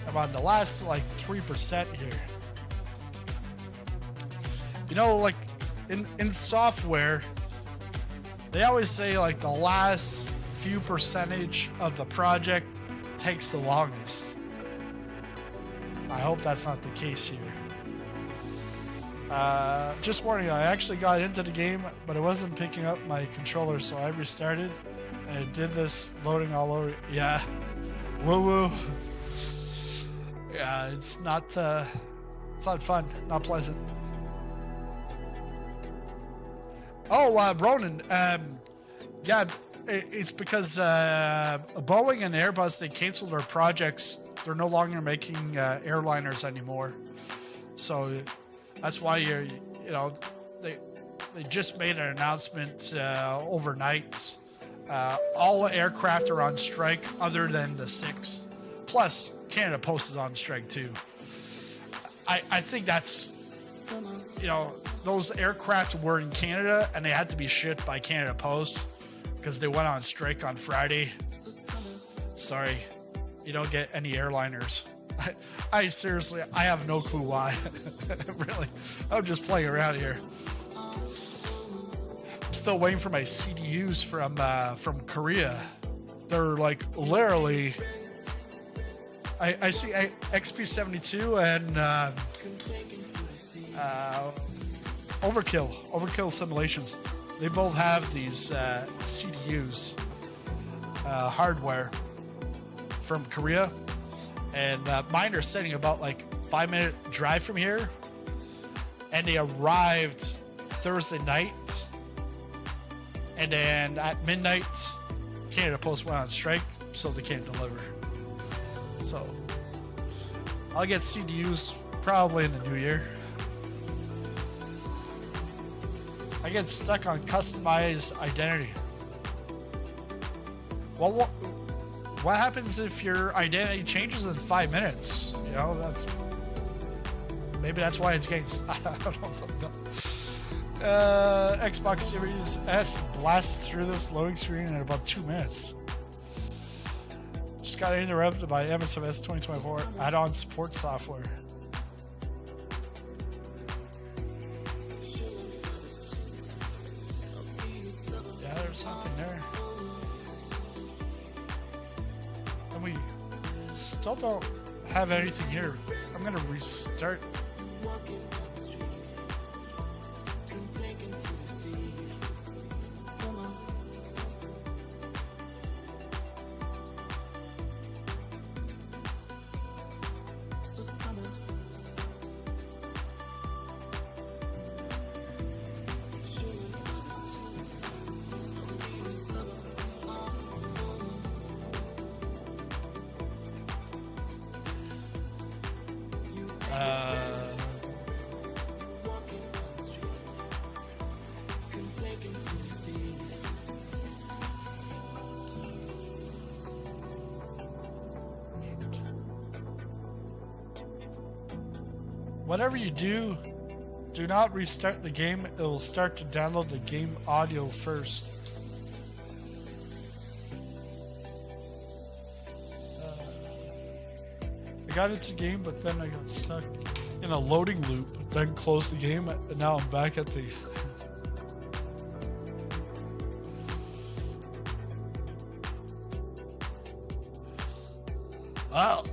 I'm on the last like 3% here. You know, like in software, they always say like the last few percentage of the project takes the longest. I hope that's not the case here. Just warning, I actually got into the game, but it wasn't picking up my controller, so I restarted, and it did this loading all over. Yeah, woo. Yeah, it's not fun, not pleasant. Oh, Ronan, yeah, It's because Boeing and Airbus, they canceled their projects. They're no longer making airliners anymore. So that's why they just made an announcement overnight. All aircraft are on strike other than the 6. Plus, Canada Post is on strike too. I think that's, those aircraft were in Canada and they had to be shipped by Canada Post because they went on strike on Friday. Sorry, you don't get any airliners. I seriously, I have no clue why. Really, I'm just playing around here. I'm still waiting for my CDUs from Korea. They're like literally. I see XP72 and Overkill Simulations. They both have these CDUs hardware from Korea, and mine are sitting about like 5-minute drive from here, and they arrived Thursday night, and then at midnight Canada Post went on strike, so they can't deliver. So I'll get CDUs probably in the new year. I get stuck on customized identity. Well, what happens if your identity changes in 5 minutes? Maybe that's why it's getting. I don't know. Xbox Series S blasts through this loading screen in about 2 minutes. Just got interrupted by MSFS 2024 add-on support software. Yeah, there's something there. And we still don't have anything here. I'm gonna restart. Whatever you do, do not restart the game. It will start to download the game audio first. I got into the game, but then I got stuck in a loading loop, then closed the game, and now I'm back at the... Well,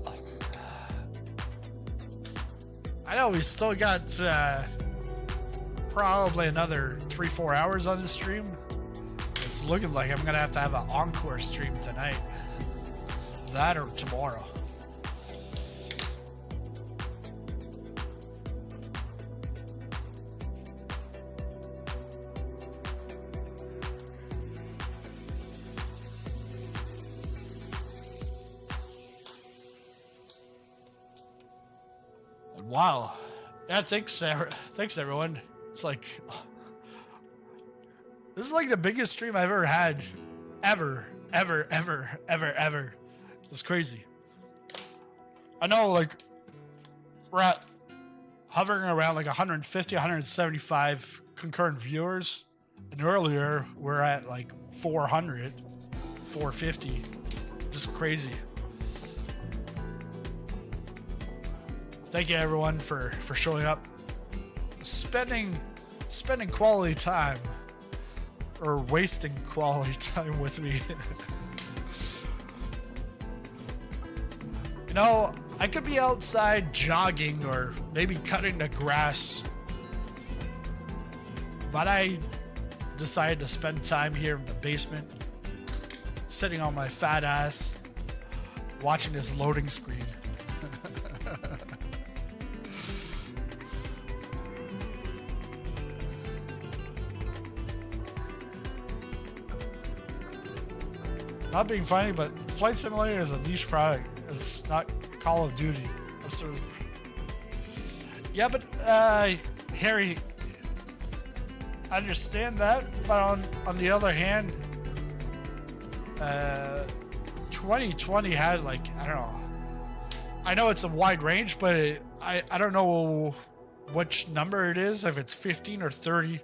I know we still got probably another 3-4 hours on the stream. It's looking like I'm gonna have to have an encore stream tonight. That or tomorrow. Wow. Yeah, thanks everyone. It's like, this is like the biggest stream I've ever had. Ever. It's crazy. I know, like, we're at hovering around like 150, 175 concurrent viewers. And earlier, we're at like 400, 450. Just crazy. Thank you everyone for showing up, spending quality time, or wasting quality time with me. I could be outside jogging or maybe cutting the grass, but I decided to spend time here in the basement, sitting on my fat ass, watching this loading screen. Not being funny, but Flight Simulator is a niche product. It's not Call of Duty. I'm sorry. Yeah, but Harry, I understand that, but on the other hand, 2020 had like, I don't know. I know it's a wide range, but I don't know which number it is, if it's 15 or 30.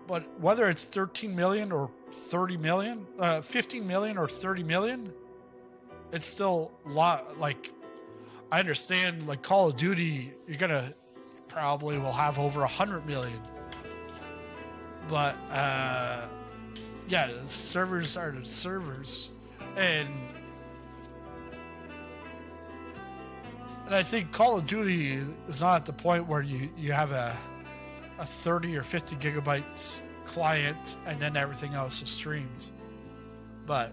But whether it's 13 million or 30 million, 15 million or 30 million, it's still a lot. Like, I understand, like Call of Duty, probably will have over 100 million. But, yeah, the servers are the servers. And I think Call of Duty is not at the point where you have a 30 or 50 gigabytes client and then everything else is streamed. But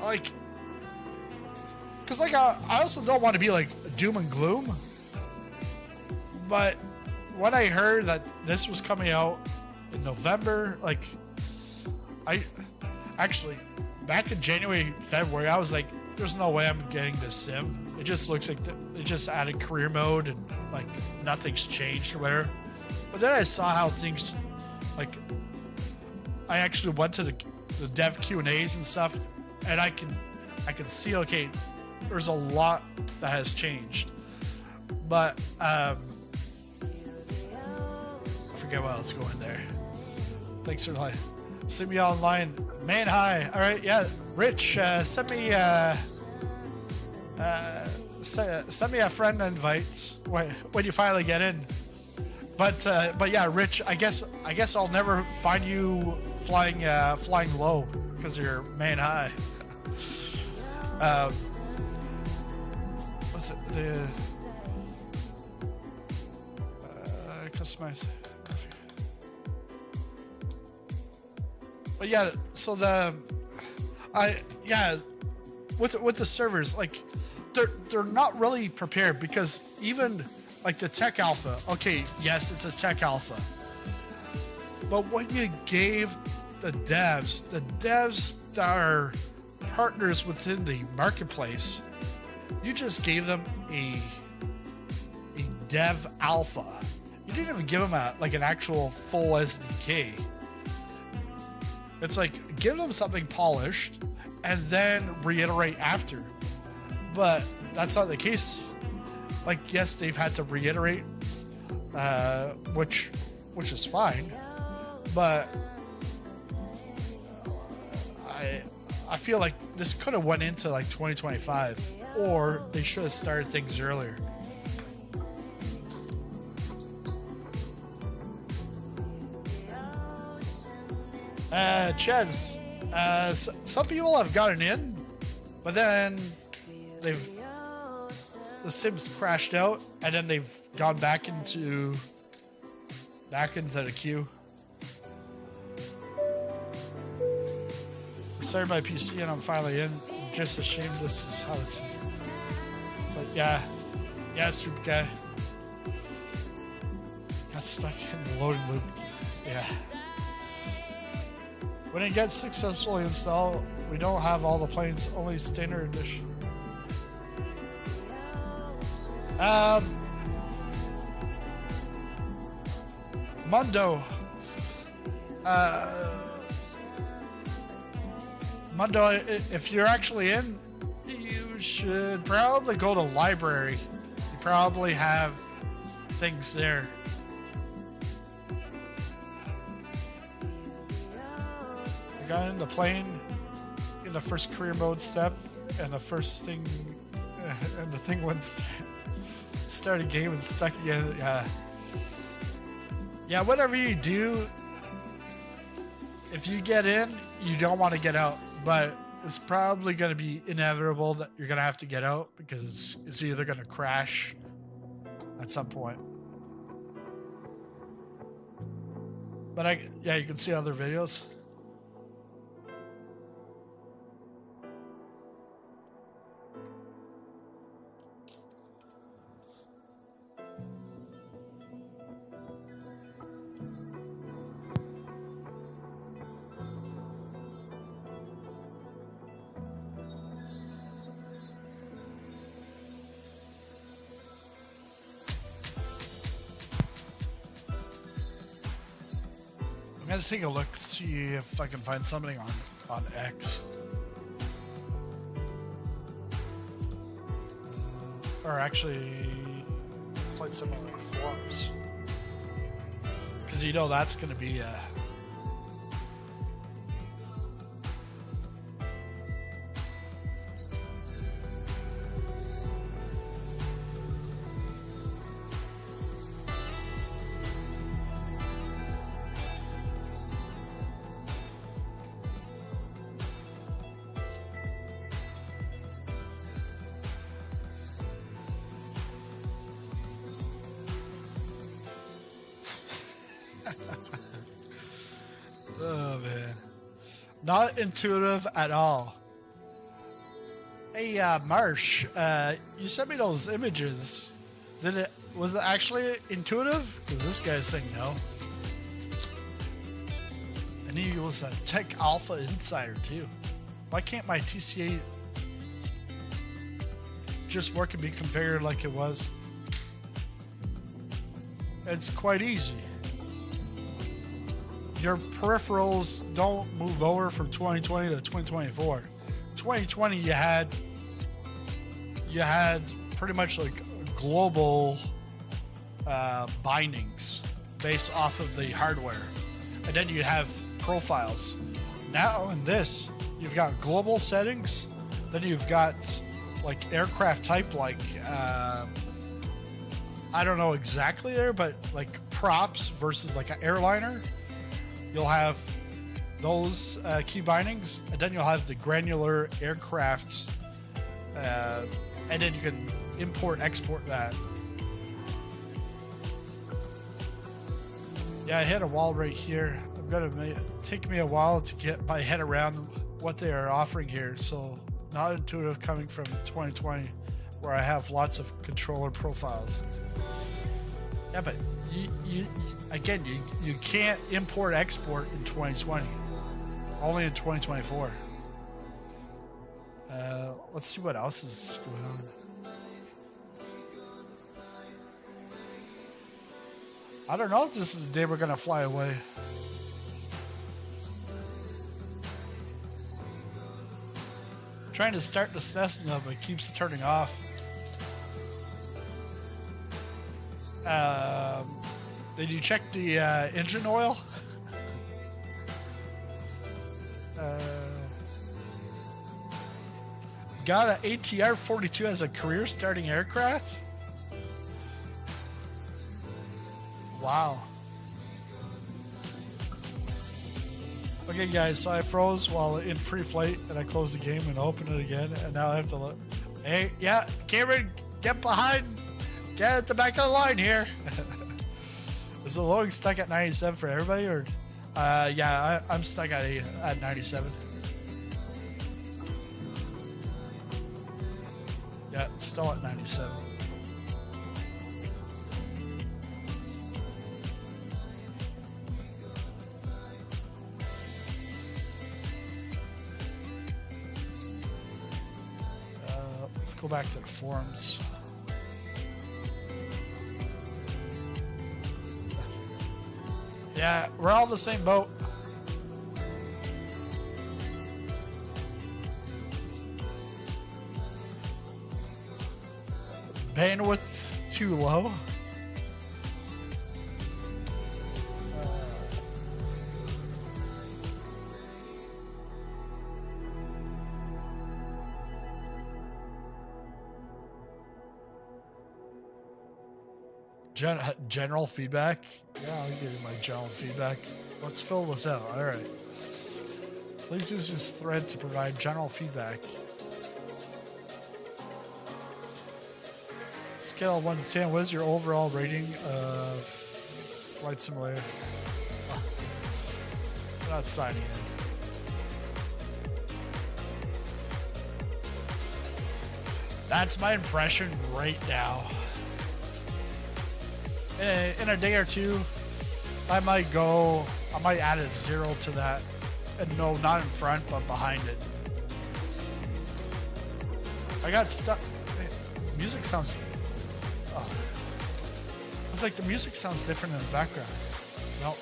like, because like I also don't want to be like doom and gloom, but when I heard that this was coming out in November, like I actually back in January, February, I was like, there's no way I'm getting this sim. It just looks like they just added career mode and like nothing's changed or whatever. But then I saw how things, like, I actually went to the dev Q&As and stuff, and I can see, okay, there's a lot that has changed. But I forget what else going there. Thanks for like, see me online, man. Hi. All right, yeah, Rich, send me send me a friend invite when you finally get in. But yeah, Rich, I guess I'll never find you flying low because you're man high. What's it? The customize. But yeah, so with the servers, like they're not really prepared, because even like the tech alpha, okay, yes, it's a tech alpha, but what you gave the devs that are partners within the marketplace, you just gave them a dev alpha. You didn't even give them an actual full SDK. It's like, give them something polished and then reiterate after. But that's not the case. Like, yes, they've had to reiterate, which is fine. But I feel like this could have went into like 2025, or they should have started things earlier. Ches, some people have gotten in, but then the sims crashed out, and then they've gone back into the queue. Restarted my PC and I'm finally in. I'm just ashamed this is how it's. But yeah, stupid guy. Got stuck in the loading loop. Yeah. When it gets successfully installed, we don't have all the planes, only standard edition. Mundo. Mundo, if you're actually in, you should probably go to library. You probably have things there. I got in the plane in the first career mode step, and the first thing, and the thing went started game and stuck again. Yeah, whatever you do, if you get in, you don't want to get out, but it's probably going to be inevitable that you're going to have to get out, because it's either going to crash at some point. But you can see other videos. I'm gonna take a look, see if I can find something on X. Or actually, Flight Simulator forums. Because you know that's gonna be oh man, not intuitive at all. Hey, Marsh, you sent me those images. Was it actually intuitive? Because this guy's saying no. And he was a Tech Alpha Insider too. Why can't my TCA just work and be configured like it was? It's quite easy. Your peripherals don't move over from 2020 to 2024. 2020 you had pretty much like global bindings based off of the hardware, and then you have profiles. Now in this you've got global settings, then you've got like aircraft type, like I don't know exactly there, but like props versus like an airliner. You'll have those key bindings, and then you'll have the granular aircraft, and then you can import, export that. Yeah, I hit a wall right here. I'm gonna take me a while to get my head around what they are offering here. So not intuitive coming from 2020, where I have lots of controller profiles. Yeah, but you can't import export in 2020. Only in 2024. Let's see what else is going on. I don't know if this is the day we're gonna fly away. Trying to start the Cessna, but it keeps turning off. Did you check the engine oil? Got an ATR-42 as a career starting aircraft? Wow. Okay guys, so I froze while in free flight and I closed the game and opened it again, and now I have to look. Hey, yeah, Cameron, get behind. Get at the back of the line here. Is the loading stuck at 97 for everybody, or? Yeah, I'm stuck at 97. Yeah, it's still at 97. Let's go back to the forums. Yeah, we're all in the same boat. Bandwidth too low. General feedback? Yeah, I'll give you my general feedback. Let's fill this out. All right. Please use this thread to provide general feedback. Scale 1 to 10. What is your overall rating of Flight Simulator? Oh, we're not signing in. That's my impression right now. In a day or two, I might add a 0 to that. And no, not in front, but behind it. I got stuck. Music sounds. Oh. I was like, the music sounds different in the background. No.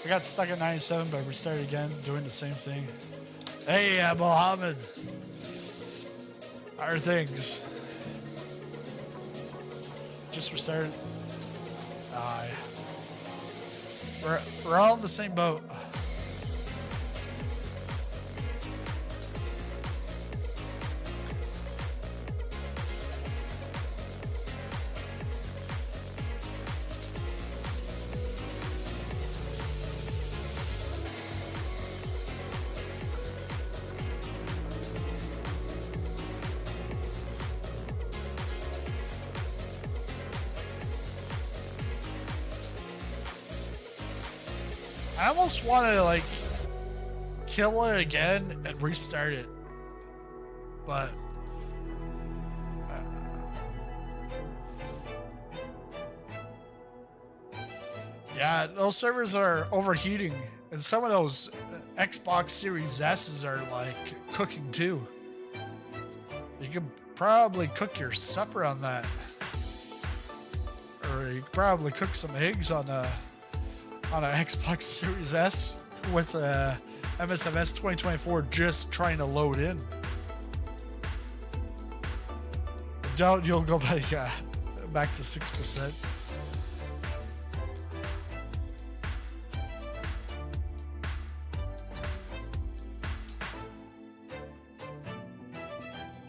I got stuck at 97, but I restarted again, doing the same thing. Hey, Mohammed. How are things? Just restarted. We're all in the same boat. I almost want to like kill it again and restart it, but yeah, those servers are overheating, and some of those Xbox Series S's are like cooking too. You could probably cook your supper on that, or you could probably cook some eggs on a Xbox Series S with a MSFS 2024 just trying to load in. Don't, you'll go back to 6%.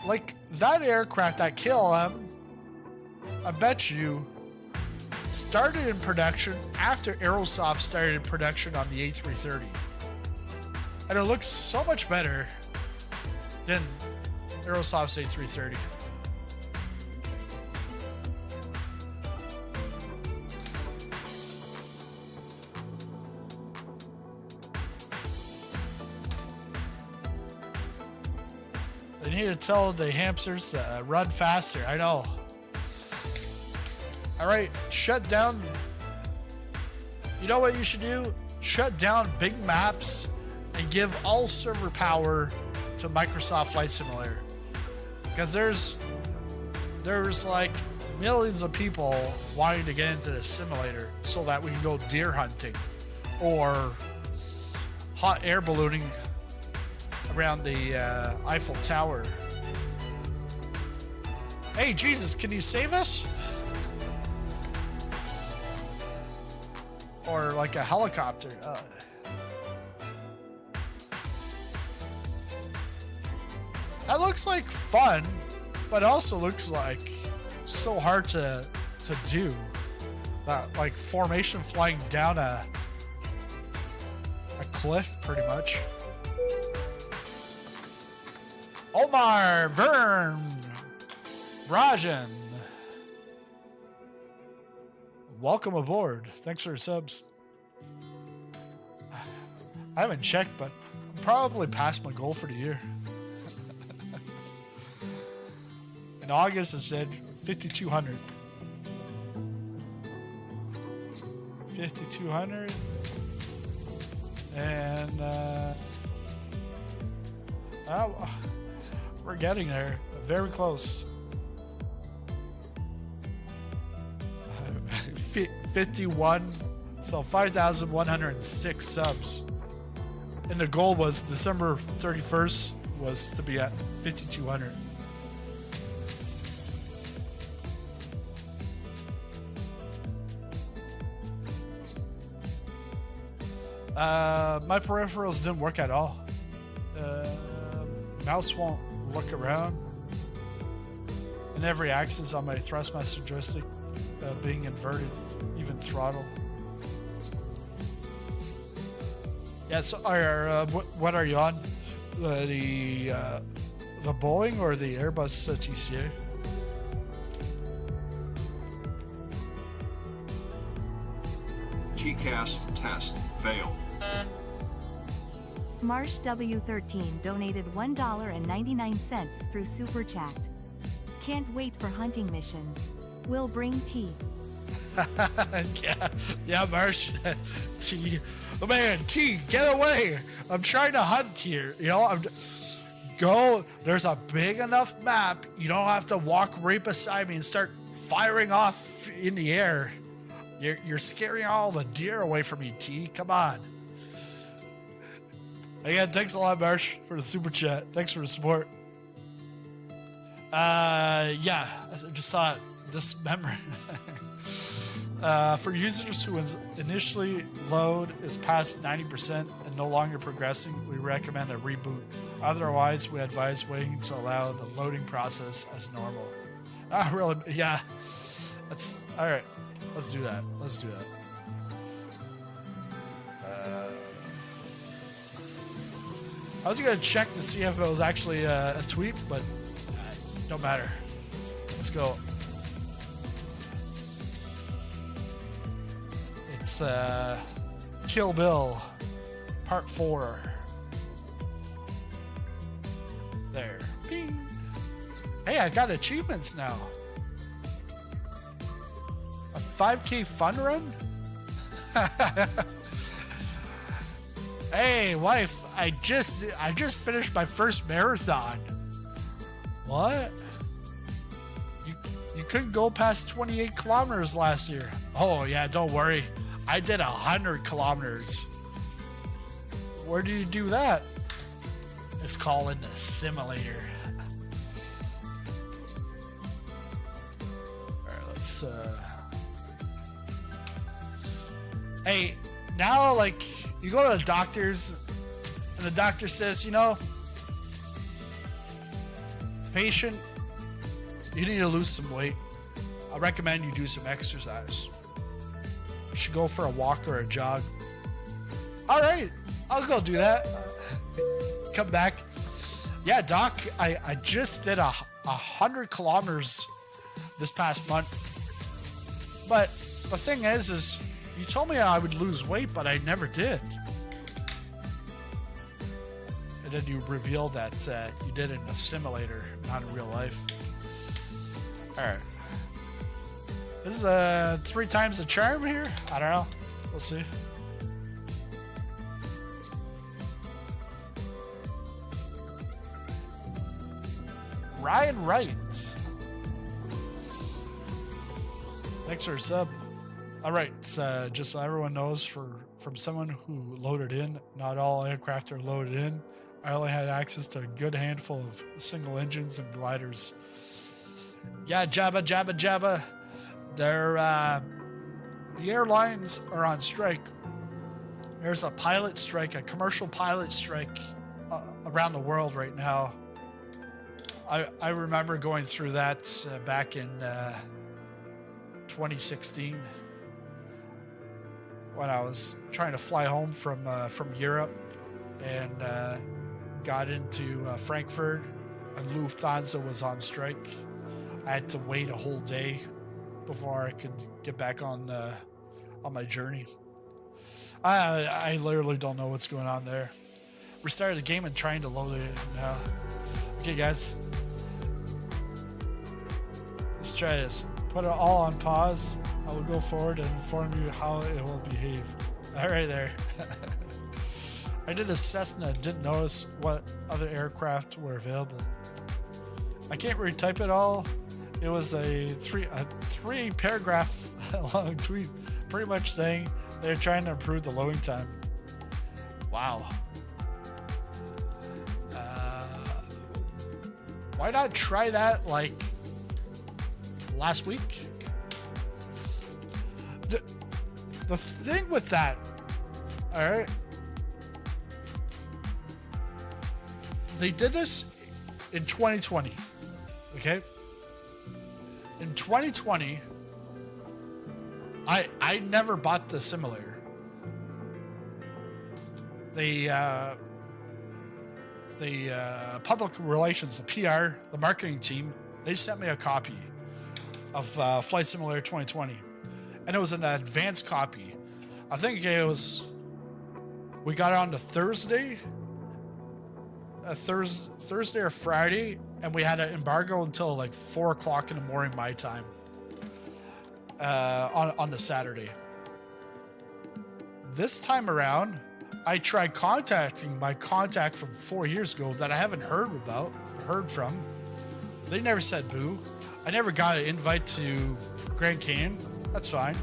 Like that aircraft that kill him, I bet you started in production after Aerosoft started production on the A330. And it looks so much better than Aerosoft's A330. They need to tell the hamsters to run faster. I know. All right, shut down. You know what you should do? Shut down big maps and give all server power to Microsoft Flight Simulator. Because there's like millions of people wanting to get into the simulator so that we can go deer hunting or hot air ballooning around the Eiffel Tower. Hey, Jesus, can you save us? Or like a helicopter. That looks like fun, but also looks like so hard to do. That like formation flying down a cliff, pretty much. Omar, Vern, Rajan. Welcome aboard. Thanks for your subs. I haven't checked, but I'm probably past my goal for the year. In August, it said 5,200. 5,200. And we're getting there. Very close. 51, so 5,106 subs. And the goal was December 31st was to be at 5,200. My peripherals didn't work at all. Mouse won't look around. And every axis on my Thrustmaster joystick being inverted, even throttle. Yeah, so what are you on? The Boeing or the Airbus TCA? TCAS test failed. Marsh W13 donated $1.99 through Super Chat. Can't wait for hunting missions. We'll bring tea. yeah, Marsh. T. Oh man, T, get away! I'm trying to hunt here. You know, go. There's a big enough map. You don't have to walk right beside me and start firing off in the air. You're scaring all the deer away from me, T. Come on. Again, thanks a lot, Marsh, for the super chat. Thanks for the support. Yeah, I just saw this memory. For users who initially load is past 90% and no longer progressing, we recommend a reboot. Otherwise, we advise waiting to allow the loading process as normal. Really, yeah. That's all right. Let's do that. Let's do that. I was gonna check to see if it was actually a tweet, but don't matter. Let's go. It's Kill Bill Part 4. There. Bing. Hey, I got achievements now. A 5K fun run? Hey, wife, I just finished my first marathon. What? You couldn't go past 28 kilometers last year. Oh yeah, don't worry. I did 100 kilometers. Where do you do that? It's called in the simulator. Alright, let's Hey, now like you go to the doctor's and the doctor says, you know, patient, you need to lose some weight. I recommend you do some exercise. You should go for a walk or a jog. All right, I'll go do that. Come back. Yeah, doc, I just did 100 kilometers this past month. But the thing is you told me I would lose weight, but I never did. And then you revealed that you did it in a simulator, not in real life. All right. This is 3 times the charm here? I don't know. We'll see. Ryan Wright. Thanks for a sub. All right, just so everyone knows, from someone who loaded in, not all aircraft are loaded in. I only had access to a good handful of single engines and gliders. Yeah, Jabba. They're, the airlines are on strike. There's a pilot strike, a commercial pilot strike around the world right now. I remember going through that back in 2016 when I was trying to fly home from Europe and got into Frankfurt, and Lufthansa was on strike. I had to wait a whole day before I could get back on my journey. I literally don't know what's going on there. Restarted the game and trying to load it now. Okay, guys. Let's try this. Put it all on pause. I will go forward and inform you how it will behave. All right, there. I did a Cessna and didn't notice what other aircraft were available. I can't retype it all. It was a three paragraph long tweet, pretty much saying they're trying to improve the loading time. Wow. Why not try that like last week? The thing with that, all right, they did this in 2020, okay? In 2020, I never bought the simulator. The public relations, the PR, the marketing team, they sent me a copy of Flight Simulator 2020, and it was an advanced copy. I think it was, we got it on the Thursday or Friday, and we had an embargo until like 4 o'clock in the morning my time on the Saturday. This time around, I tried contacting my contact from 4 years ago that I haven't heard from. They never said boo. I never got an invite to Grand Canyon. That's fine.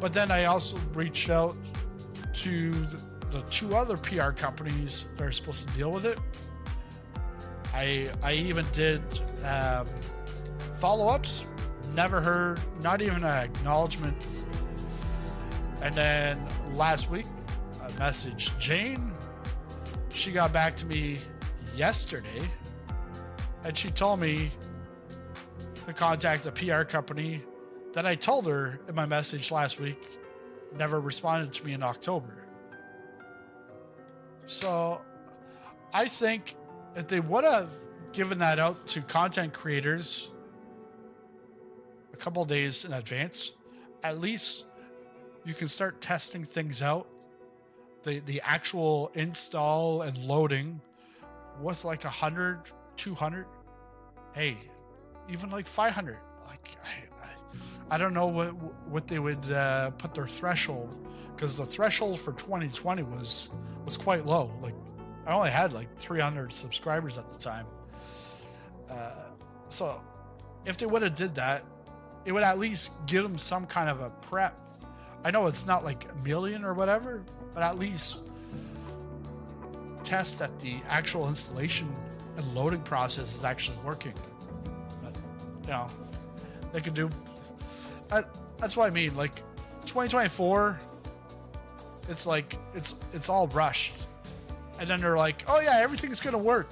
But then I also reached out to the two other PR companies that are supposed to deal with it. I even did follow-ups. Never heard, not even an acknowledgement. And then last week, I messaged Jane. She got back to me yesterday, and she told me to contact the PR company that I told her in my message last week never responded to me in October. So I think if they would have given that out to content creators a couple days in advance, at least you can start testing things out. The actual install and loading was like 100, 200. Hey, even like 500. Like I don't know what they would put their threshold, because the threshold for 2020 was quite low. Like I only had like 300 subscribers at the time. So if they would have did that, it would at least give them some kind of a prep. I know it's not like a million or whatever, but at least test that the actual installation and loading process is actually working. But, you know, they could do. That's what I mean. Like 2024, it's like it's all rushed, and then they're like, oh yeah, everything's gonna work.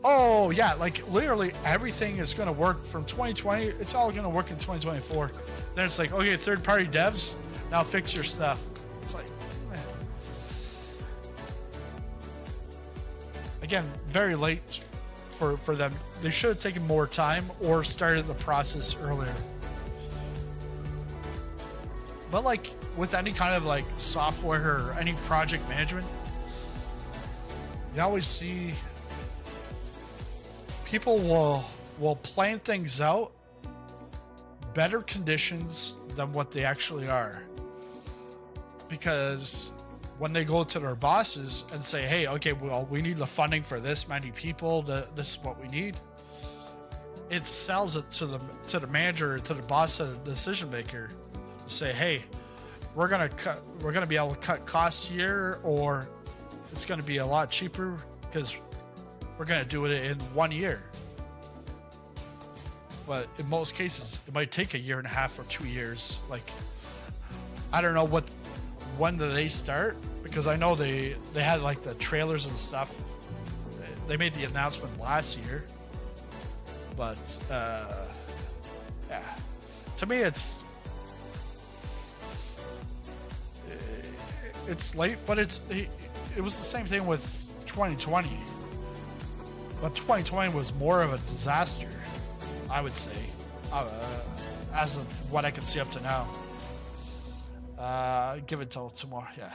Oh yeah, like literally everything is gonna work from 2020. It's all gonna work in 2024. Then it's like, okay, third-party devs, now fix your stuff. It's like, man. Again, very late for them. They should have taken more time or started the process earlier. But like with any kind of like software or any project management, you always see people will plan things out better conditions than what they actually are. Because when they go to their bosses and say, hey, okay, well, we need the funding for this many people, this is what we need, it sells it to the manager, to the boss, to the decision maker, to say, hey, we're gonna be able to cut costs here, or it's gonna be a lot cheaper because we're gonna do it in 1 year. But in most cases, it might take 1.5 years or 2 years. Like, I don't know when do they start, because I know they had like the trailers and stuff. They made the announcement last year, but yeah, to me it's late. But it was the same thing with 2020. But 2020 was more of a disaster, I would say, as of what I can see up to now. Give it till tomorrow. Yeah,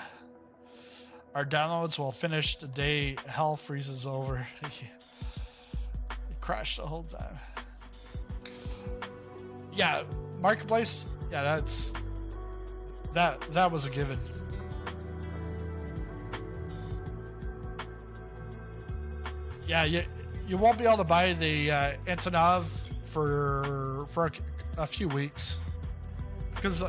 our downloads will finish the day hell freezes over. It crashed the whole time. Yeah, marketplace. Yeah, that was a given. Yeah, you won't be able to buy the Antonov for a few weeks, because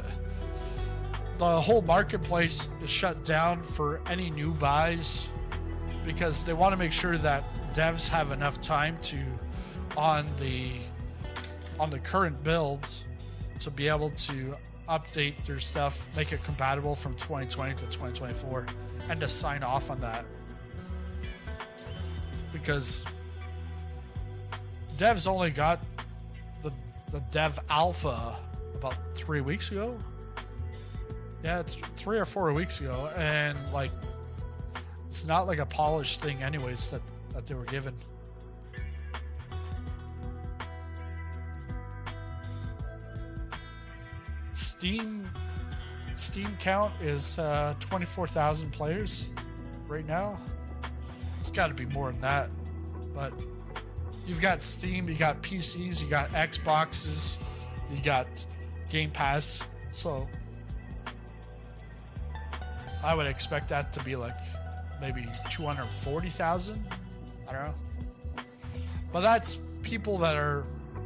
the whole marketplace is shut down for any new buys, because they want to make sure that devs have enough time to on the current builds to be able to update their stuff, make it compatible from 2020 to 2024, and to sign off on that. Because devs only got the dev alpha about 3 weeks ago. Yeah, it's 3 or 4 weeks ago, and like it's not like a polished thing anyways that they were given. Steam count is 24,000 players right now. It's got to be more than that, but you've got Steam, you got PCs, you got Xboxes, you got Game Pass, so I would expect that to be like maybe 240,000. I don't know, but that's people that are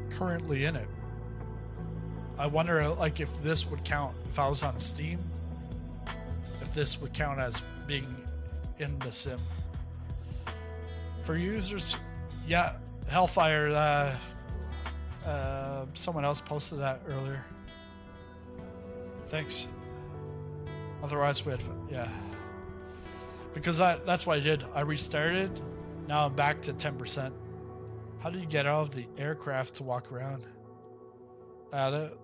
currently in it. I wonder, like, if this would count if I was on Steam. If this would count as being in the sim. For users, yeah, Hellfire. Someone else posted that earlier. Thanks. Otherwise, yeah. Because that's what I did. I restarted. Now I'm back to 10%. How do you get out of the aircraft to walk around?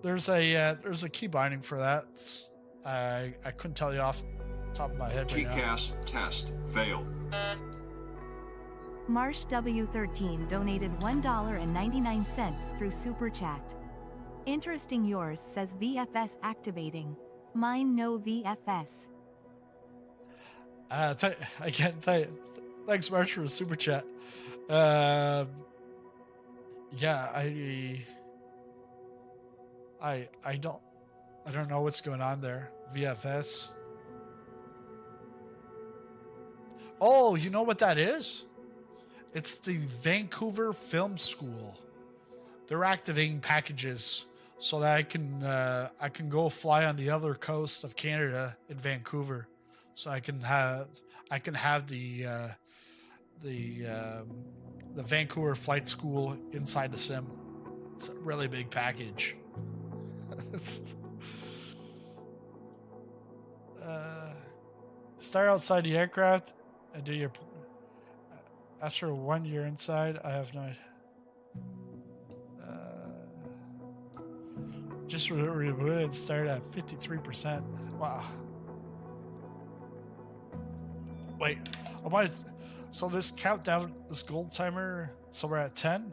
There's a key binding for that. I couldn't tell you off the top of my head right now. TCAS test failed. Marsh W13 donated $1.99 through Super Chat. Interesting, yours says VFS activating. Mine no VFS. Again, thanks Marsh for the Super Chat. Yeah, I don't know what's going on there. VFS. Oh, you know what that is? It's the Vancouver Film School. They're activating packages so that I can go fly on the other coast of Canada in Vancouver, so I can have the Vancouver Flight School inside the sim. It's a really big package. Start outside the aircraft and do your. After 1 year inside, I have no idea. Just rebooted and started at 53%. Wow. Wait, I might. So this countdown, this gold timer, so we're at 10.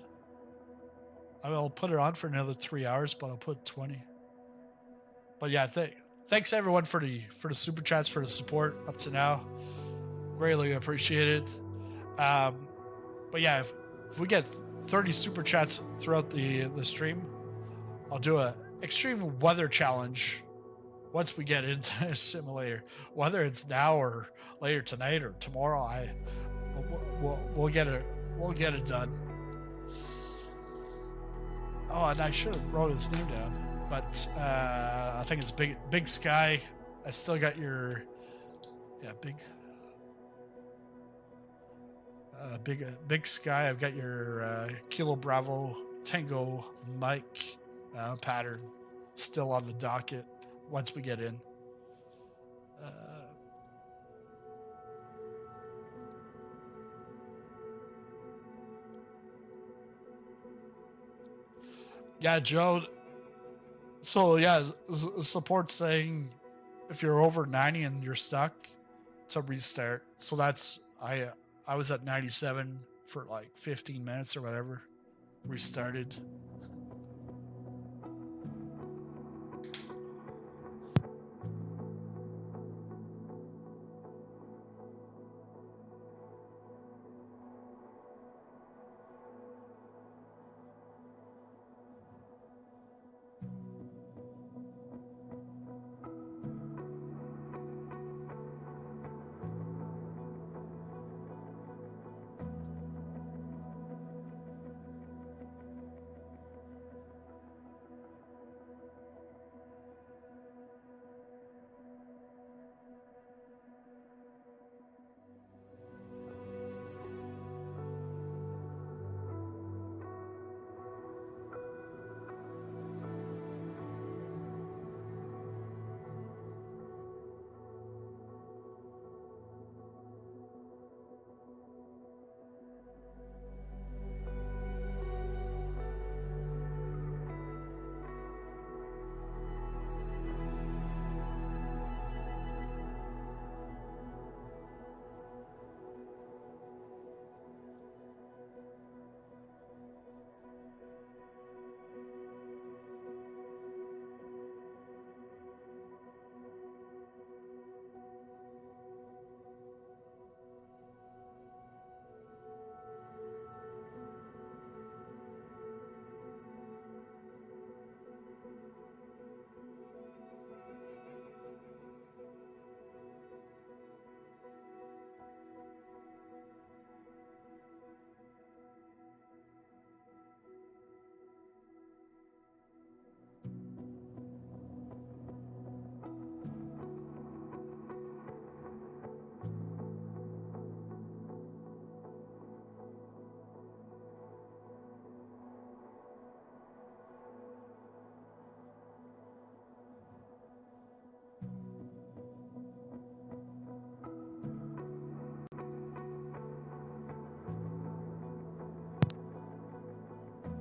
I will put it on for another 3 hours, but I'll put 20. But yeah, thanks everyone for the super chats, for the support up to now. Greatly appreciated. But yeah, if we get 30 super chats throughout the stream, I'll do a extreme weather challenge once we get into a simulator. Whether it's now or later tonight or tomorrow, we'll get it done. Oh, and I should have wrote his name down, but I think it's Big Sky. I still got your Big Sky. I've got your Kilo Bravo Tango Mike pattern still on the docket once we get in. Yeah, Joe. So yeah, support saying if you're over 90 and you're stuck, to restart. So that's I was at 97 for like 15 minutes or whatever. Restarted.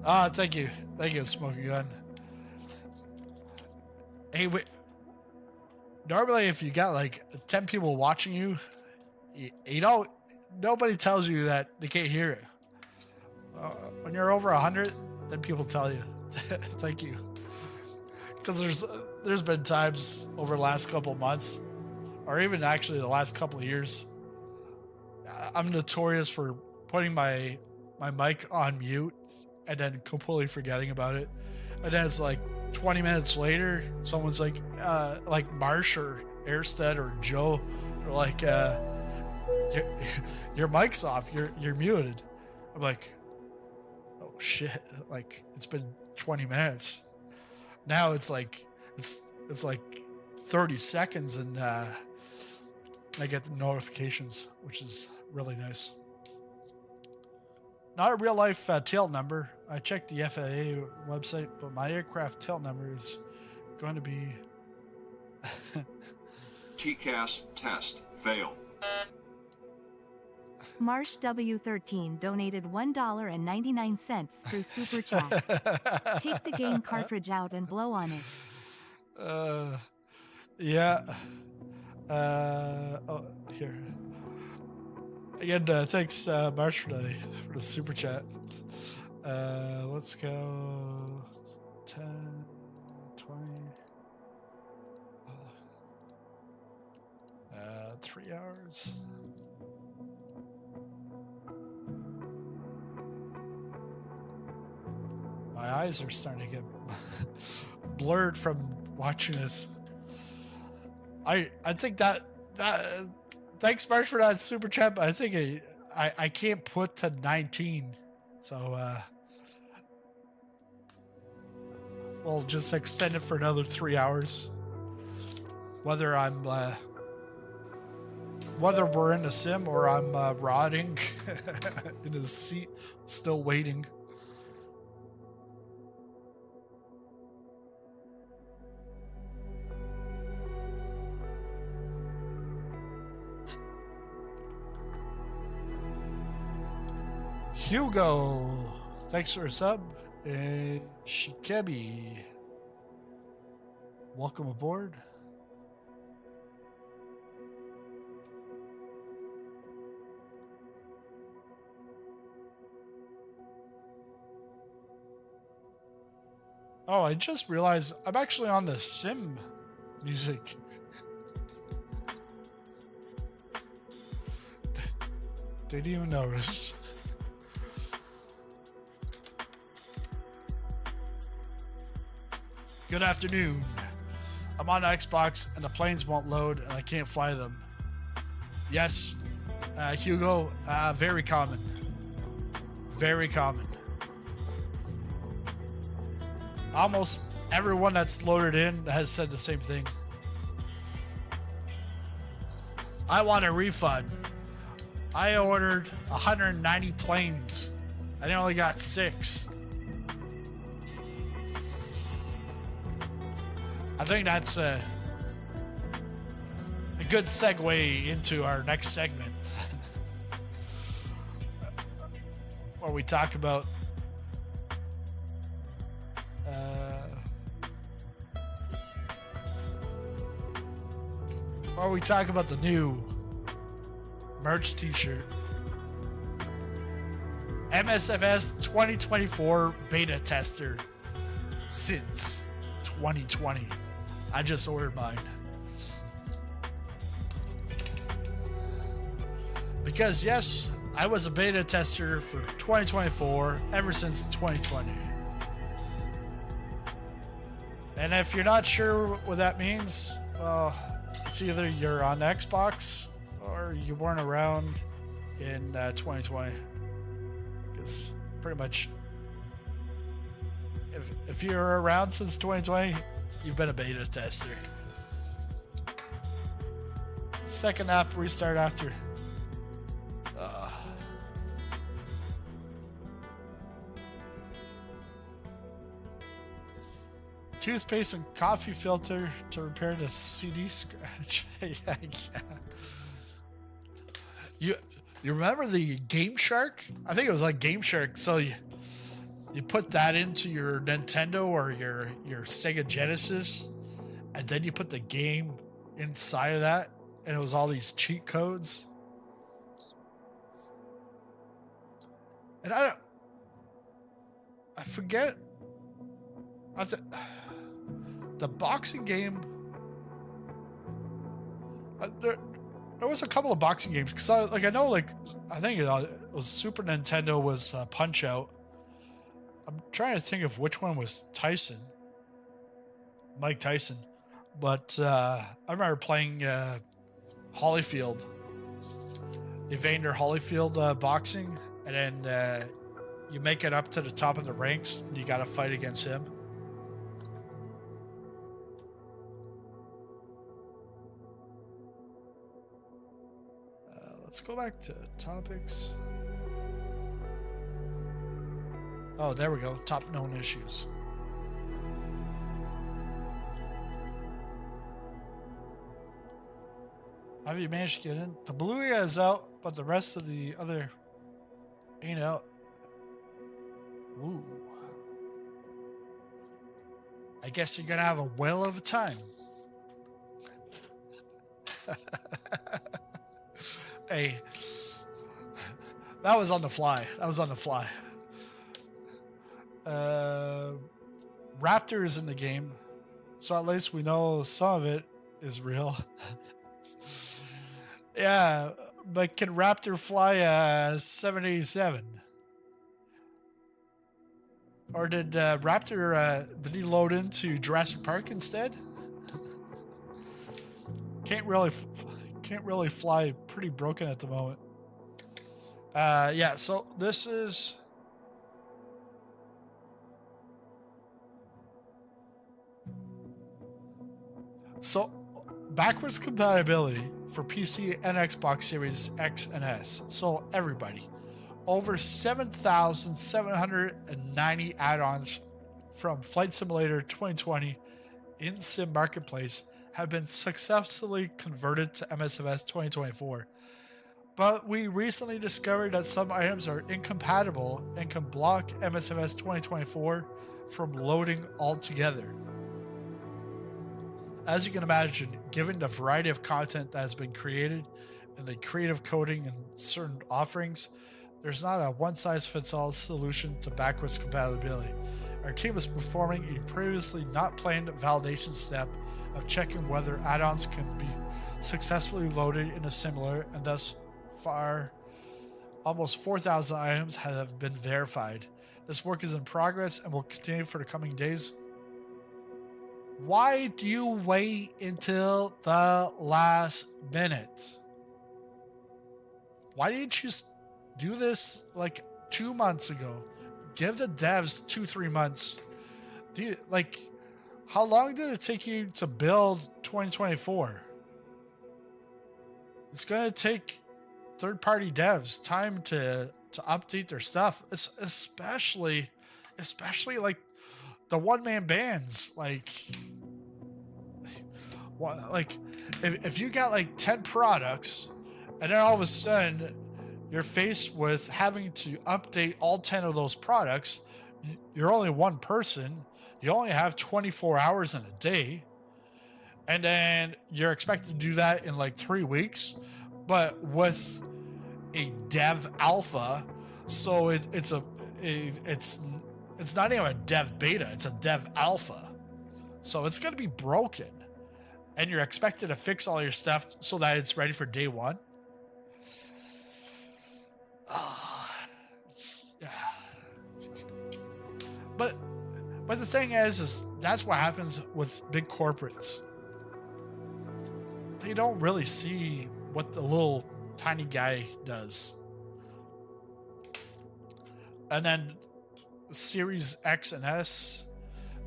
Ah, thank you. Thank you, Smoking Gun. Hey, wait. Normally, if you got like 10 people watching you, you don't, nobody tells you that they can't hear it. When you're over 100, then people tell you. Thank you. Because there's been times over the last couple of months, or even actually the last couple of years, I'm notorious for putting my mic on mute and then completely forgetting about it. And then it's like 20 minutes later, someone's like Marsh or Airstead or Joe, are like, your mic's off, you're muted. I'm like, oh shit, like it's been 20 minutes. Now it's like 30 seconds and I get the notifications, which is really nice. Not a real life tail number. I checked the FAA website, but my aircraft tail number is going to be TCAS test failed. Marsh W13 donated $1.99 through Super Chat. Take the game cartridge out and blow on it. Yeah. Oh, here. Again, thanks, Marsh, for the super chat. Let's go 10, 20. 3 hours. My eyes are starting to get blurred from watching this. I think that thanks, Marsh, for that super chat, but I think I can't put to 19, so we'll just extend it for another 3 hours. Whether we're in a sim or I'm rotting in the seat, still waiting. Hugo, thanks for a sub. And Shikebi, welcome aboard. Oh, I just realized I'm actually on the sim music. Didn't even notice. Good afternoon. I'm on Xbox and the planes won't load and I can't fly them. Yes, Hugo, very common. Very common. Almost everyone that's loaded in has said the same thing. I want a refund. I ordered 190 planes and I only got 6. I think that's a good segue into our next segment where we talk about the new merch t-shirt. MSFS 2024 beta tester since 2020. I just ordered mine. Because yes, I was a beta tester for 2024 ever since 2020. And if you're not sure what that means, well, it's either you're on Xbox or you weren't around in 2020. Because pretty much, if you're around since 2020, you've been a beta tester. Second app restart after. Toothpaste and coffee filter to repair the CD scratch. Yeah. You remember the Game Shark? I think it was like Game Shark. So you put that into your Nintendo or your Sega Genesis, and then you put the game inside of that, and it was all these cheat codes. And I forget. The boxing game. There was a couple of boxing games because I know I think it was Super Nintendo was Punch Out. I'm trying to think of which one was Mike Tyson, but I remember playing Holyfield, Evander Holyfield boxing, and then you make it up to the top of the ranks and you got to fight against him. Let's go back to topics. Oh, there we go. Top known issues. Have you managed to get in? The Beluga is out, but the rest of the other ain't out. Ooh. I guess you're gonna have a whale of a time. Hey, that was on the fly. Raptor is in the game, so at least we know some of it is real. Yeah, but can Raptor fly a 787? Or did Raptor, did he load into Jurassic Park instead? Can't really fly, pretty broken at the moment. Yeah, so this is... So, backwards compatibility for PC and Xbox Series X and S. So, everybody. Over 7,790 add-ons from Flight Simulator 2020 in Sim Marketplace have been successfully converted to MSFS 2024. But we recently discovered that some items are incompatible and can block MSFS 2024 from loading altogether. As you can imagine, given the variety of content that has been created and the creative coding and certain offerings, there's not a one-size-fits-all solution to backwards compatibility. Our team is performing a previously not planned validation step of checking whether add-ons can be successfully loaded in a similar, and thus far almost 4,000 items have been verified. This work is in progress and will continue for the coming days. Why do you wait until the last minute? Why didn't you do this like 2 months ago? Give the devs 2-3 months. How long did it take you to build 2024? It's gonna take third-party devs time to update their stuff. It's especially like the one-man bands. If you got like 10 products, and then all of a sudden you're faced with having to update all 10 of those products, you're only one person, you only have 24 hours in a day, and then you're expected to do that in like 3 weeks, but with a dev alpha, so it's not even a dev beta, it's a dev alpha, so it's going to be broken, and you're expected to fix all your stuff so that it's ready for day one. But the thing is that's what happens with big corporates. They don't really see what the little tiny guy does. And then Series X and S,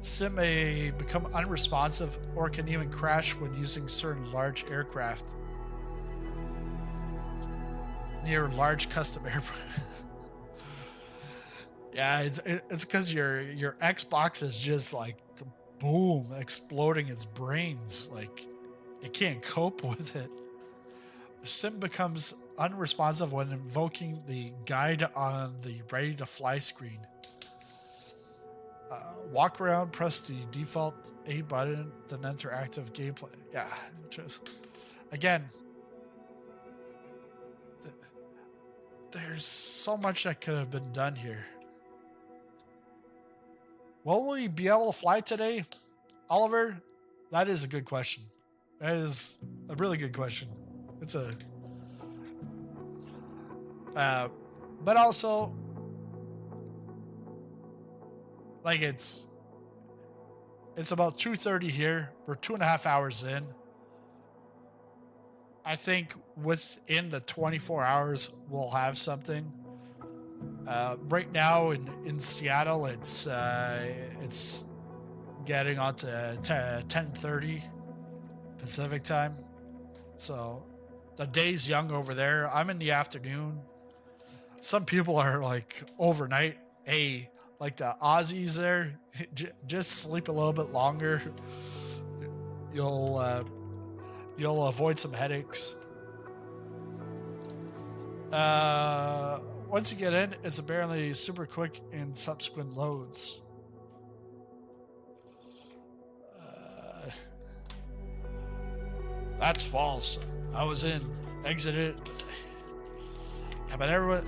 Sim may become unresponsive or can even crash when using certain large aircraft near large custom aircraft. Yeah, it's because your Xbox is just like boom, exploding its brains. Like it can't cope with it. The Sim becomes unresponsive when invoking the guide on the ready to fly screen. Walk around, press the default A button, then enter active gameplay. Yeah, just again, there's so much that could have been done here. Will we be able to fly today, Oliver? That is a good question. That is a really good question. It's a, but also, like it's about 2:30 here. We're 2.5 hours in. I think within the 24 hours we'll have something. Right now in Seattle, it's getting on to 10:30 Pacific time. So the day's young over there. I'm in the afternoon. Some people are like overnight. Hey, like the Aussies there, just sleep a little bit longer. You'll avoid some headaches. Once you get in, it's apparently super quick in subsequent loads. That's false. I was in, exited. Yeah, but everyone,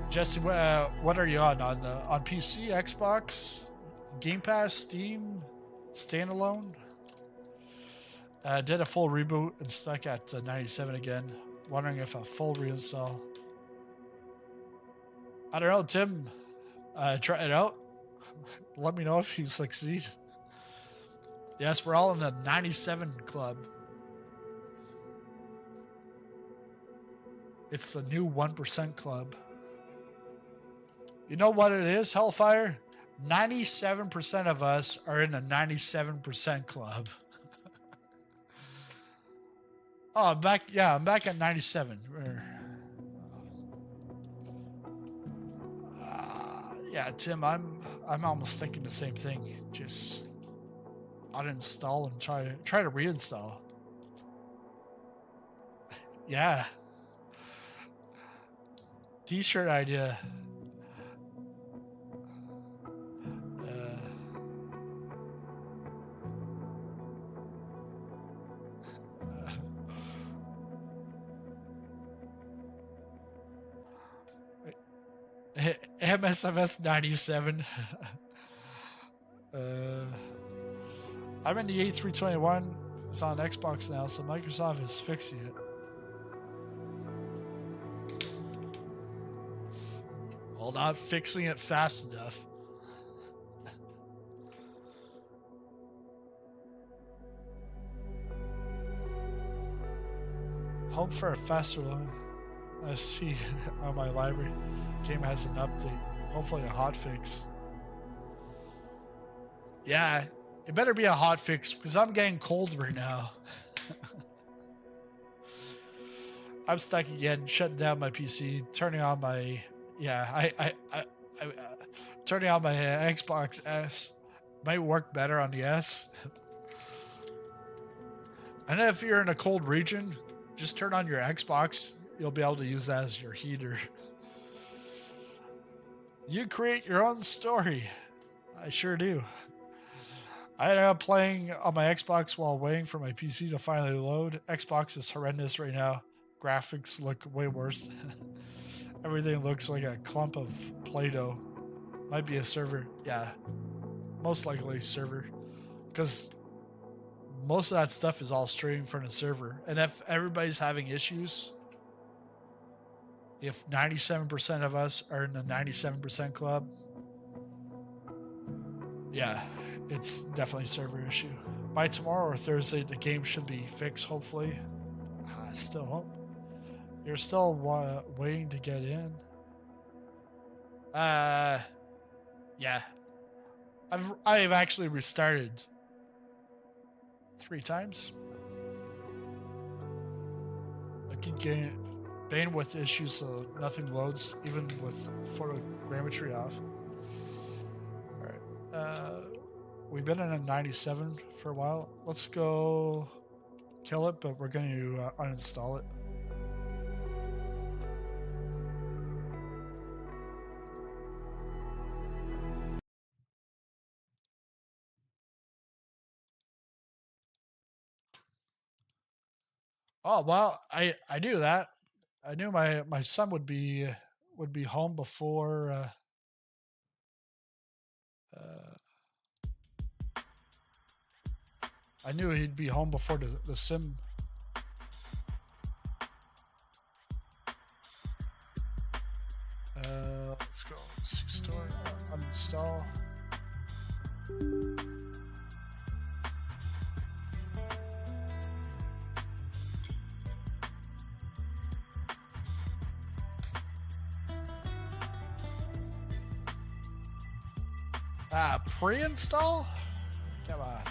Jesse, what are you on PC, Xbox, Game Pass, Steam, standalone? Did a full reboot and stuck at 97 again. Wondering if a full reinstall. I don't know, Tim. Try it out. Let me know if you succeed. Yes, we're all in the 97 club. It's the new 1% club. You know what it is, Hellfire? 97% of us are in the 97% club. Oh, I'm back. Yeah, I'm back at 97. Yeah, Tim, I'm almost thinking the same thing. Just uninstall and try to reinstall. Yeah. T-shirt idea. MSFS 97. I'm in the A321. It's on Xbox now, so Microsoft is fixing it. Well, not fixing it fast enough. Hope for a faster one. I see on my library game has an update. Hopefully a hotfix. Yeah, it better be a hotfix because I'm getting cold right now. I'm stuck again, shutting down my PC, turning on my turning on my Xbox S. Might work better on the S. And if you're in a cold region, just turn on your Xbox. You'll be able to use that as your heater. You create your own story. I sure do. I ended up playing on my Xbox while waiting for my PC to finally load. Xbox is horrendous right now. Graphics look way worse. Everything looks like a clump of Play-Doh. Might be a server. Yeah, most likely a server. Because most of that stuff is all streaming from the server. And if everybody's having issues, if 97% of us are in the 97% club, yeah, it's definitely a server issue. By tomorrow or Thursday, the game should be fixed, hopefully. I still hope. You're still waiting to get in? Yeah. I've actually restarted 3 times. I keep getting bandwidth issues, so nothing loads, even with photogrammetry off. Alright. We've been in a 97 for a while. Let's go kill it, but we're going to uninstall it. Oh well, I knew that. I knew my son would be home before. Uh, I knew he'd be home before the sim. Let's go see store uninstall. Pre-install? Come on.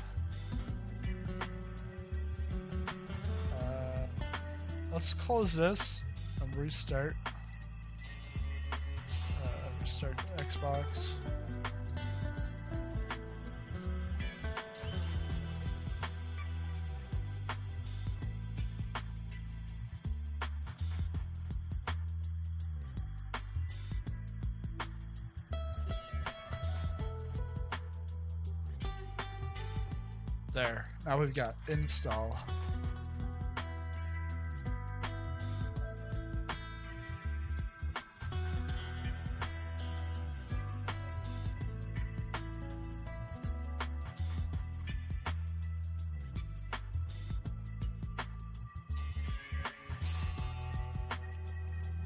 Let's close this and restart. Restart Xbox. There. Now we've got install.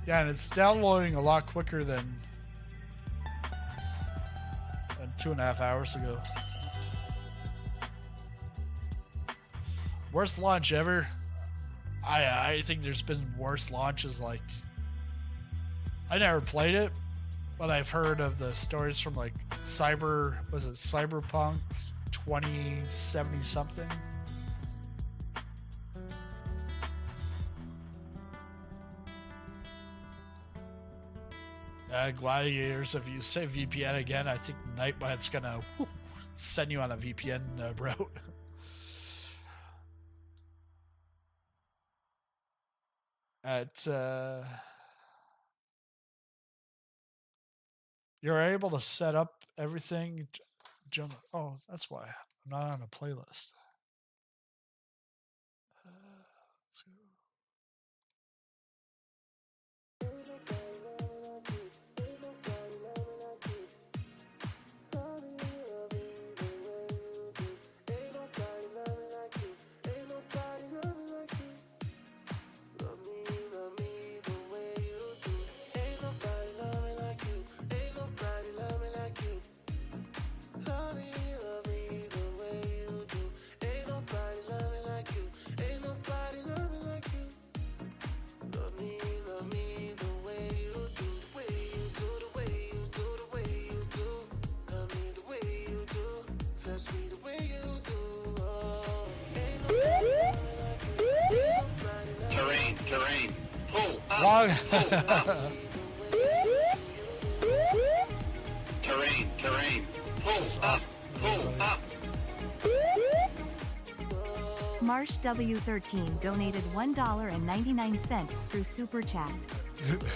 Yeah, and it's downloading a lot quicker than 2.5 hours ago. Worst launch ever. I think there's been worse launches. Like, I never played it, but I've heard of the stories from like Cyberpunk 2070 something. Gladiators, if you say VPN again, I think Nightbot's gonna send you on a VPN route. You're able to set up everything. Oh, that's why I'm not on a playlist. Let's go. Terrain. Pull up. Long. Terrain. Pull up. Pull up. Marsh W13 donated $1.99 through Super Chat.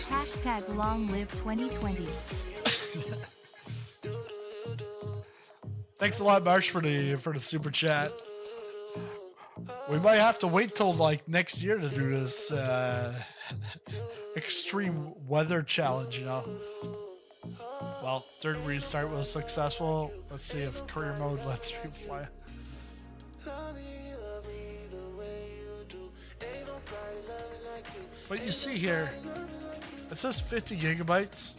Hashtag long live 2020. Thanks a lot, Marsh, for the super chat. We might have to wait till like next year to do this extreme weather challenge, you know. Well, third restart was successful. Let's see if career mode lets me fly. But you see here, it says 50 gigabytes.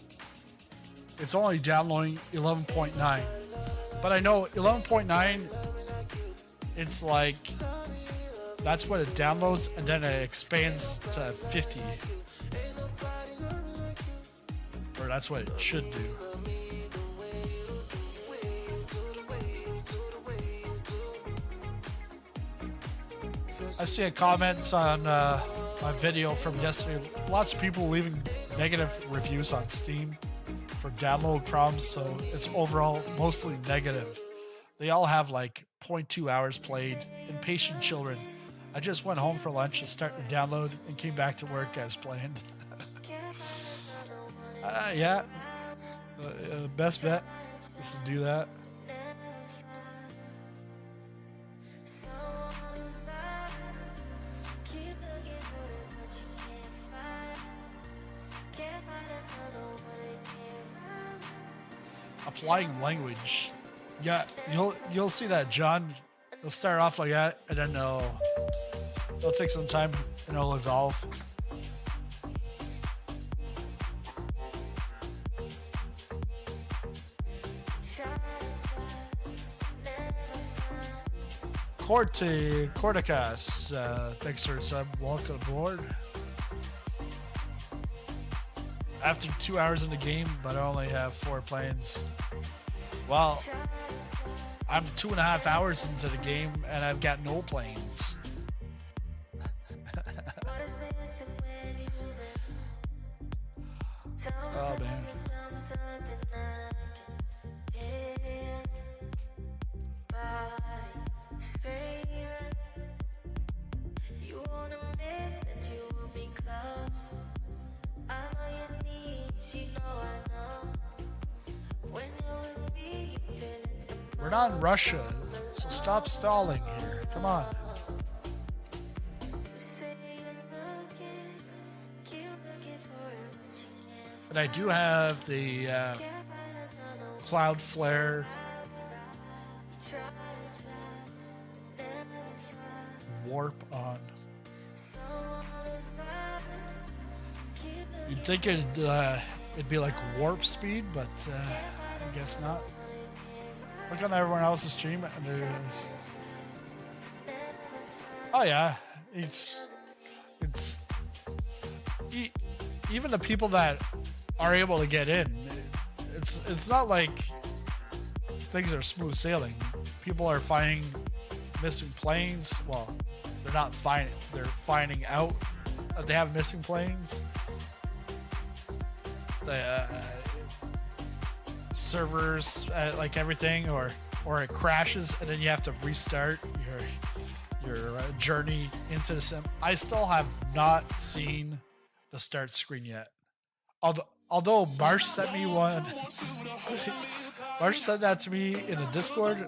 It's only downloading 11.9. But I know 11.9, it's like, that's what it downloads, and then it expands to 50. Or that's what it should do. I see a comment on my video from yesterday. Lots of people leaving negative reviews on Steam for download problems, so it's overall mostly negative. They all have like 0.2 hours played. Impatient children. I just went home for lunch to start the download and came back to work as planned. Yeah. Best bet is to do that. applying language. Yeah, you'll see that, John. It'll start off like that, and then it'll take some time and it'll evolve. Corticas, thanks for the sub. Welcome aboard. After 2 hours in the game, but I only have 4 planes. Well, I'm 2.5 hours into the game and I've got no planes. Oh man. We're not in Russia, so stop stalling here. Come on. But I do have the Cloud Flare warp on. You'd think it'd be like warp speed, but I guess not. Look on everyone else's stream, and there's. Oh yeah, it's even the people that are able to get in. It's not like things are smooth sailing. People are finding missing planes. Well, they're not finding. They're finding out that they have missing planes. The servers, like everything, or it crashes and then you have to restart your journey into the sim. I still have not seen the start screen yet. Although Marsh sent me one. Marsh sent that to me in a Discord.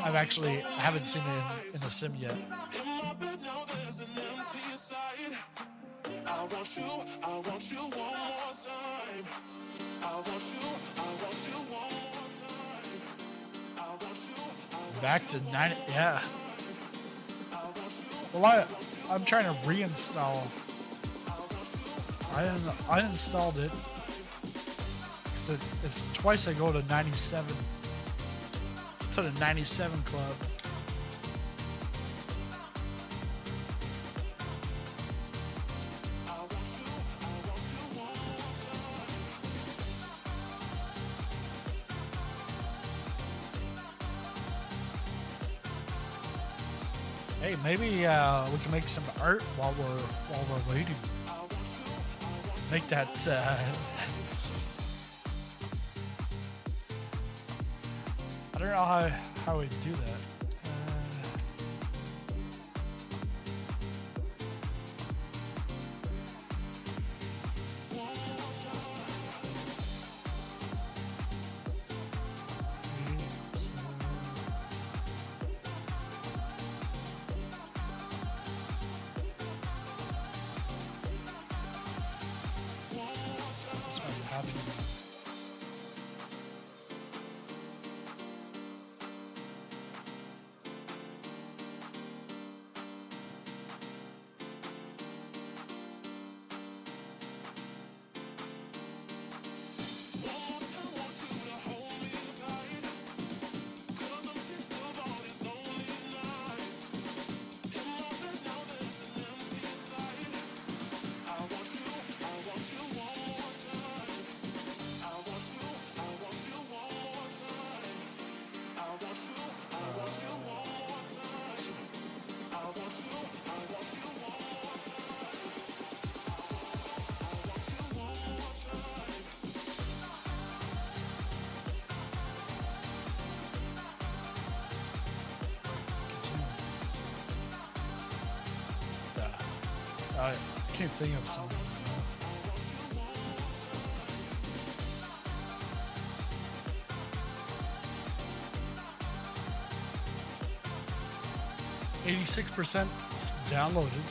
I haven't seen it in the sim yet. I want you one more time. I want you one more time. I want you. Back to 9, yeah. Well, I'm trying to reinstall. I uninstalled it. It's twice I go to 97. To the 97 club. Hey, maybe we can make some art while we're waiting. Make that. I don't know how we do that. This might be happening. I can't think of something. %86 downloaded.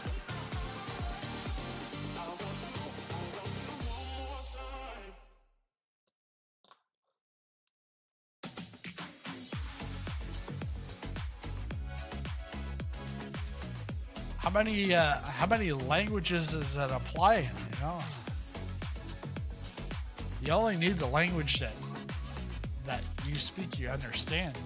how many languages does that apply in, you know? You only need the language that you speak, you understand.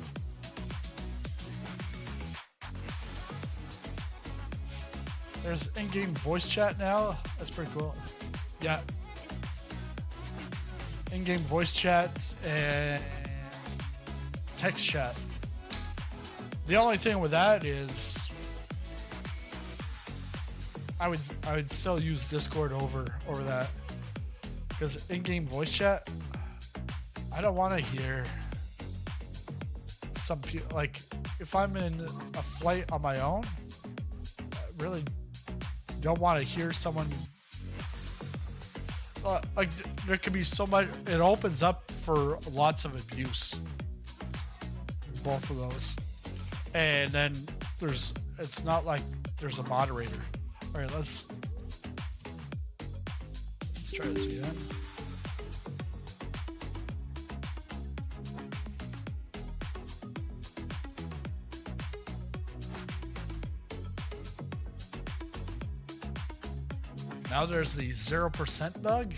There's in-game voice chat now. That's pretty cool. Yeah. In-game voice chat and text chat. The only thing with that is I would still use Discord over that, because in-game voice chat, I don't want to hear some people, like if I'm in a flight on my own, I really don't want to hear someone like there could be so much. It opens up for lots of abuse, both of those. And then it's not like there's a moderator. All right, let's try this again. Now there's the 0% bug.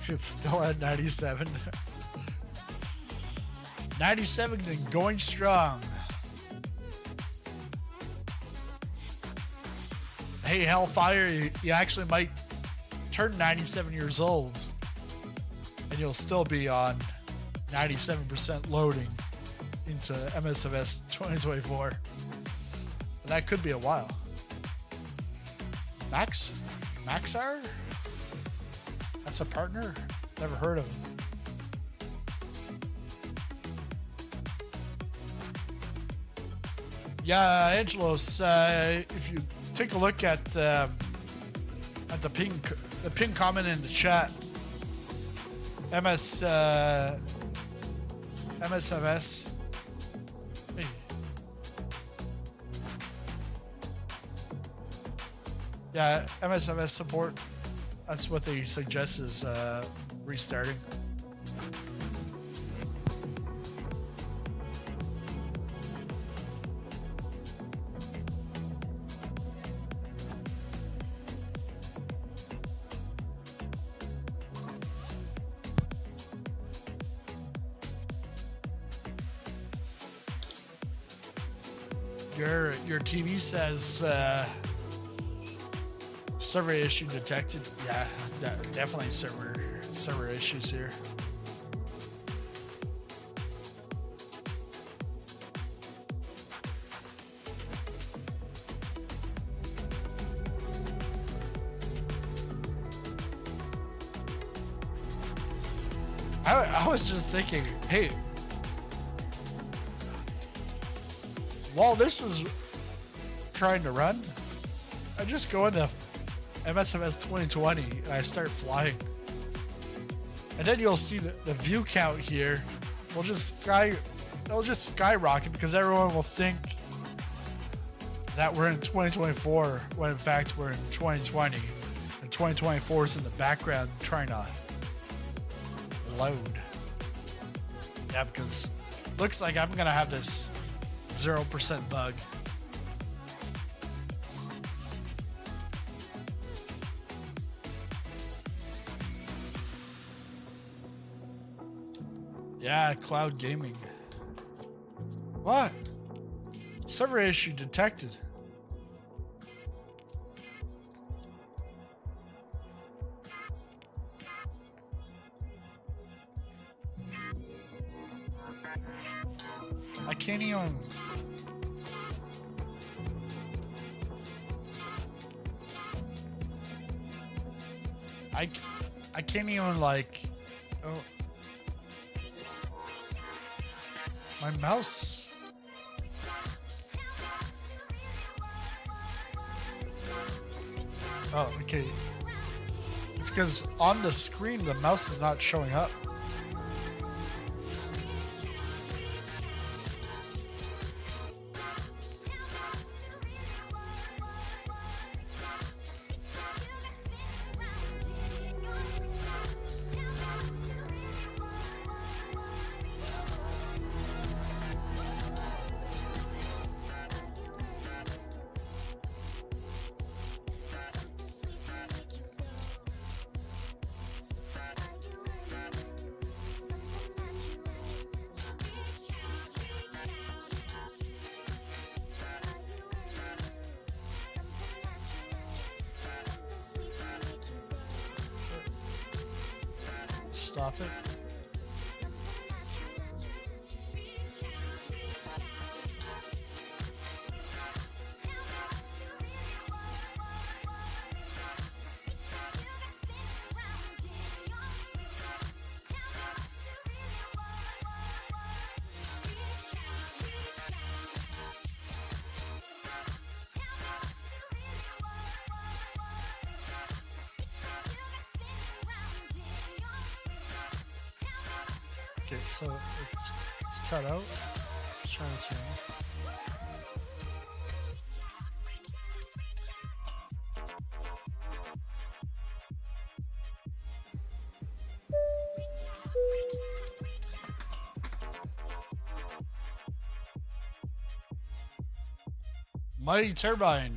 It's still at 97. 97 and going strong. Hey, Hellfire, you actually might turn 97 years old and you'll still be on 97% loading into MSFS 2024. And that could be a while. Maxar? That's a partner? Never heard of him. Yeah, Angelos, if you take a look at the pin comment in the chat, MSFS. Hey. Yeah, MSFS support. That's what they suggest is restarting. Your TV says server issue detected. Yeah, definitely server issues here. I was just thinking, hey, while this is trying to run, I just go into MSFS 2020 and I start flying. And then you'll see the view count here will just skyrocket because everyone will think that we're in 2024 when in fact we're in 2020. And 2024 is in the background trying to load. Yeah, because looks like I'm gonna have this 0% bug. Yeah, cloud gaming. What? Server issue detected. I can't even. I can't even like. Oh. My mouse. Oh, okay. It's because on the screen the mouse is not showing up. stop it. Okay, so it's cut out. Let's try this here. Mighty Turbine,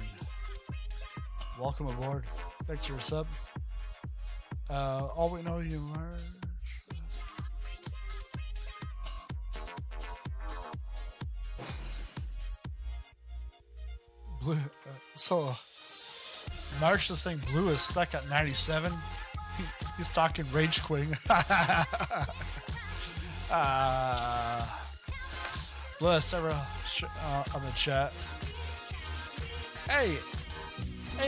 welcome aboard. Thanks for your sub. All we know you are. Blue, so March, this thing Blue is stuck at 97. He's talking rage quitting. Blue has several on the chat. Hey,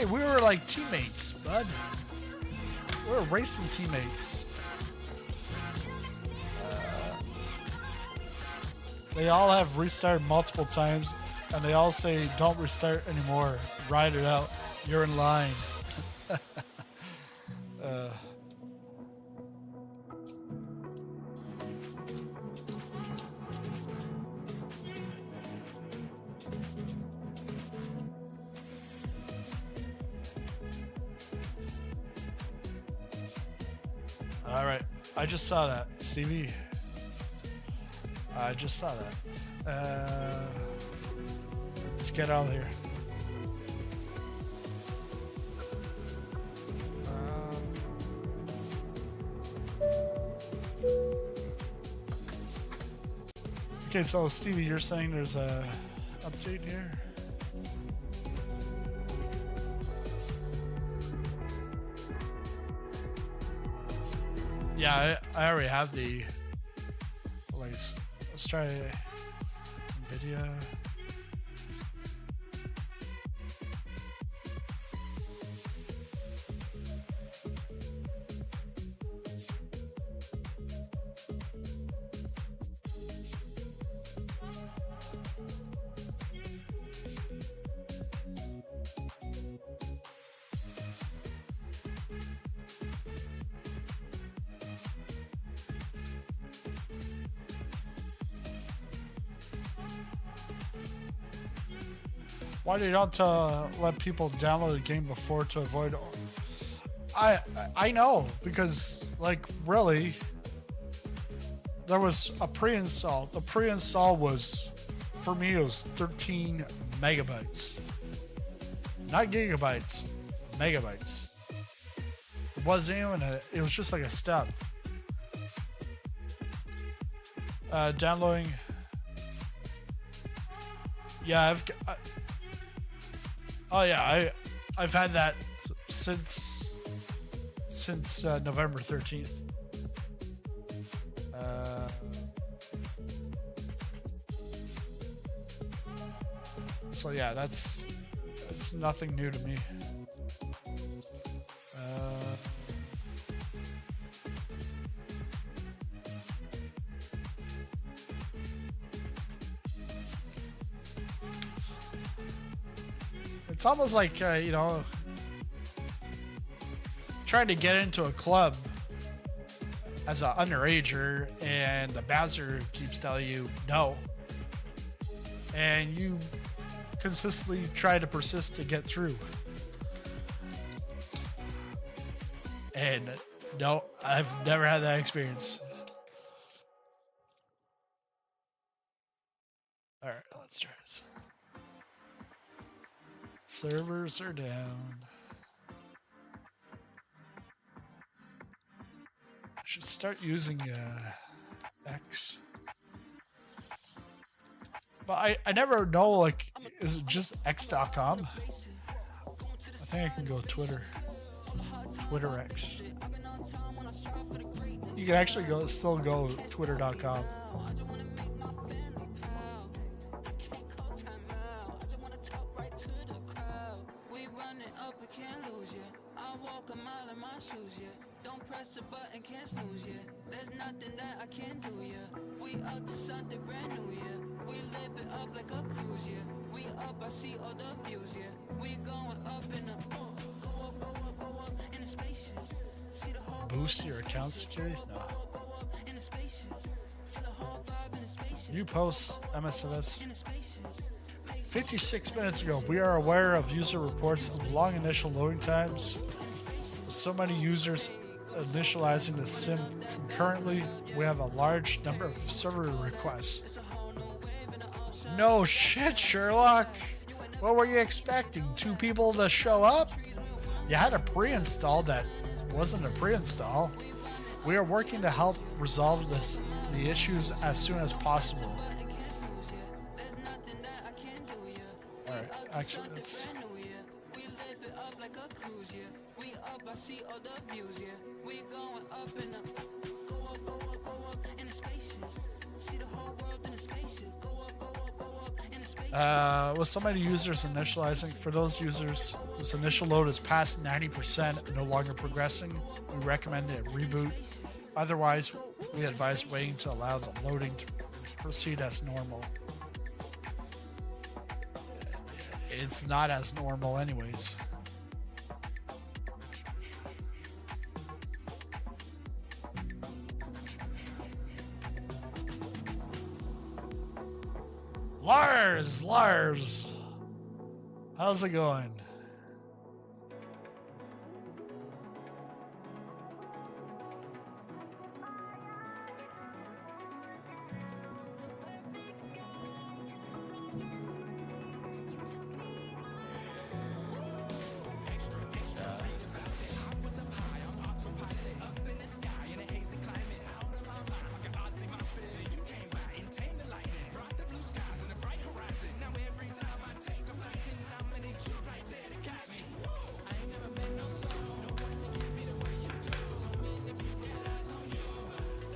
we were like teammates, bud. We were racing teammates. They all have restarted multiple times. And they all say, don't restart anymore. Ride it out. You're in line. All right. I just saw that, Stevie. I just saw that. Let's get out of here. Okay, so Stevie, you're saying there's a update here? Yeah, I already have the. Let's try NVIDIA. Why do you don't let people download the game before to avoid? I know, because like really, there was a pre-install. The pre-install was, for me, it was 13 megabytes, not gigabytes, megabytes. It wasn't even it was just like a step. Downloading. Yeah, I've had that since November 13th. So yeah, that's nothing new to me. It's almost like, trying to get into a club as an underager and the bouncer keeps telling you no. And you consistently try to persist to get through. And no, I've never had that experience. All right, let's try this. Servers are down. I should start using X. But I never know, like, is it just X.com? I think I can go Twitter. Twitter X. You can actually still go twitter.com. Boost your account security? No. New post, MSFS. 56 minutes ago, we are aware of user reports of long initial loading times. With so many users initializing the sim concurrently, we have a large number of server requests. No shit, Sherlock. What were you expecting? 2 people to show up? You had a pre-install that wasn't a pre-install. We are working to help resolve the issues as soon as possible. Alright, actually, let's... with so many users initializing, for those users whose initial load is past 90% and no longer progressing, we recommend a reboot. Otherwise, we advise waiting to allow the loading to proceed as normal. It's not as normal anyways. Lars, how's it going?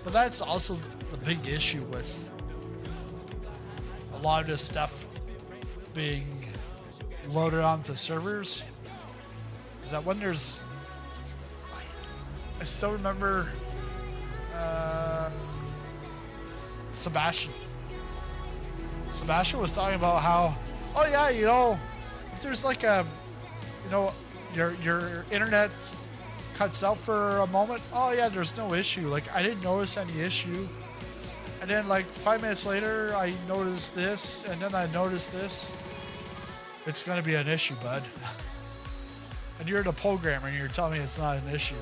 But that's also the big issue with a lot of this stuff being loaded onto servers, is that when there's, I still remember Sebastian was talking about how, oh yeah, you know, if there's like a, you know, your internet cuts out for a moment, oh yeah, there's no issue. Like, I didn't notice any issue. And then like 5 minutes later, I noticed this, and then I noticed this. It's gonna be an issue, bud. And you're the programmer and you're telling me it's not an issue.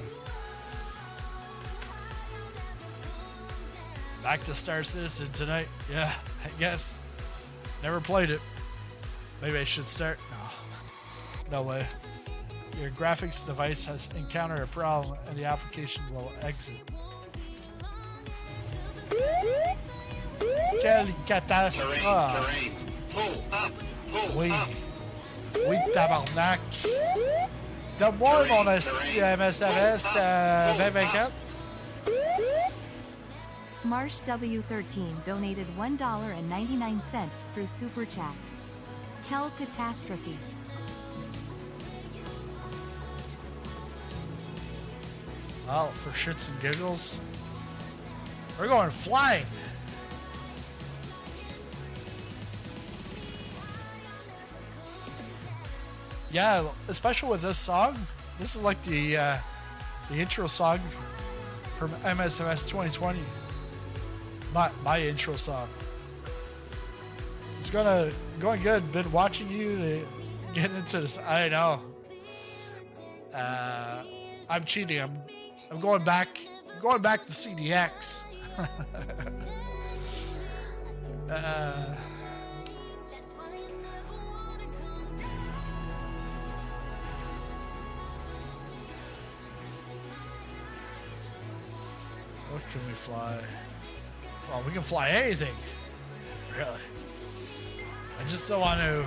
Back to Star Citizen tonight. Yeah, I guess. Never played it. Maybe I should start. No way. Your graphics device has encountered a problem and the application will exit. Quelle catastrophe! Terrain. Pull up. Pull Oui. up. Oui, tabarnak! Donne-moi mon esti MSFS 2024. Marsh W13 donated $1.99 through Super Chat. Hell catastrophe. Well, for shits and giggles, we're going flying. Yeah, especially with this song. This is like the intro song from MSFS 2020. My intro song. It's going good. Been watching you to get into this. I know. I'm cheating. I'm going back. I'm going back to CDX. What can we fly? Well, we can fly anything. Really. I just don't want to.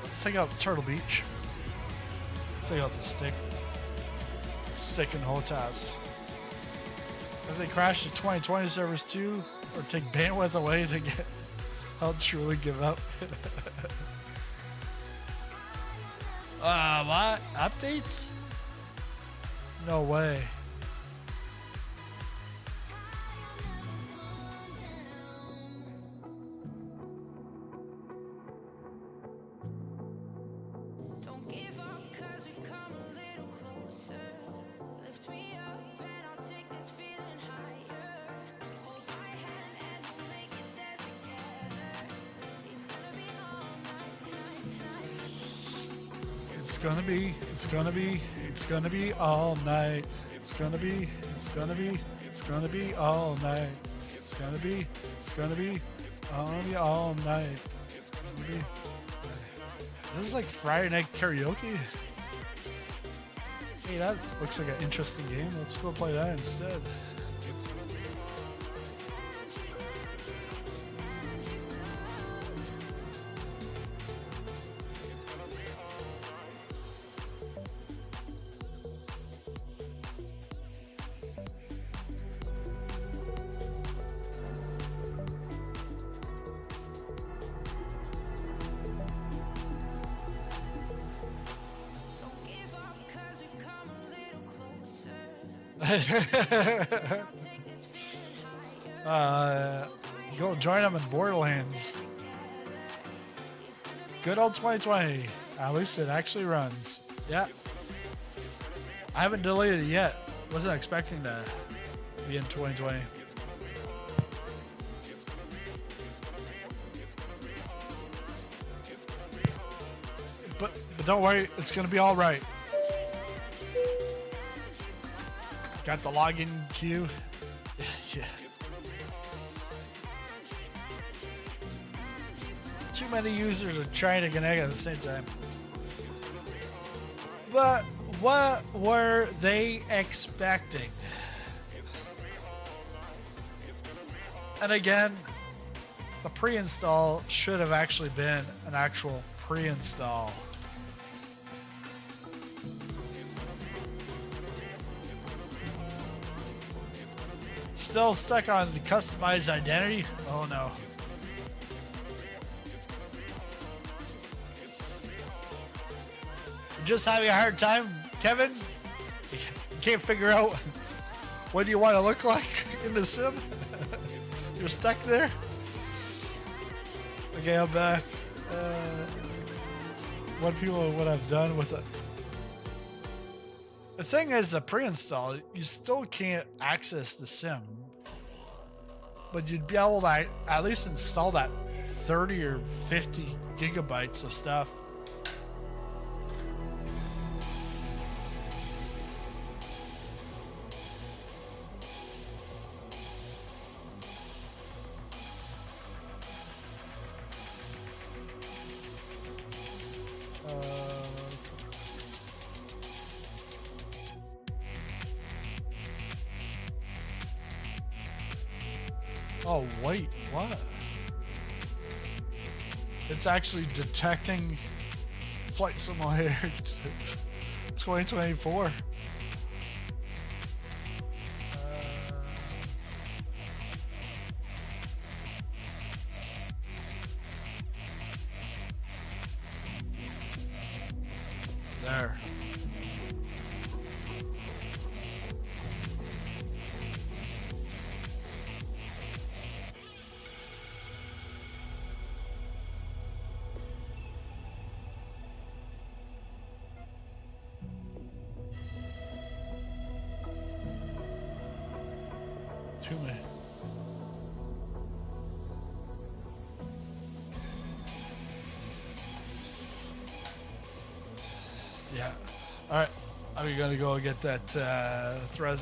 Let's take out Turtle Beach. Let's take out the stick and HOTAS. If they crash the 2020 servers too, or take bandwidth away to get, I'll truly give up. What? Updates? No way. Don't give up, 'cause we've come a little closer. Lift me up and I'll take this feeling higher. Hold my hand and we'll make it there together. It's gonna be all night, night, night. It's gonna be all night. It's gonna be all night. It's gonna be all night. Is this like Friday night karaoke? Hey, that looks like an interesting game. Let's go play that instead. Don't give up, 'cause we've come a little closer. I'll take this feeling higher. Go join them in Borderlands. Good old 2020. At least it actually runs. Yeah. I haven't deleted it yet. Wasn't expecting to be in 2020. But don't worry, it's gonna be all right. Got the login queue. Yeah. Too many users are trying to connect at the same time. But what were they expecting? And again, the pre-install should have actually been an actual pre-install. Still stuck on the customized identity? Oh no. You're just having a hard time, Kevin? You can't figure out what do you want to look like in the sim? You're stuck there? Okay, I'm back. What people would have done with it. The thing is, the pre-install, you still can't access the sim. But you'd be able to at least install that 30 or 50 gigabytes of stuff. Oh, wait, what? It's actually detecting Flight Simulator 2024. There. To me. Yeah. All right. Are we gonna go get that thread?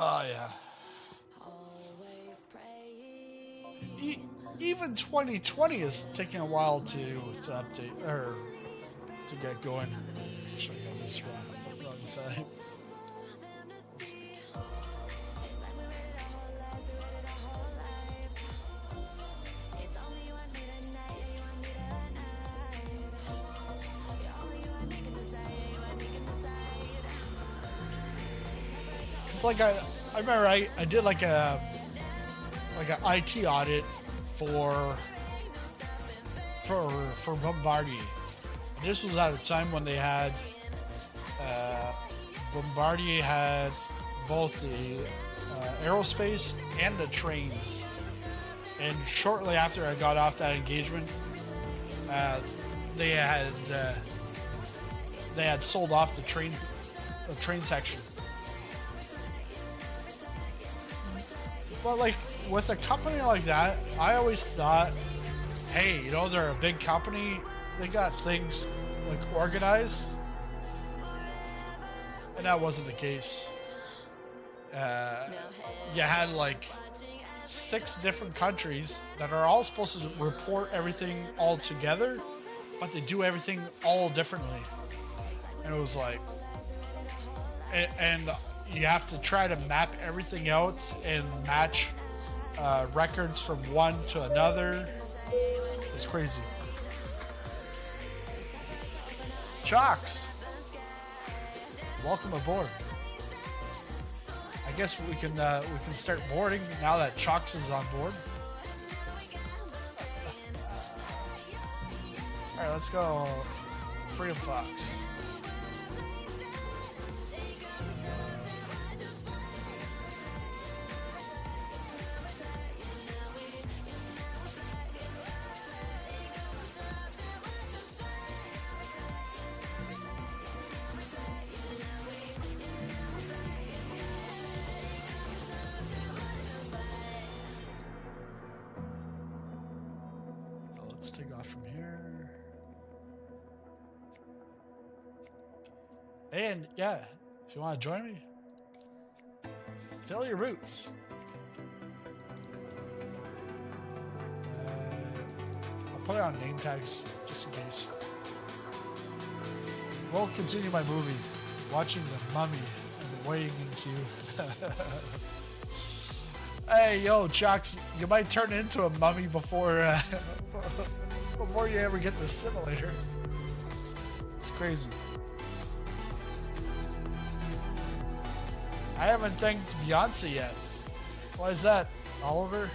Oh yeah. Even 2020 is taking a while to update or to get going. Actually, I got this wrong side. It's like I remember I did like an IT audit for Bombardier. This was at a time when they had Bombardier had both the aerospace and the trains. And shortly after I got off that engagement, they had sold off the train section. But like with a company like that, I always thought, hey, you know, they're a big company. They got things like organized. And that wasn't the case. You had like 6 different countries that are all supposed to report everything all together, but they do everything all differently. And it was like, and you have to try to map everything out and match records from one to another. It's crazy. Chocks, welcome aboard. I guess we can start boarding now that Chocks is on board. All right, let's go. Freedom Fox. Let's take off from here. And yeah, if you want to join me, fill your roots. I'll put it on name tags just in case. We'll continue my movie, watching The Mummy and waiting in queue. Hey, yo, Chucks, you might turn into a mummy before before you ever get the simulator. It's crazy. I haven't thanked Beyonce yet. Why is that, Oliver?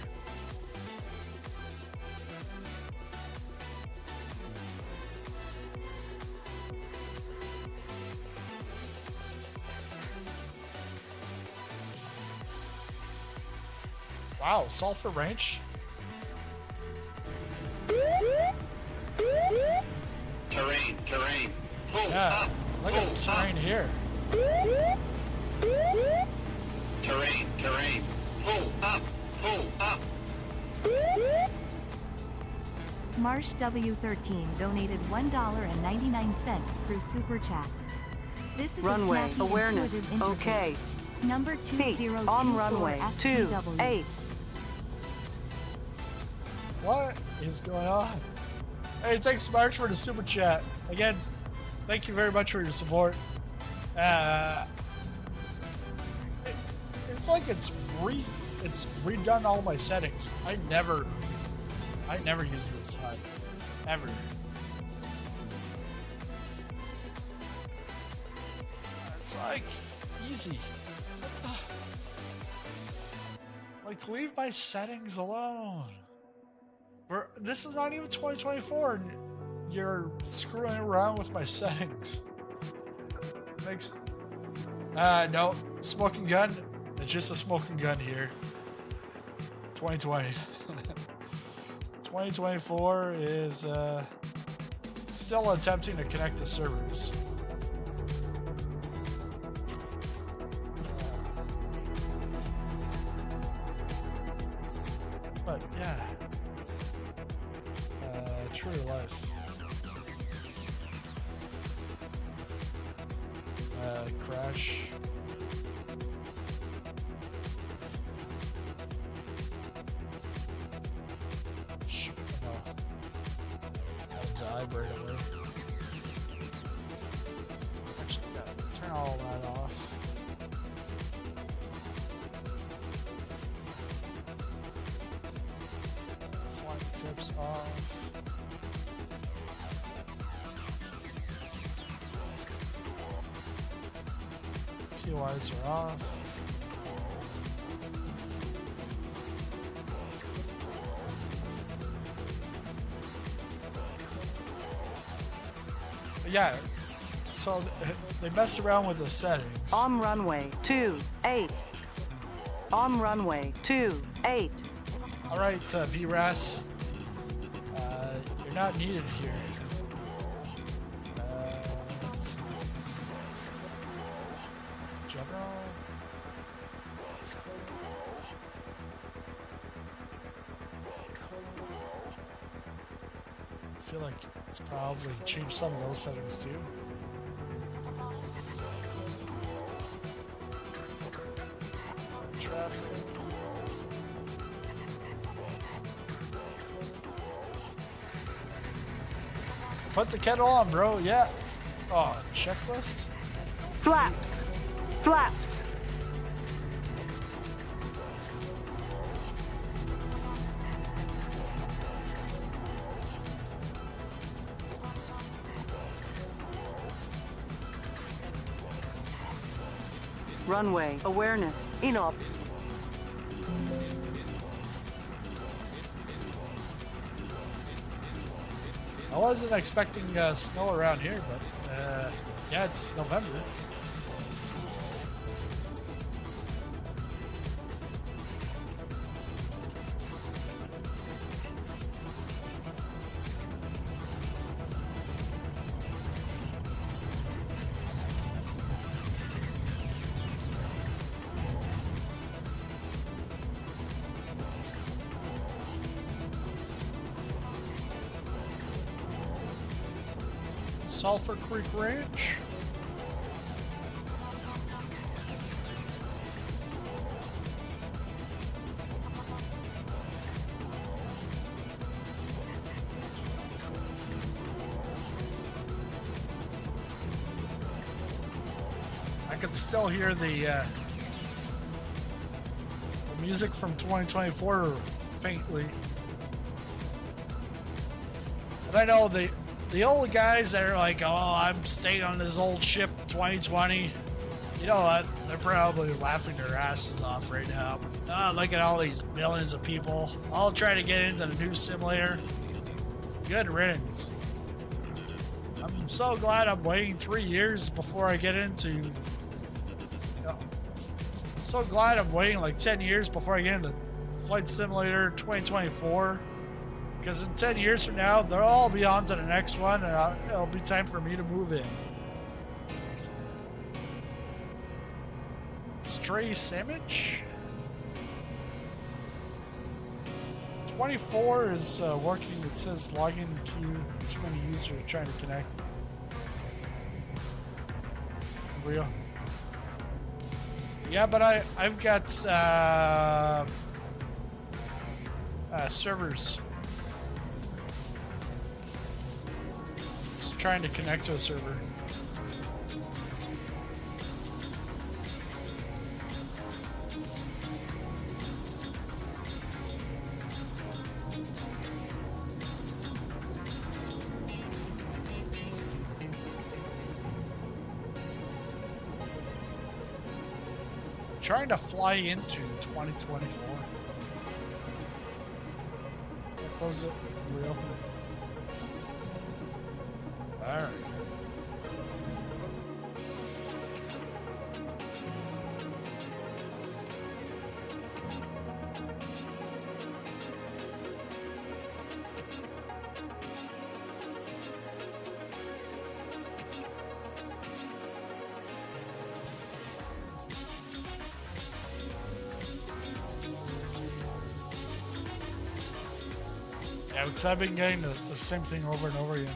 Wow, Sulphur Ranch? Terrain. Pull Yeah, up. look at the terrain here. Terrain. Pull up. Marsh W13 donated $1.99 through Super Chat. This is Runway a snappy, awareness. intuitive interface. Okay. Number Feet 2024 on runway FTW. 28. What is going on? Hey, thanks, March, for the super chat. Again, thank you very much for your support. It's like it's redone all my settings. I never use this HUD. Ever. It's like easy. Like, leave my settings alone. This is not even 2024 and you're screwing around with my settings. Thanks. No, smoking gun. It's just a smoking gun here. 2020. 2024 is still attempting to connect to servers. But yeah. True to life. Crash. died right away. Actually, yeah, turn all that off. Flying tips off. POIs are off. Yeah, so they mess around with the settings. On runway 28. On runway 28. All right, VRAS, you're not needed here. Let's see. General. I feel like it's probably changed some of those settings too. Traffic. Put the kettle on, bro. Yeah. Oh, checklist? Flaps. Flaps. Runway awareness. Inop. I wasn't expecting snow around here, but yeah, it's November. Sulphur Creek Ranch. I can still hear the music from 2024 faintly. And I know the old guys that are like, oh, I'm staying on this old ship 2020. You know what? They're probably laughing their asses off right now. Oh, look at all these millions of people all trying to get into the new simulator. Good riddance. I'm so glad I'm waiting 3 years before I get into... You know, so glad I'm waiting like 10 years before I get into Flight Simulator 2024. Because in 10 years from now, they'll all be on to the next one, and it'll be time for me to move in. Stray sandwich? 24 is working. It says login queue. Too many users trying to connect. Real. Yeah, but I've got servers. Just trying to connect to a server. Trying to fly into 2024. I'll close it, reopen it. Alright. Yeah, because I've been getting the same thing over and over again.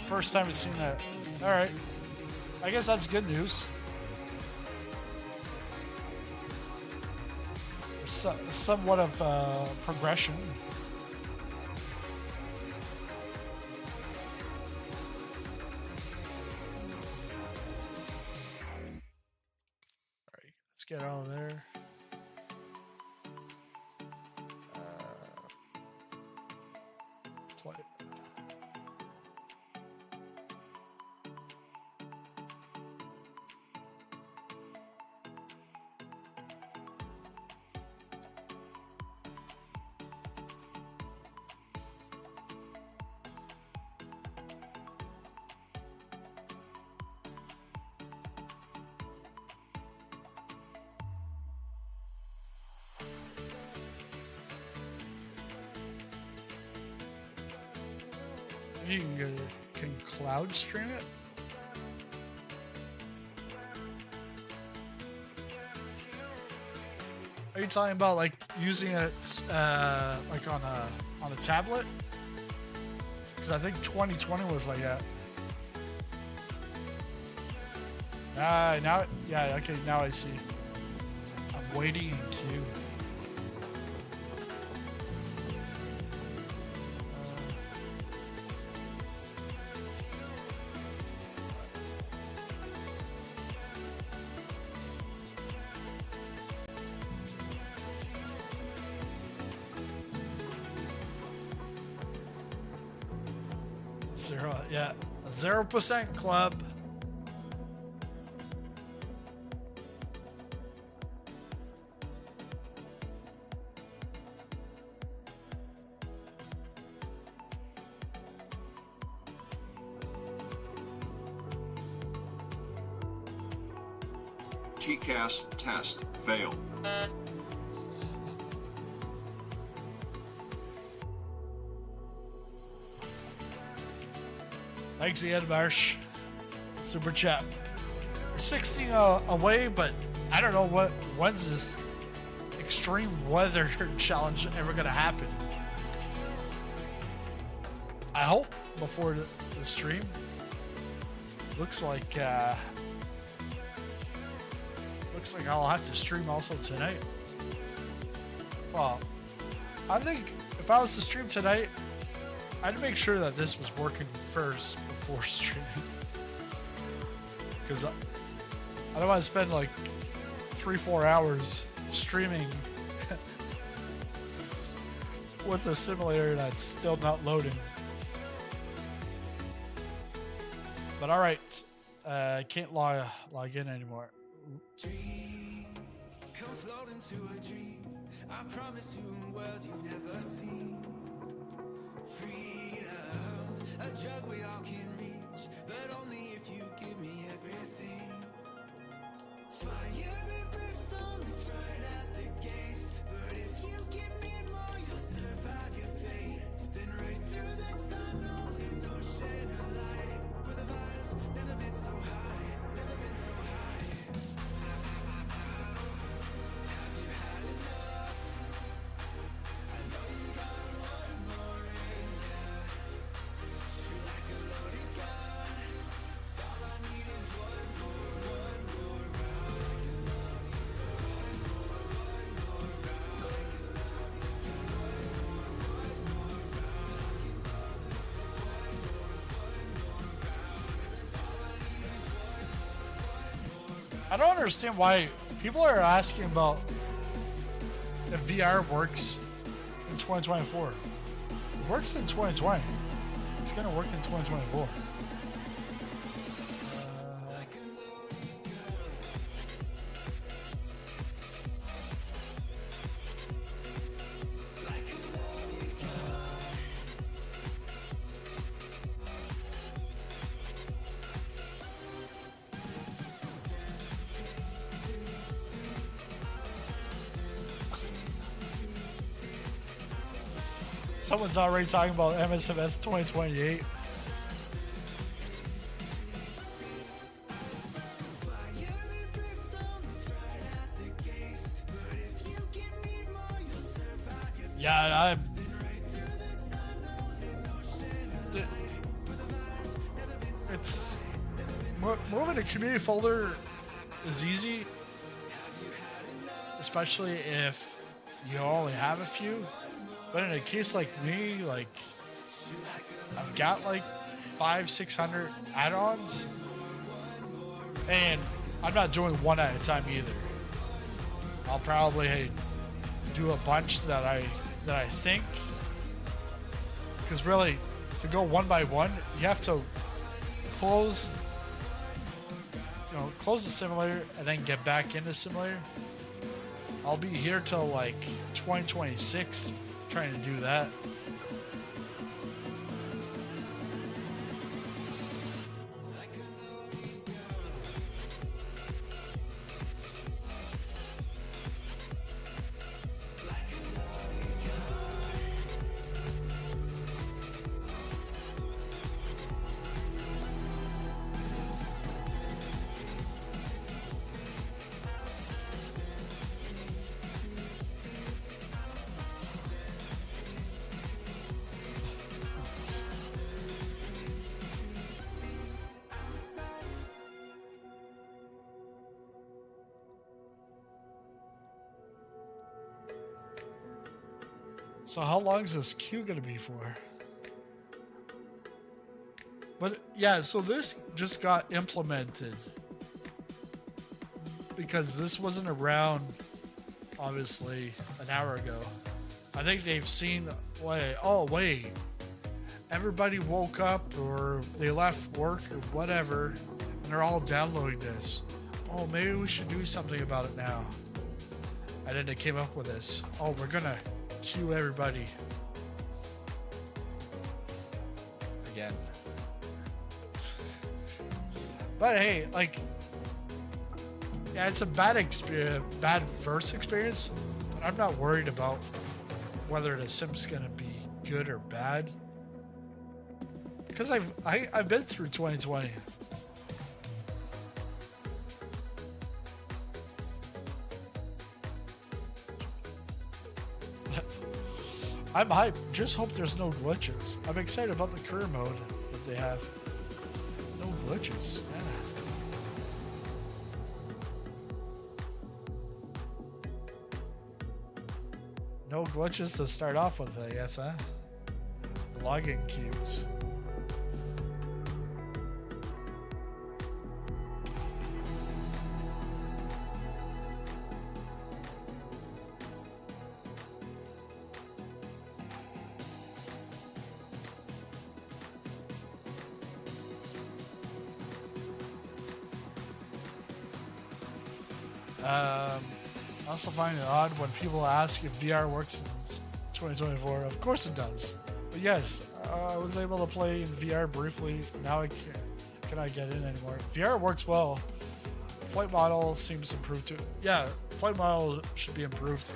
First time I've seen that. Alright. I guess that's good news. There's somewhat of progression. All right, let's get out of there. Play. You can cloud stream it. Are you talking about like using it like on a tablet? Because I think 2020 was like that. Now, yeah, okay, now I see. I'm waiting in queue. Yeah, 0% club. TCAS test failed. Thanks, Ian Marsh. Super chat. We're 16 away, but I don't know when's this extreme weather challenge ever gonna happen. I hope before the stream. Looks like I'll have to stream also tonight. Well, I think if I was to stream tonight, I'd make sure that this was working first before streaming. Because I don't want to spend like 3-4 hours streaming with a simulator that's still not loading. But alright, I can't log in anymore. Come float into a dream. I promise you a world you've never seen. Freedom, a drug we all can reach, but only if you give me everything. Fire and brimstone lives right at the gates, but if you give me more, you'll survive your fate. Then right through the tunnel, in ocean of light, where the vibes never been so high, never been so high. Have you had enough? I know you got one more in ya. Shoot like a loaded gun. So all I need is one more round. I don't understand why people are asking about if VR works in 2024. It works in 2020. It's gonna work in 2024. Someone's already talking about MSFS 2028. Yeah, it's moving a community folder is easy, especially if you only have a few. But in a case like me, like I've got like 500-600 add-ons, and I'm not doing one at a time either. I'll probably do a bunch that I think, because really to go one by one, you have to close the simulator and then get back into simulator. I'll be here till like 2026 trying to do that. So how long is this queue gonna be for? But yeah, so this just got implemented because this wasn't around, obviously, an hour ago. I think they've seen, wait, everybody woke up or they left work or whatever, and they're all downloading this. Oh, maybe we should do something about it now. And then they came up with this. Oh, we're gonna queue everybody again. But hey, like, yeah, it's a bad experience, bad first experience, but I'm not worried about whether the sim's gonna be good or bad, because I've been through 2020. I'm hyped. Just hope there's no glitches. I'm excited about the career mode that they have. No glitches. Yeah. No glitches to start off with, I guess, huh? Login queues. I also find it odd when people ask if VR works in 2024. Of course it does. But yes, I was able to play in VR briefly. Now I cannot get in anymore. VR works well. Flight model seems improved too. Yeah, flight model should be improved.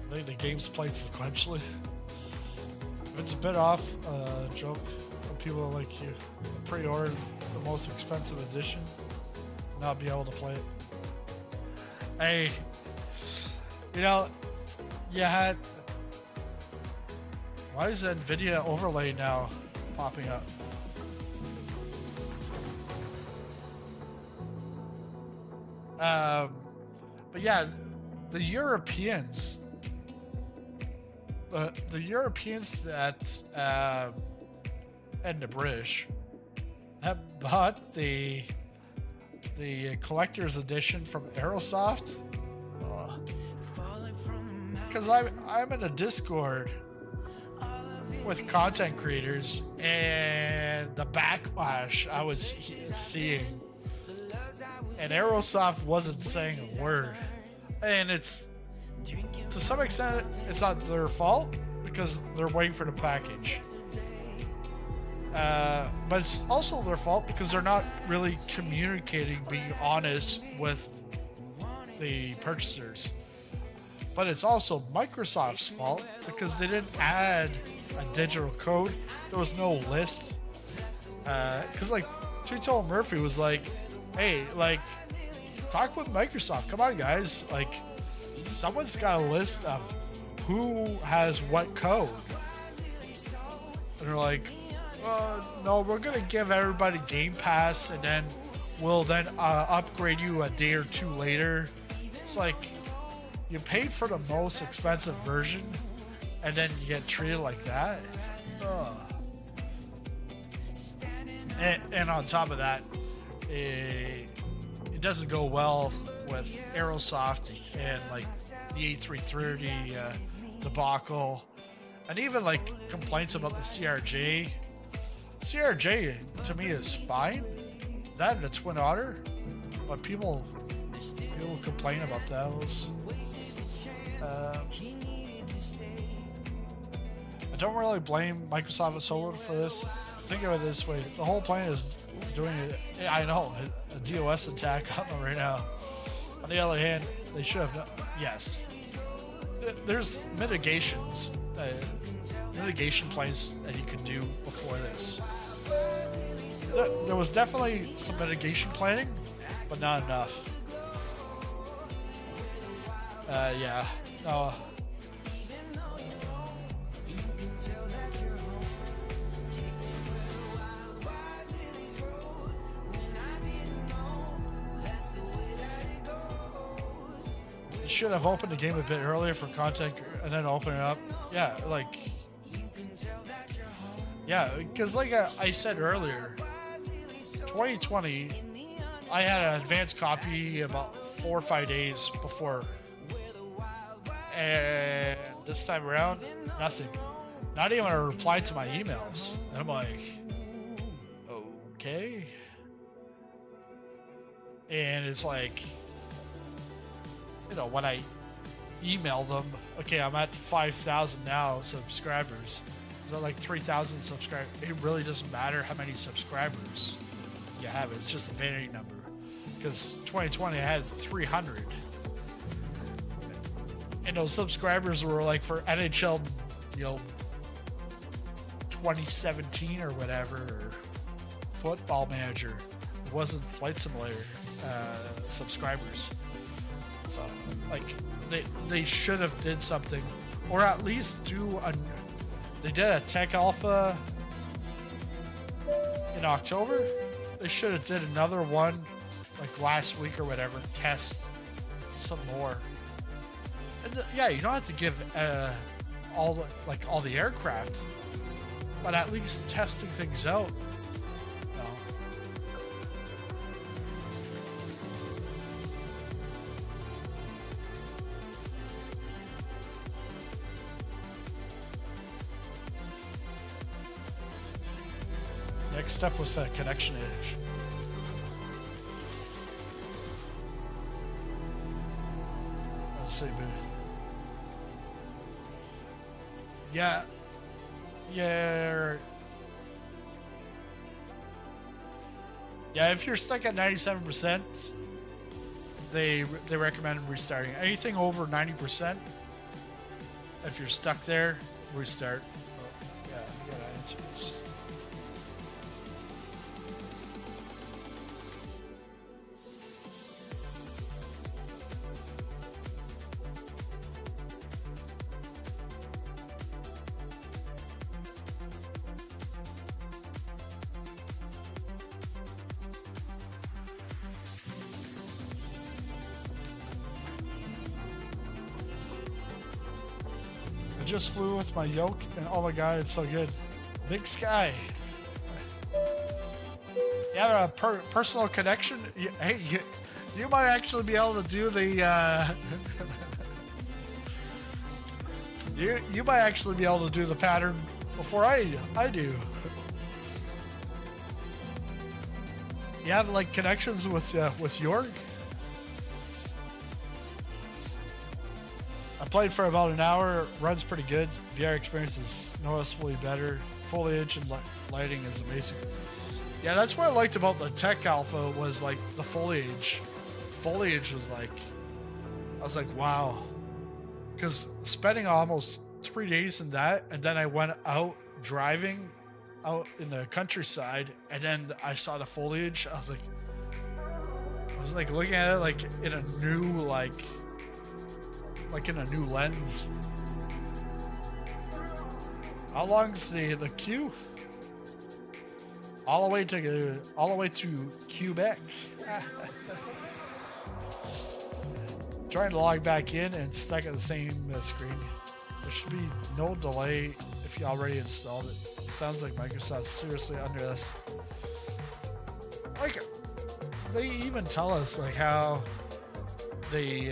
I think the game's played sequentially. If it's a bit off, joke. People like you pre-order the most expensive edition, not be able to play it. Hey, you had. Why is the NVIDIA overlay now popping up? But yeah, the Europeans. The Europeans that and the British have bought the collector's edition from Aerosoft, because I'm in a Discord with content creators, and the backlash I was seeing, and Aerosoft wasn't saying a word, and it's, to some extent, it's not their fault because they're waiting for the package. But it's also their fault because they're not really communicating, being honest with the purchasers. But it's also Microsoft's fault because they didn't add a digital code. There was no list. Because like Tuto Murphy was like, hey, like, talk with Microsoft. Come on, guys. Like, someone's got a list of who has what code. And they're like, no, we're gonna give everybody Game Pass, and then we'll then upgrade you a day or two later. It's like you paid for the most expensive version, and then you get treated like that. It's like, ugh. And on top of that, it doesn't go well with Aerosoft and like the A330 debacle, and even like complaints about the CRJ. CRJ to me is fine, that and the Twin Otter, but people complain about those. I don't really blame Microsoft and Solo for this. Think of it this way: the whole plan is doing it. I know a DOS attack on them right now. On the other hand, they should have. Yes, there's mitigations, mitigation plans that you can do before this. There was definitely some mitigation planning, but not enough. Yeah. No. You should have opened the game a bit earlier for content and then open it up. Yeah, like. Yeah, because like I said earlier, 2020, I had an advanced copy about 4 or 5 days before. And this time around, nothing. Not even a reply to my emails. And I'm like, okay. And it's like, you know, when I emailed them, okay, I'm at 5,000 now subscribers. Is that like 3,000 subscribers? It really doesn't matter how many subscribers you have. It's just a vanity number. Because 2020 I had 300. And those subscribers were like for NHL, you know, 2017 or whatever, or Football Manager. It wasn't Flight Simulator subscribers. So, like, they should have did something, or at least do a. They did a tech alpha in October. They should have did another one like last week or whatever. Test some more. And yeah, you don't have to give all the aircraft, but at least testing things out. You know. Next step was that connection issue. Let's see, baby. Yeah. Yeah, if you're stuck at 97%, they recommend restarting. Anything over 90%, if you're stuck there, restart. Oh, yeah, you gotta answer this. Just flew with my yoke, and oh my god, it's so good. Big Sky. You have a personal connection. Hey, you might actually be able to do the. You might actually be able to do the pattern before I do. You have like connections with York. I played for about an hour. Runs pretty good. VR experience is noticeably better. Foliage and lighting is amazing. Yeah, that's what I liked about the Tech Alpha was like the foliage. Foliage was like, I was like, wow. Because spending almost 3 days in that, and then I went out driving out in the countryside, and then I saw the foliage. I was like looking at it like in a new like in a new lens. How long's the queue? all the way to Quebec. Trying to log back in and stuck at the same screen. There should be no delay if you already installed it. Sounds like Microsoft's seriously under this. Like, they even tell us like how the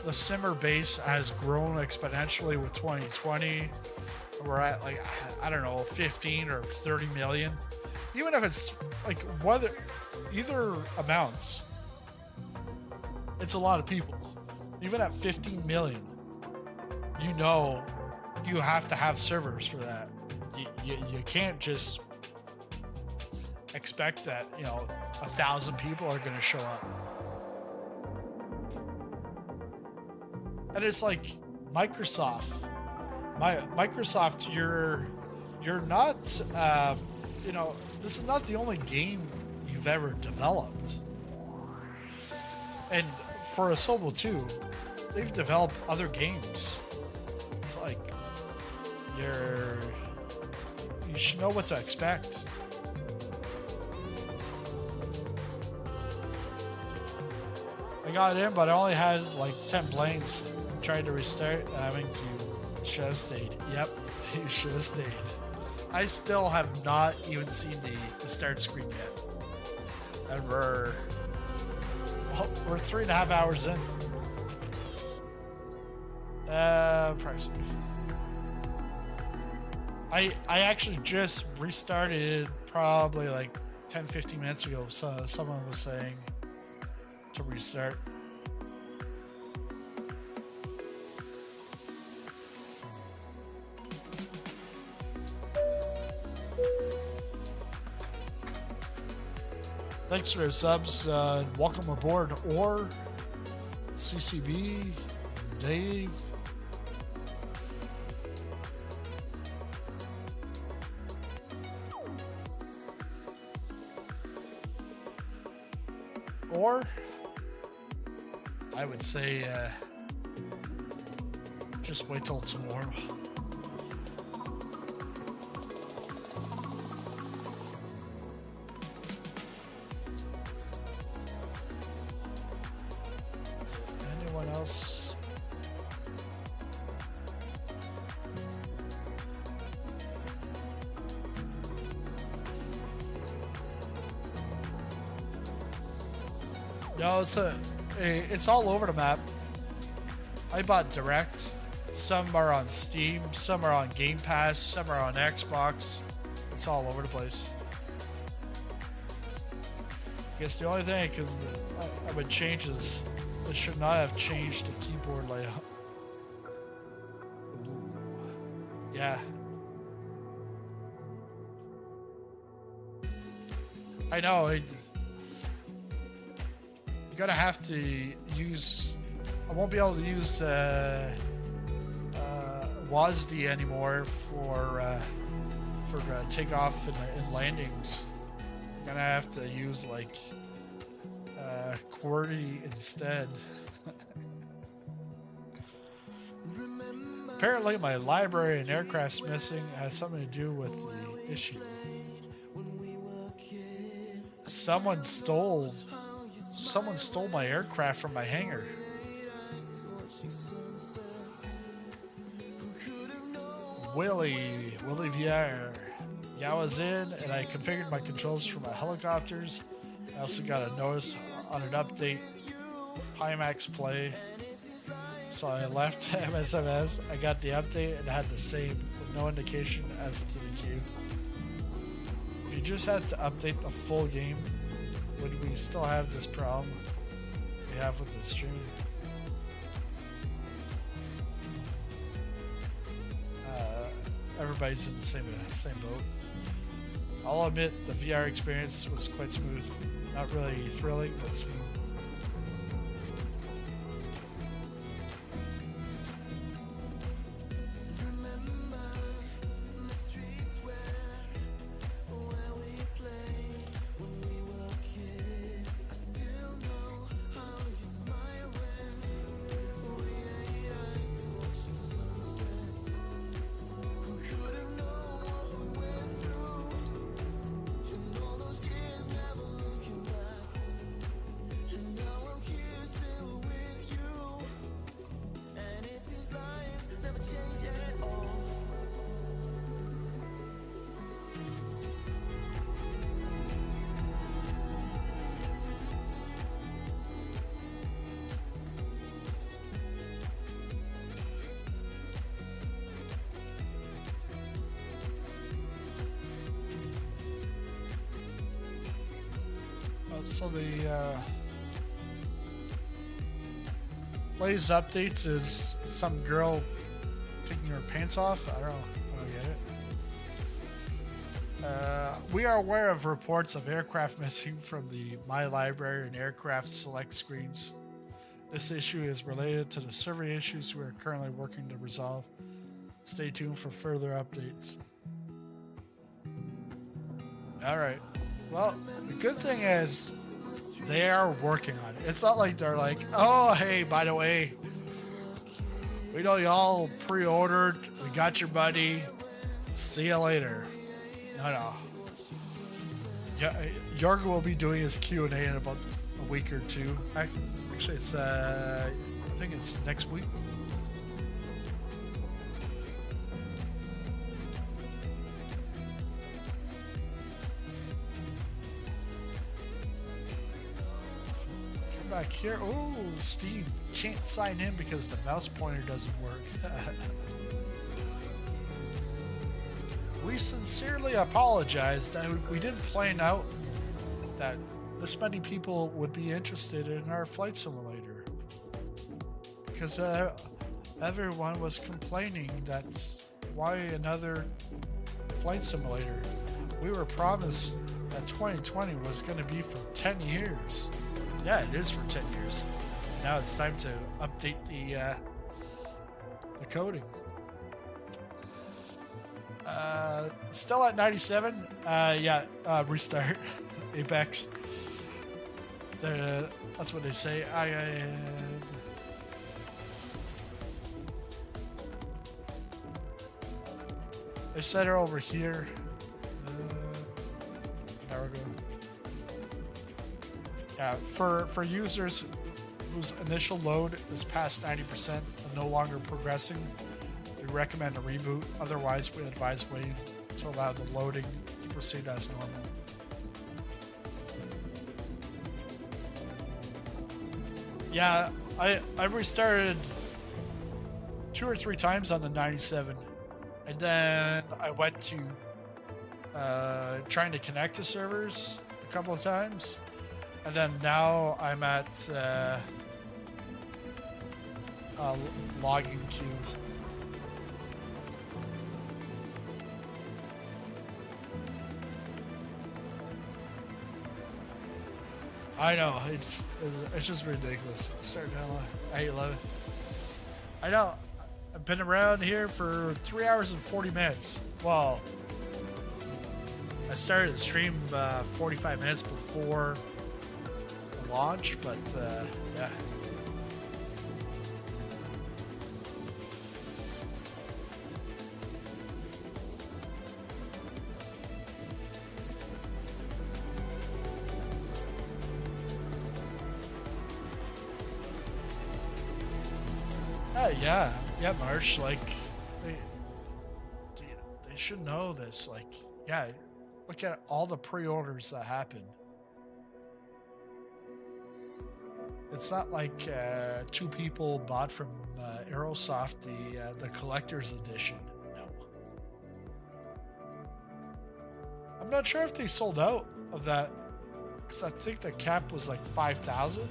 the simmer base has grown exponentially with 2020. We're at like, I don't know, 15 or 30 million. Even if it's like either amounts, it's a lot of people. Even at 15 million, you have to have servers for that. You can't just expect that 1,000 people are going to show up. And it's like Microsoft, you're not this is not the only game you've ever developed. And for Asobo 2, they've developed other games. It's like you should know what to expect. I got in, but I only had like 10 blanks. Tried to restart, and I'm in queue. Should have stayed. Yep, you should have stayed. I still have not even seen the start screen yet, and we're 3.5 hours in. Approximately. I actually just restarted probably like 10-15 minutes ago. So someone was saying to restart. Thanks for your subs. Welcome aboard, or CCB, Dave. Or I would say just wait till tomorrow. Anyone else? No, it's all over the map. I bought direct. Some are on Steam, some are on Game Pass, some are on Xbox. It's all over the place. I guess the only thing I would change is it should not have changed the keyboard layout. Ooh. Yeah. I know. You're gonna have to use. I won't be able to use WASD anymore for takeoff and landings. I'm gonna have to use like QWERTY instead. Apparently, my library and aircraft's missing has something to do with the issue. Someone stole my aircraft from my hangar. Willie Vier. Yeah, I was in and I configured my controls for my helicopters. I also got a notice on an update, Pimax Play. So I left MSFS. I got the update and had the same, with no indication as to the queue. If you just had to update the full game, would we still have this problem we have with the streaming? Everybody's in the same boat. I'll admit the VR experience was quite smooth. Not really thrilling, but smooth. So the latest updates is some girl taking her pants off. I don't get it. We are aware of reports of aircraft missing from the My Library and aircraft select screens. This issue is related to the survey issues we are currently working to resolve. Stay tuned for further updates. Alright. Well, the good thing is they are working on it. It's not like they're like, oh, hey, by the way, we know y'all pre-ordered. We got your buddy. See you later. No. Yeah, Jorgen will be doing his Q&A in about a week or two. Actually, it's I think it's next week. Come back here. Oh, Steve can't sign in because the mouse pointer doesn't work. We sincerely apologize that we didn't plan out that this many people would be interested in our flight simulator, because everyone was complaining that why another flight simulator. We were promised that 2020 was going to be for 10 years. Yeah, it is for 10 years. Now it's time to update the coding. Still at 97. Restart Apex. That's what they say. They set her over here. There we go. Yeah, for users whose initial load is past 90% and no longer progressing, we recommend a reboot. Otherwise, we advise waiting to allow the loading to proceed as normal. Yeah, I restarted 2 or 3 times on the 97, and then I went to trying to connect to servers a couple of times, and then now I'm at logging queues. I know, it's just ridiculous. Starting at 8:11. I know. I've been around here for 3 hours and 40 minutes. Well, I started the stream 45 minutes before the launch, but yeah. Yeah, Marsh, like, they should know this. Like, yeah, look at all the pre-orders that happened. It's not like 2 people bought from Aerosoft the collector's edition. No. I'm not sure if they sold out of that, because I think the cap was like 5,000.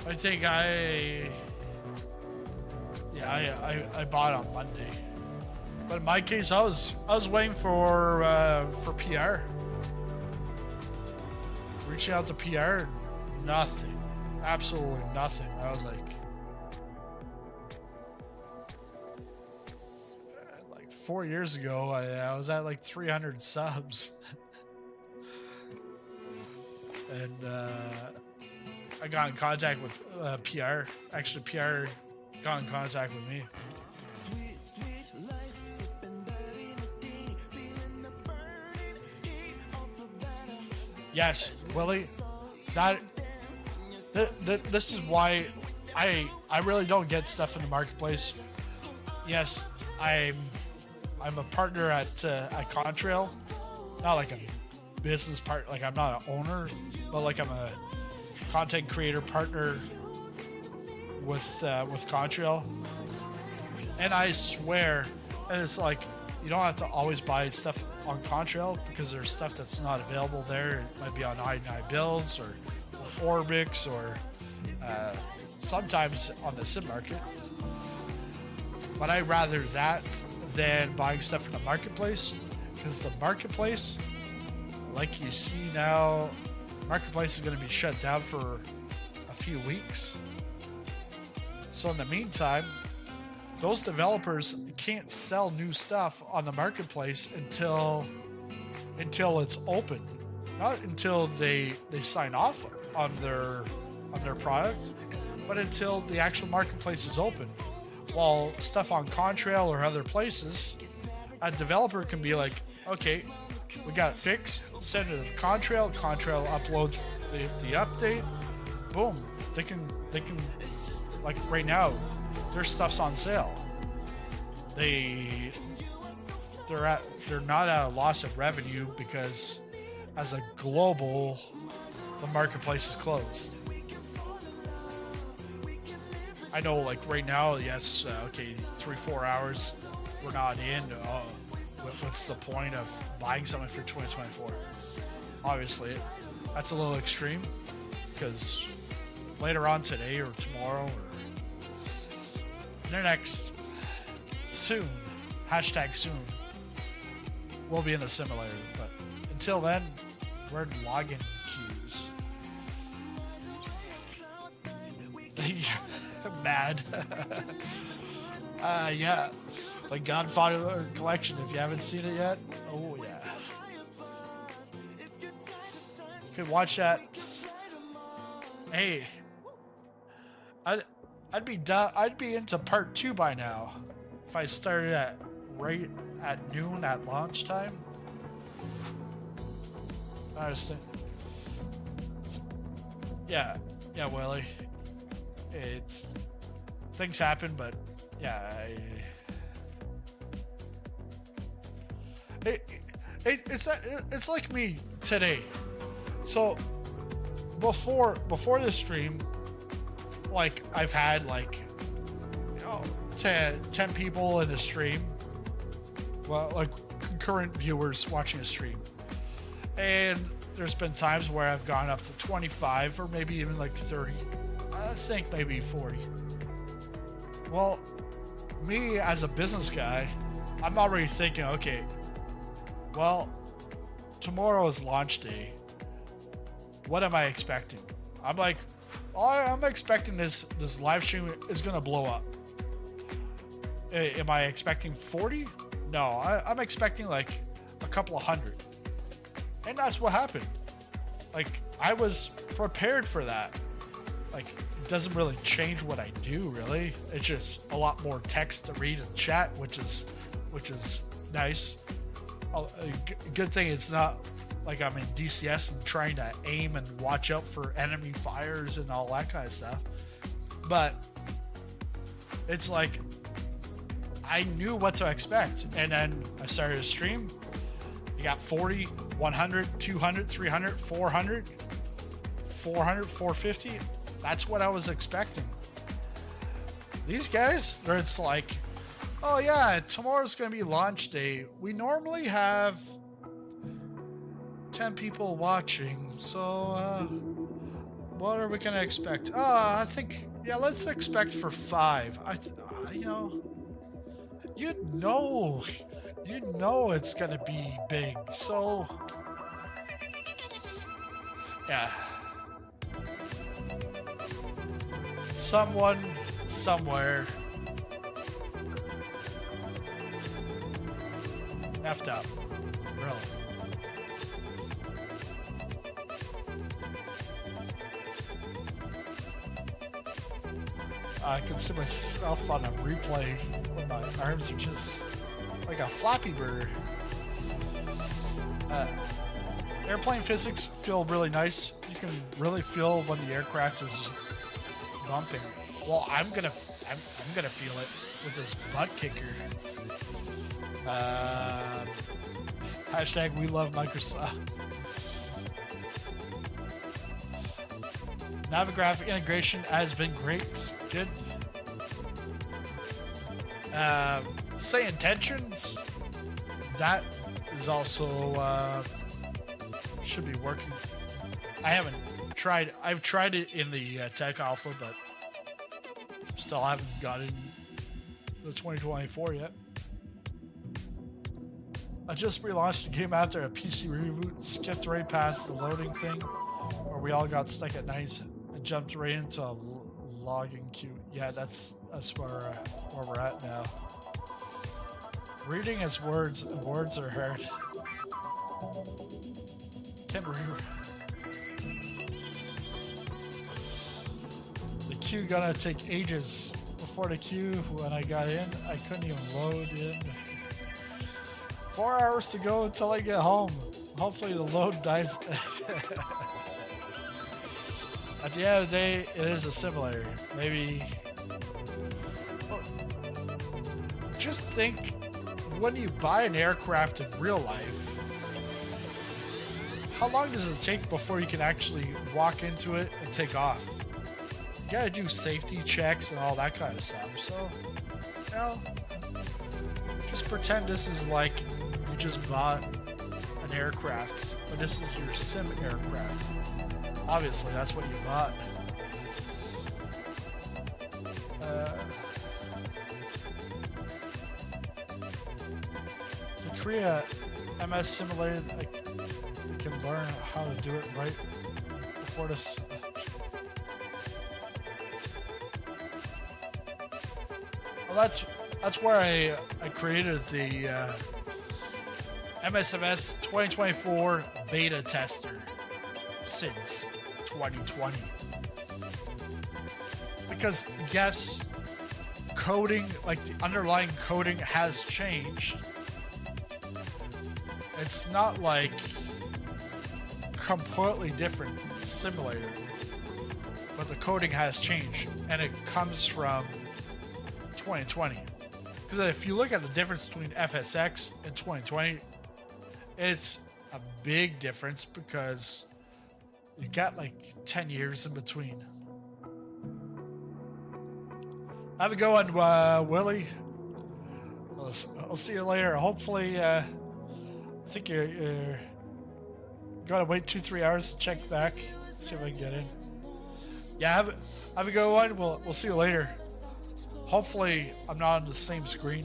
I think I bought on Monday. But in my case, I was waiting for PR. Reaching out to PR, nothing, absolutely nothing. I was like 4 years ago, I was at like 300 subs, and I got in contact with PR. Actually, PR got in contact with me. Yes, Willie. This is why I really don't get stuff in the marketplace. Yes, I'm a partner at Contrail, not like a business part. Like I'm not an owner, but like I'm a content creator partner with Contrail. And I swear, and it's like you don't have to always buy stuff on Contrail because there's stuff that's not available there. It might be on I9 Builds or Orbix or sometimes on the sim market. But I'd rather that than buying stuff from the marketplace, because the marketplace, like you see now, marketplace is going to be shut down for a few weeks. So in the meantime, those developers can't sell new stuff on the marketplace until it's open, not until they sign off on their product, but until the actual marketplace is open. While stuff on Contrail or other places, a developer can be like, okay, we got it fixed, send it to Contrail. Contrail uploads the update. Boom. They can like right now, their stuff's on sale. They're not at a loss of revenue because as a global, the marketplace is closed. I know, like right now, yes, okay, 3-4 hours, we're not in. What's the point of buying something for 2024? Obviously, that's a little extreme because later on today or tomorrow or the next soon, #soon, we'll be in a simulator. But until then, we're in login queues. Mad. Yeah. Like Godfather Collection, if you haven't seen it yet. Oh yeah. You can watch that. Hey. I'd be into part 2 by now. If I started right at noon at launch time. I understand. Yeah, Willie. It's things happen, but yeah, it's like me today. So before this stream, like I've had like 10 people in a stream, well, like concurrent viewers watching a stream, and there's been times where I've gone up to 25 or maybe even like 30. I think maybe 40. Well, me as a business guy, I'm already thinking, okay, well, tomorrow is launch day. What am I expecting? I'm like, I'm expecting this live stream is going to blow up. Am I expecting 40? No, I'm expecting like a couple of hundred. And that's what happened. Like, I was prepared for that. Like, it doesn't really change what I do, really. It's just a lot more text to read and chat, which is nice. A good thing it's not like I'm in DCS and trying to aim and watch out for enemy fires and all that kind of stuff. But it's like I knew what to expect, and then I started to stream. You got 40, 100, 200, 300, 400, 450. That's what I was expecting. These guys, it's like, oh yeah, tomorrow's going to be launch day. We normally have 10 people watching, so what are we going to expect? I think, yeah, let's expect for 5. you know it's gonna be big. So yeah, someone somewhere effed up, really. I can see myself on a replay when my arms are just like a Flappy Bird. Airplane physics feel really nice. You can really feel when the aircraft is bumping. Well, I'm gonna feel it with this butt kicker. Hashtag we love Microsoft. Navigraph integration has been great. Good. Say intentions. That is also should be working. I haven't tried. I've tried it in the tech alpha, but still haven't gotten the 2024 yet. I just relaunched the game after a PC reboot, skipped right past the loading thing, where we all got stuck at night and jumped right into a logging queue. Yeah, that's where we're at now. Reading is words, and words are hard. Can't read. The queue gonna take ages. Before the queue, when I got in, I couldn't even load in. 4 hours to go until I get home. Hopefully the load dies. At the end of the day, it is a simulator. Maybe. Well, just think, when you buy an aircraft in real life, how long does it take before you can actually walk into it and take off? You gotta do safety checks and all that kind of stuff. So, you know, just pretend this is like you just bought an aircraft, but this is your sim aircraft. Obviously, that's what you bought. To create a MS simulator, I can learn how to do it right before this. Well, that's where I created the MSFS 2024 beta tester since 2020. Because yes, coding, like the underlying coding has changed. It's not like completely different simulator, but the coding has changed, and it comes from 2020. Because if you look at the difference between FSX and 2020, it's a big difference because you got like 10 years in between. Have a go on, Willie. I'll see you later. Hopefully, I think you're gotta wait 2-3 hours to check back, see if I can get in. Yeah, have a good one. We'll see you later. Hopefully, I'm not on the same screen.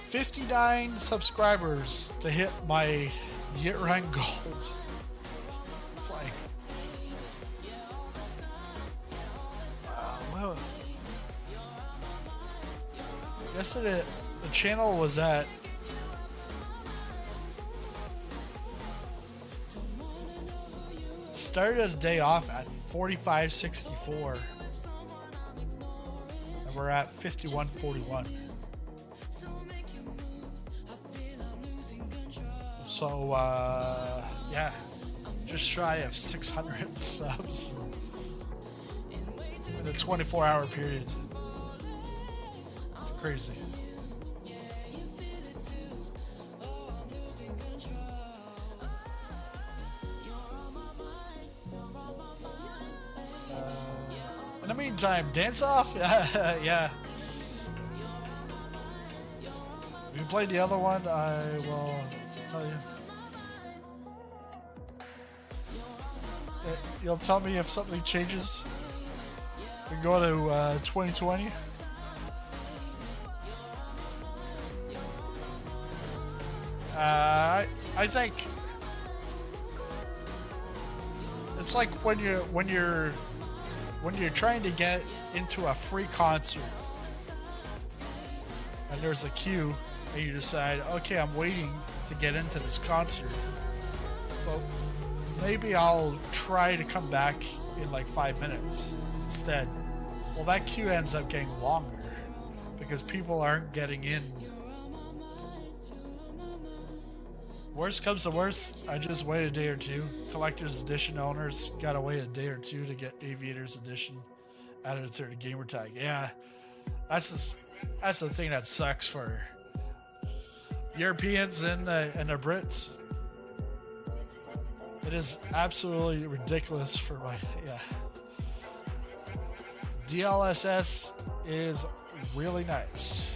$59 subscribers to hit my year-end gold. It's like, well, yesterday the channel was at started the day off at 4564, and we're at 5141. So, yeah, just shy of 600 subs in a 24-hour period. crazy. In the meantime, dance off? Yeah. If you played the other one, I will tell you. You'll tell me if something changes. We go to 2020. I think it's like when you're trying to get into a free concert and there's a queue and you decide, okay, I'm waiting to get into this concert. Well, maybe I'll try to come back in like 5 minutes instead. Well, that queue ends up getting longer because people aren't getting in. Worst comes to worst, I just wait a day or two. Collector's Edition owners gotta wait a day or two to get Aviator's Edition added to their gamer tag. Yeah, that's the thing that sucks for Europeans and the Brits. It is absolutely ridiculous for my, yeah. DLSS is really nice.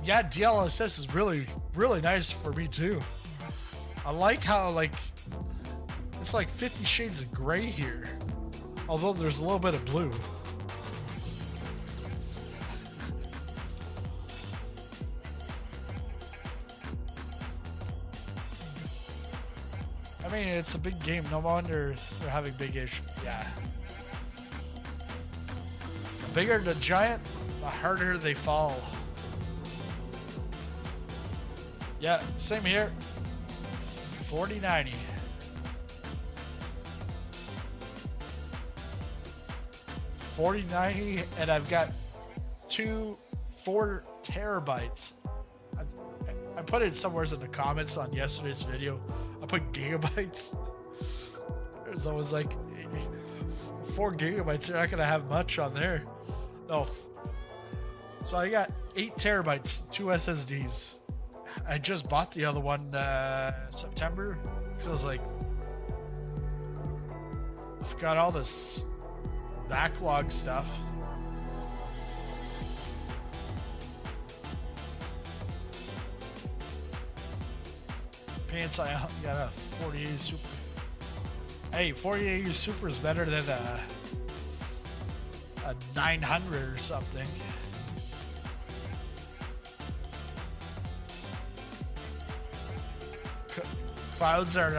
Yeah, DLSS is really, really nice for me too. I like how like it's like 50 shades of gray here, although there's a little bit of blue. I mean, it's a big game. No wonder they're having big issues. Yeah. The bigger the giant, the harder they fall. Yeah, same here. 4090. $40.90, and I've got 4 terabytes. I put it somewhere in the comments on yesterday's video. I put gigabytes. There's always like 4 gigabytes. You're not gonna have much on there. No. So I got 8 terabytes, 2 SSDs. I just bought the other one September because I was like, I've got all this backlog stuff. Pants, I got a 4080 Super. Hey, 4080 Super is better than a 900 or something. Clouds aren't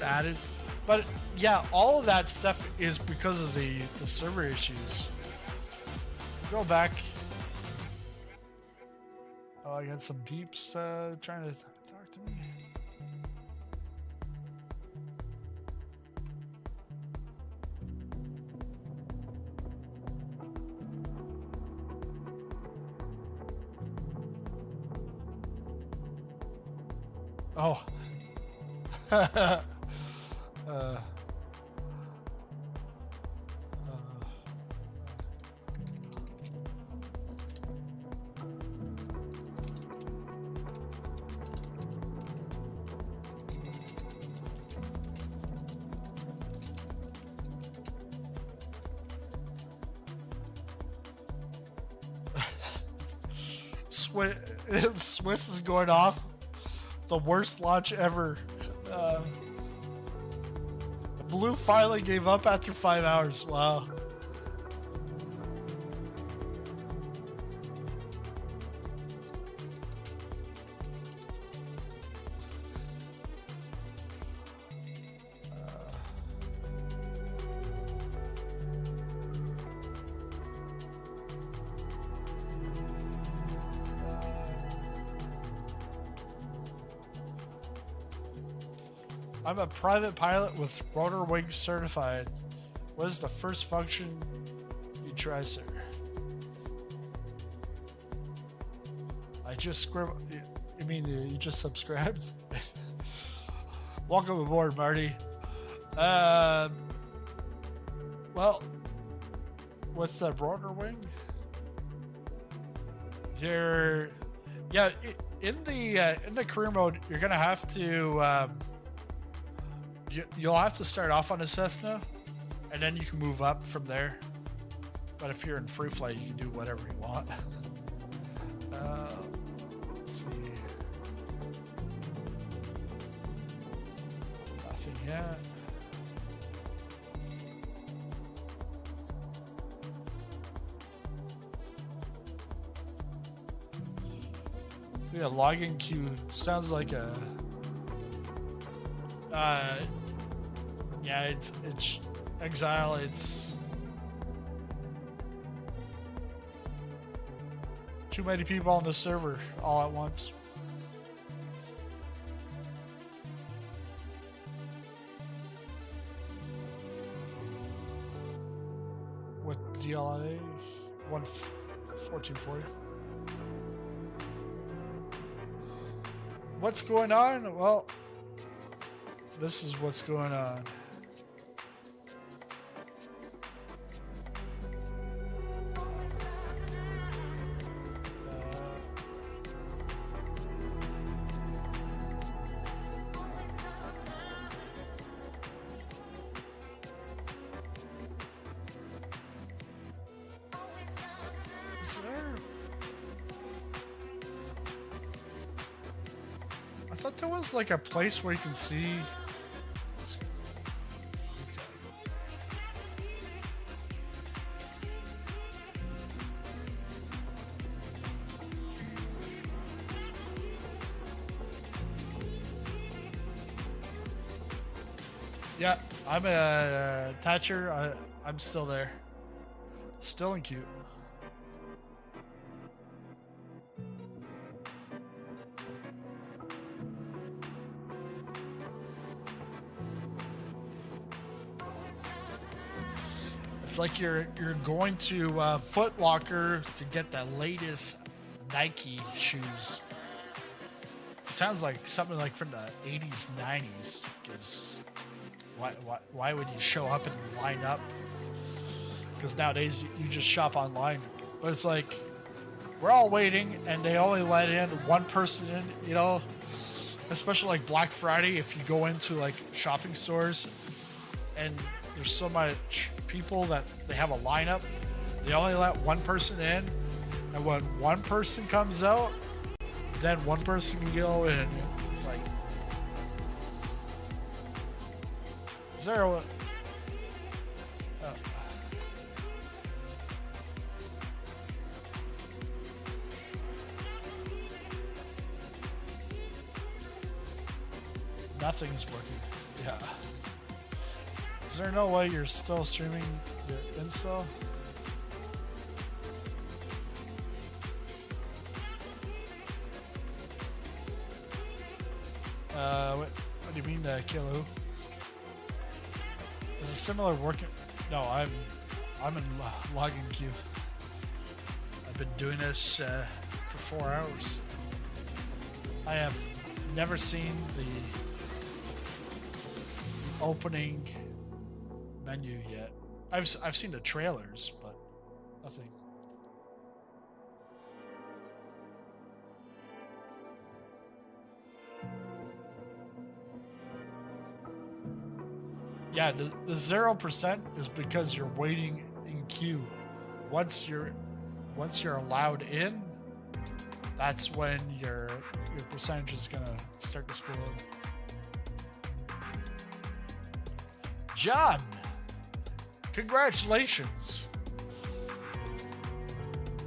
added, but yeah, all of that stuff is because of the server issues. Go back. Oh, I got some peeps trying to talk to me. Oh. Swiss is going off. The worst launch ever. Blue finally gave up after 5 hours. Wow. I'm a private pilot with rotor wings certified. What is the first function you try, sir? I just scribbled. You mean you just subscribed? Welcome aboard, Marty. Well, with the rotor wing. you're, yeah, in the career mode, you're gonna have to, you'll have to start off on a Cessna, and then you can move up from there. But if you're in free flight, you can do whatever you want. Let's see. Nothing yet. Yeah, logging queue sounds like a. Yeah, it's Exile. It's too many people on the server all at once. With DLA 1440. What's going on? Well, this is what's going on. Is there? I thought there was like a place where you can see. Yeah, I'm a Thatcher. I'm still there. Still in queue. It's like you're going to Foot Locker to get the latest Nike shoes. It sounds like something like from the 80s, 90s. Because why would you show up and line up? Because nowadays you just shop online. But it's like we're all waiting, and they only let in one person in. You know, especially like Black Friday, if you go into like shopping stores, and there's so much people that they have a lineup, they only let one person in, and when one person comes out, then one person can go in. It's like, is there a nothing is working. Yeah. Is there no way you're still streaming your install? What do you mean, Kilo? Is it similar working? No, I'm in logging queue. I've been doing this for 4 hours. I have never seen the opening menu yet. I've seen the trailers, but nothing. Yeah, the 0% is because you're waiting in queue. Once you're allowed in, that's when your percentage is gonna start to explode. John, congratulations.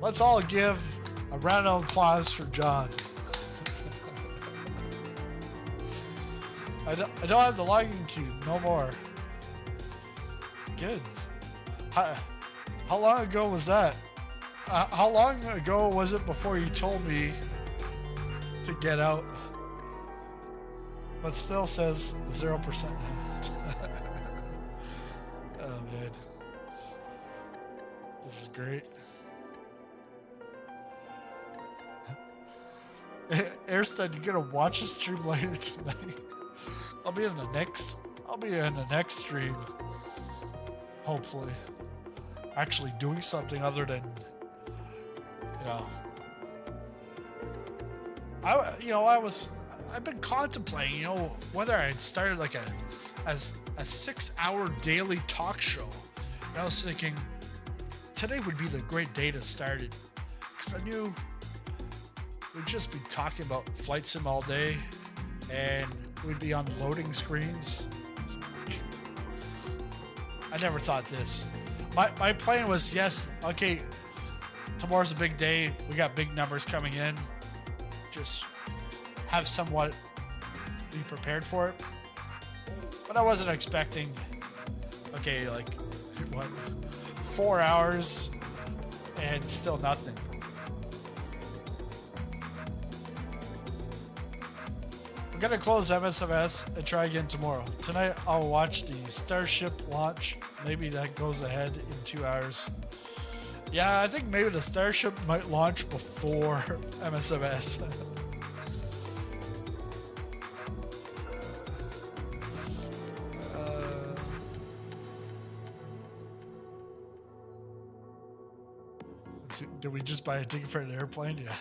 Let's all give a round of applause for John. I don't have the logging queue no more. Good. How long ago was that? How long ago was it before you told me to get out? But still says 0%. Oh man, this is great. Airstead, you gonna watch a stream later tonight? I'll be in the next stream. Hopefully, actually doing something other than, you know, I've been contemplating, whether I'd started like a 6-hour daily talk show. And I was thinking today would be the great day to start it, because I knew we'd just be talking about flight sim all day, and we'd be on loading screens. I never thought this. My plan was, yes, okay, tomorrow's a big day. We got big numbers coming in. Just have somewhat be prepared for it. But I wasn't expecting, okay, like, what, 4 hours and still nothing. We're gonna close MSFS and try again tomorrow. Tonight I'll watch the Starship launch. Maybe that goes ahead in 2 hours. Yeah, I think maybe the Starship might launch before MSFS. Did we just buy a ticket for an airplane? Yeah.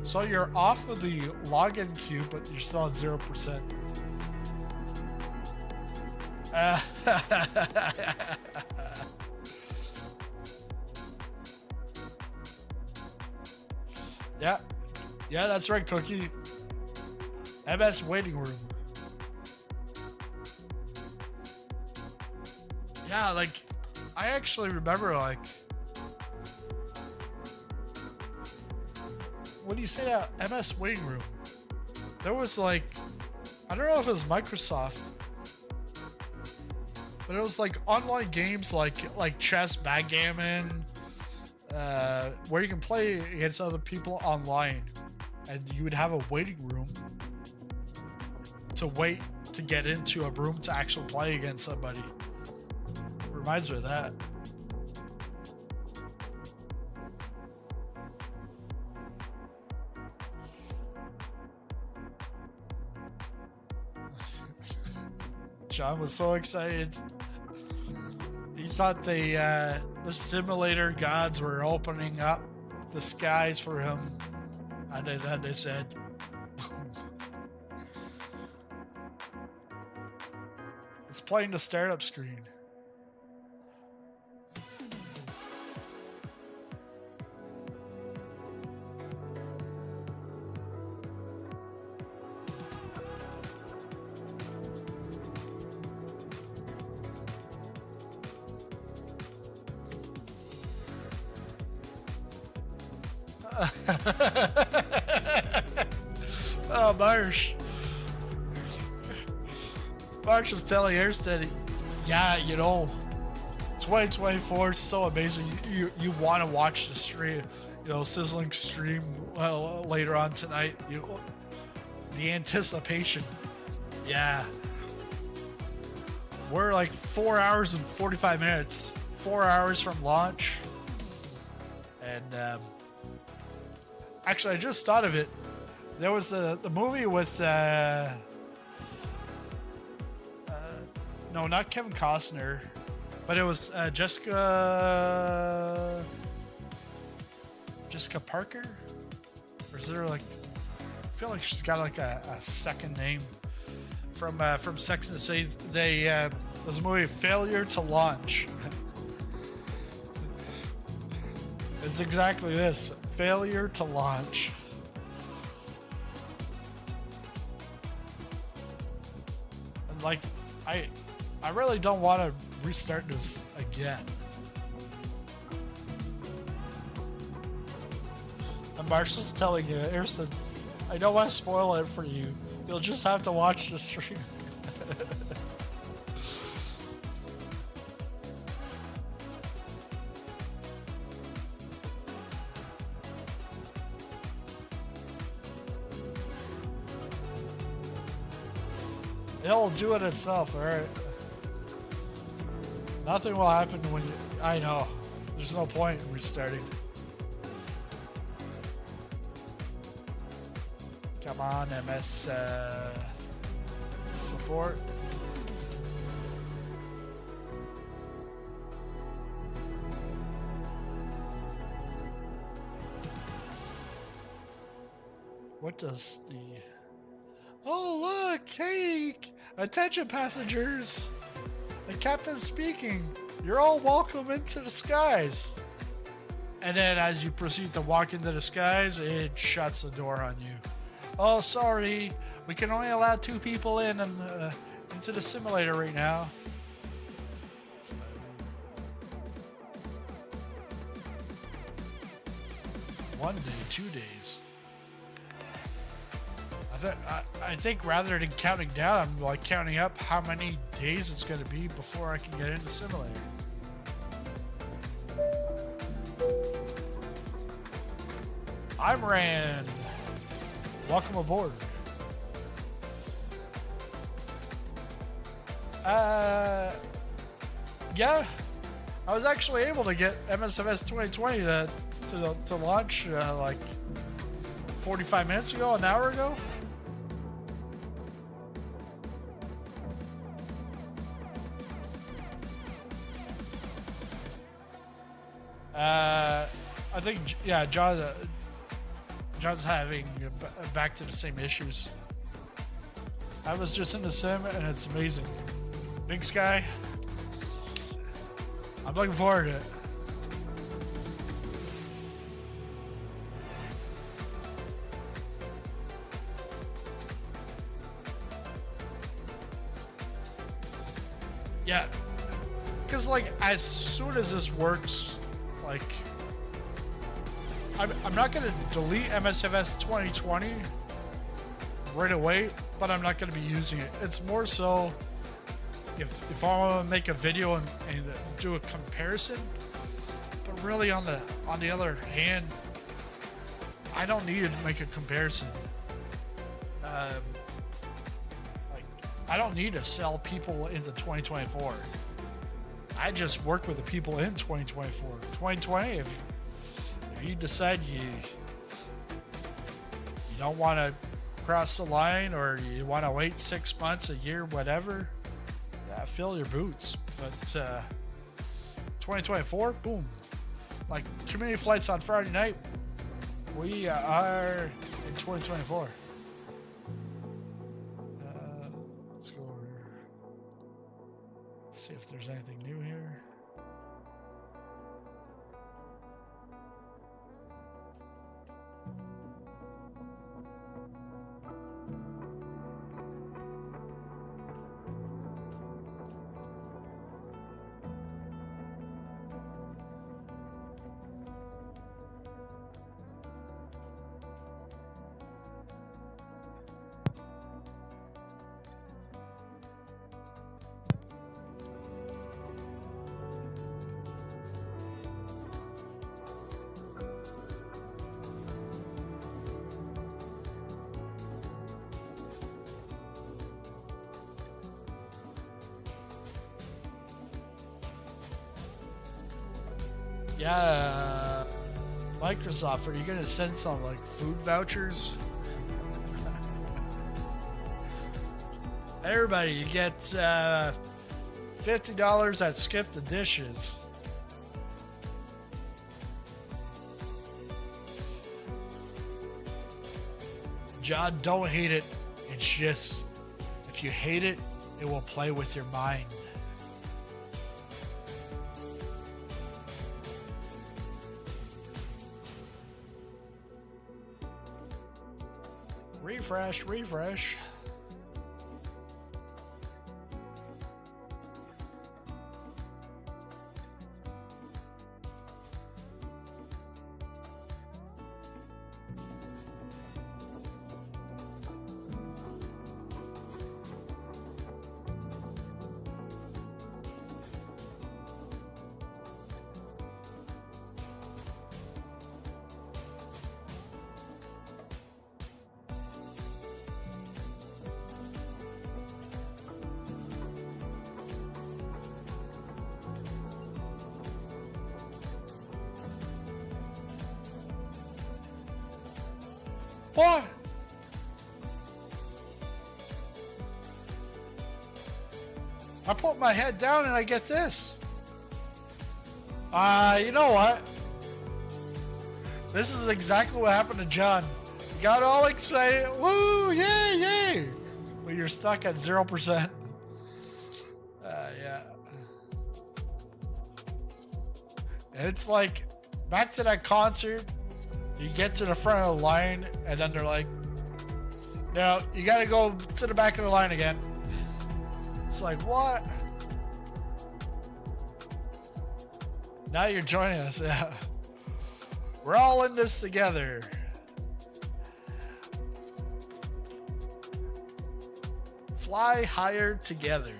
So you're off of the login queue, but you're still at 0%. Yeah, that's right, Cookie. MS waiting room. Yeah, like, I actually remember, like, when you say that MS waiting room, there was like, I don't know if it was Microsoft, but it was like online games like chess, backgammon, where you can play against other people online, and you would have a waiting room to wait to get into a room to actually play against somebody. Reminds me of that. John was so excited. He thought the simulator gods were opening up the skies for him, and then they said, "It's playing the startup screen." Oh, Marsh. Marsh was telling Airsteady, yeah, 2024 is so amazing. You want to watch the stream, sizzling stream later on tonight. The anticipation. Yeah. We're like 4 hours and 45 minutes. 4 hours from launch. And actually, I just thought of it. There was the movie with no, not Kevin Costner, but it was Jessica Parker, or is there like? I feel like she's got like a second name from Sex and the City. There was a movie, Failure to Launch. It's exactly this. Failure to launch. And like, I really don't want to restart this again. And Marshall's telling you, Airson, I don't want to spoil it for you. You'll just have to watch the stream. It'll do it itself, alright? Nothing will happen when you... I know. There's no point in restarting. Come on, MS support. What does the... Oh, look! Hey! Attention, passengers! The captain's speaking. You're all welcome into the skies. And then as you proceed to walk into the skies, it shuts the door on you. Oh, sorry. We can only allow 2 people in and into the simulator right now. So, one day, 2 days. I think rather than counting down, I'm like counting up how many days it's going to be before I can get in the simulator. I'm Rand. Welcome aboard. Yeah, I was actually able to get MSFS 2020 to launch like 45 minutes ago, an hour ago. I think, yeah, John's having back to the same issues. I was just in the sim and it's amazing. Big Sky. I'm looking forward to it. Yeah, because like as soon as this works, like I'm not gonna delete MSFS 2020 right away, but I'm not gonna be using it. It's more so if I want to make a video and do a comparison, but really on the other hand, I don't need to make a comparison. Like I don't need to sell people into 2024. I just work with the people in 2024. 2020, if you decide you don't want to cross the line or you want to wait 6 months, a year, whatever, yeah, fill your boots. But 2024, boom. Like community flights on Friday night, we are in 2024. Let's go over here. See if there's anything new here. Yeah, Microsoft, are you gonna send some like food vouchers? Everybody, you get $50 at Skip the Dishes. John, don't hate it. It's just, if you hate it, it will play with your mind. Refresh. What? I put my head down and I get this. You know what? This is exactly what happened to John. got all excited. Woo! Yay! Yay! But you're stuck at 0%. Yeah. It's like back to that concert. You get to the front of the line, and then they're like, "No, you gotta go to the back of the line again." It's like, what? Now you're joining us. Yeah. We're all in this together. Fly higher together.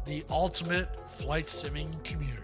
The ultimate flight simming community.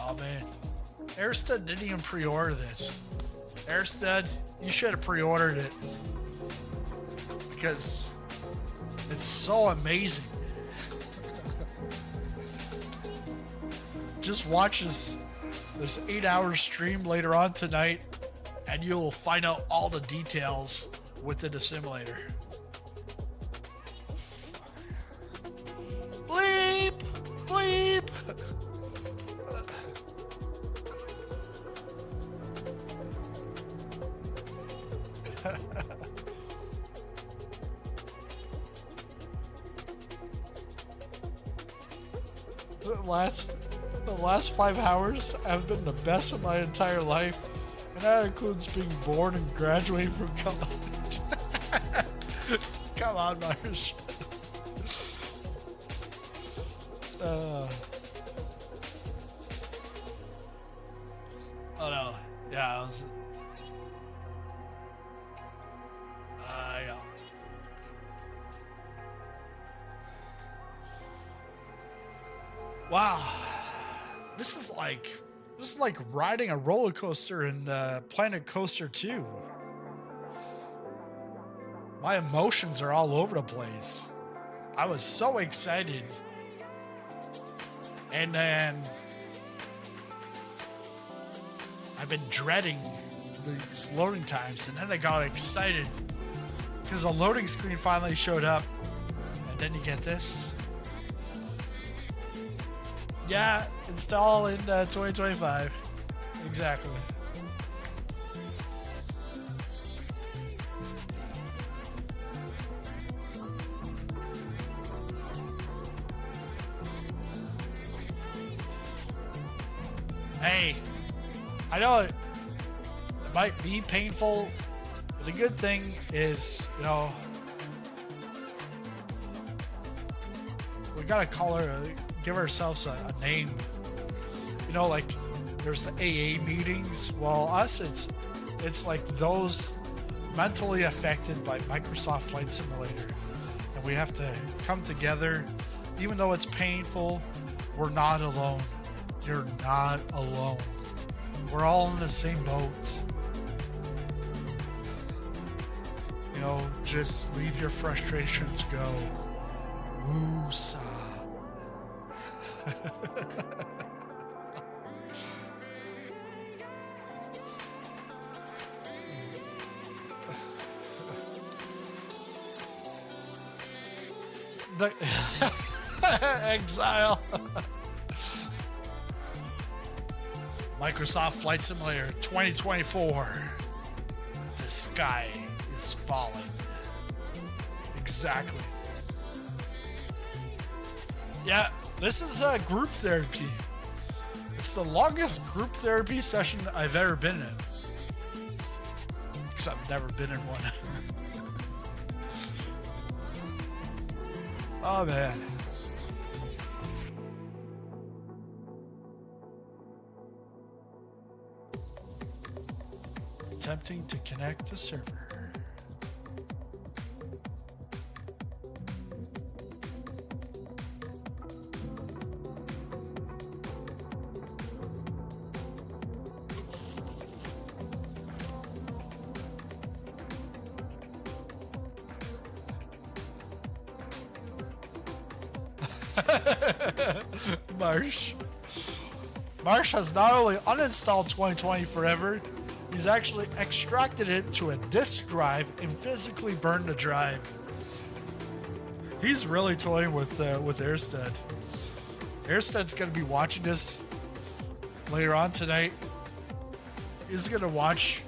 Oh man, Airstud didn't even pre-order this. Airstud, you should have pre-ordered it because it's so amazing. Just watch this 8-hour stream later on tonight, and you'll find out all the details within the simulator. Bleep, bleep. The last 5 hours have been the best of my entire life, and that includes being born and graduating from college. Come on, Myers. Oh no, yeah, I was. I know. Wow, this is like riding a roller coaster in Planet Coaster 2. My emotions are all over the place. I was so excited, and then I've been dreading these loading times, and then I got excited because the loading screen finally showed up, and then you get this. Yeah, install in 2025. Exactly. Hey, I know it might be painful, but the good thing is, you know, we gotta call her, give ourselves a name. You know, like there's the AA meetings. Well, us, it's like those mentally affected by Microsoft Flight Simulator, and we have to come together, even though it's painful. We're not alone. You're not alone. We're all in the same boat. You know, just leave your frustrations go. Woo-sa. The exile. Microsoft Flight Simulator 2024. The sky is falling. Exactly. Yeah, this is group therapy. It's the longest group therapy session I've ever been in. Because I've never been in one. Oh man. Attempting to connect to server. Marsh. Marsh has not only uninstalled 2020 Forever, he's actually extracted it to a disk drive and physically burned the drive. He's really toying with Airstead. Airstead's gonna be watching this later on tonight. He's gonna watch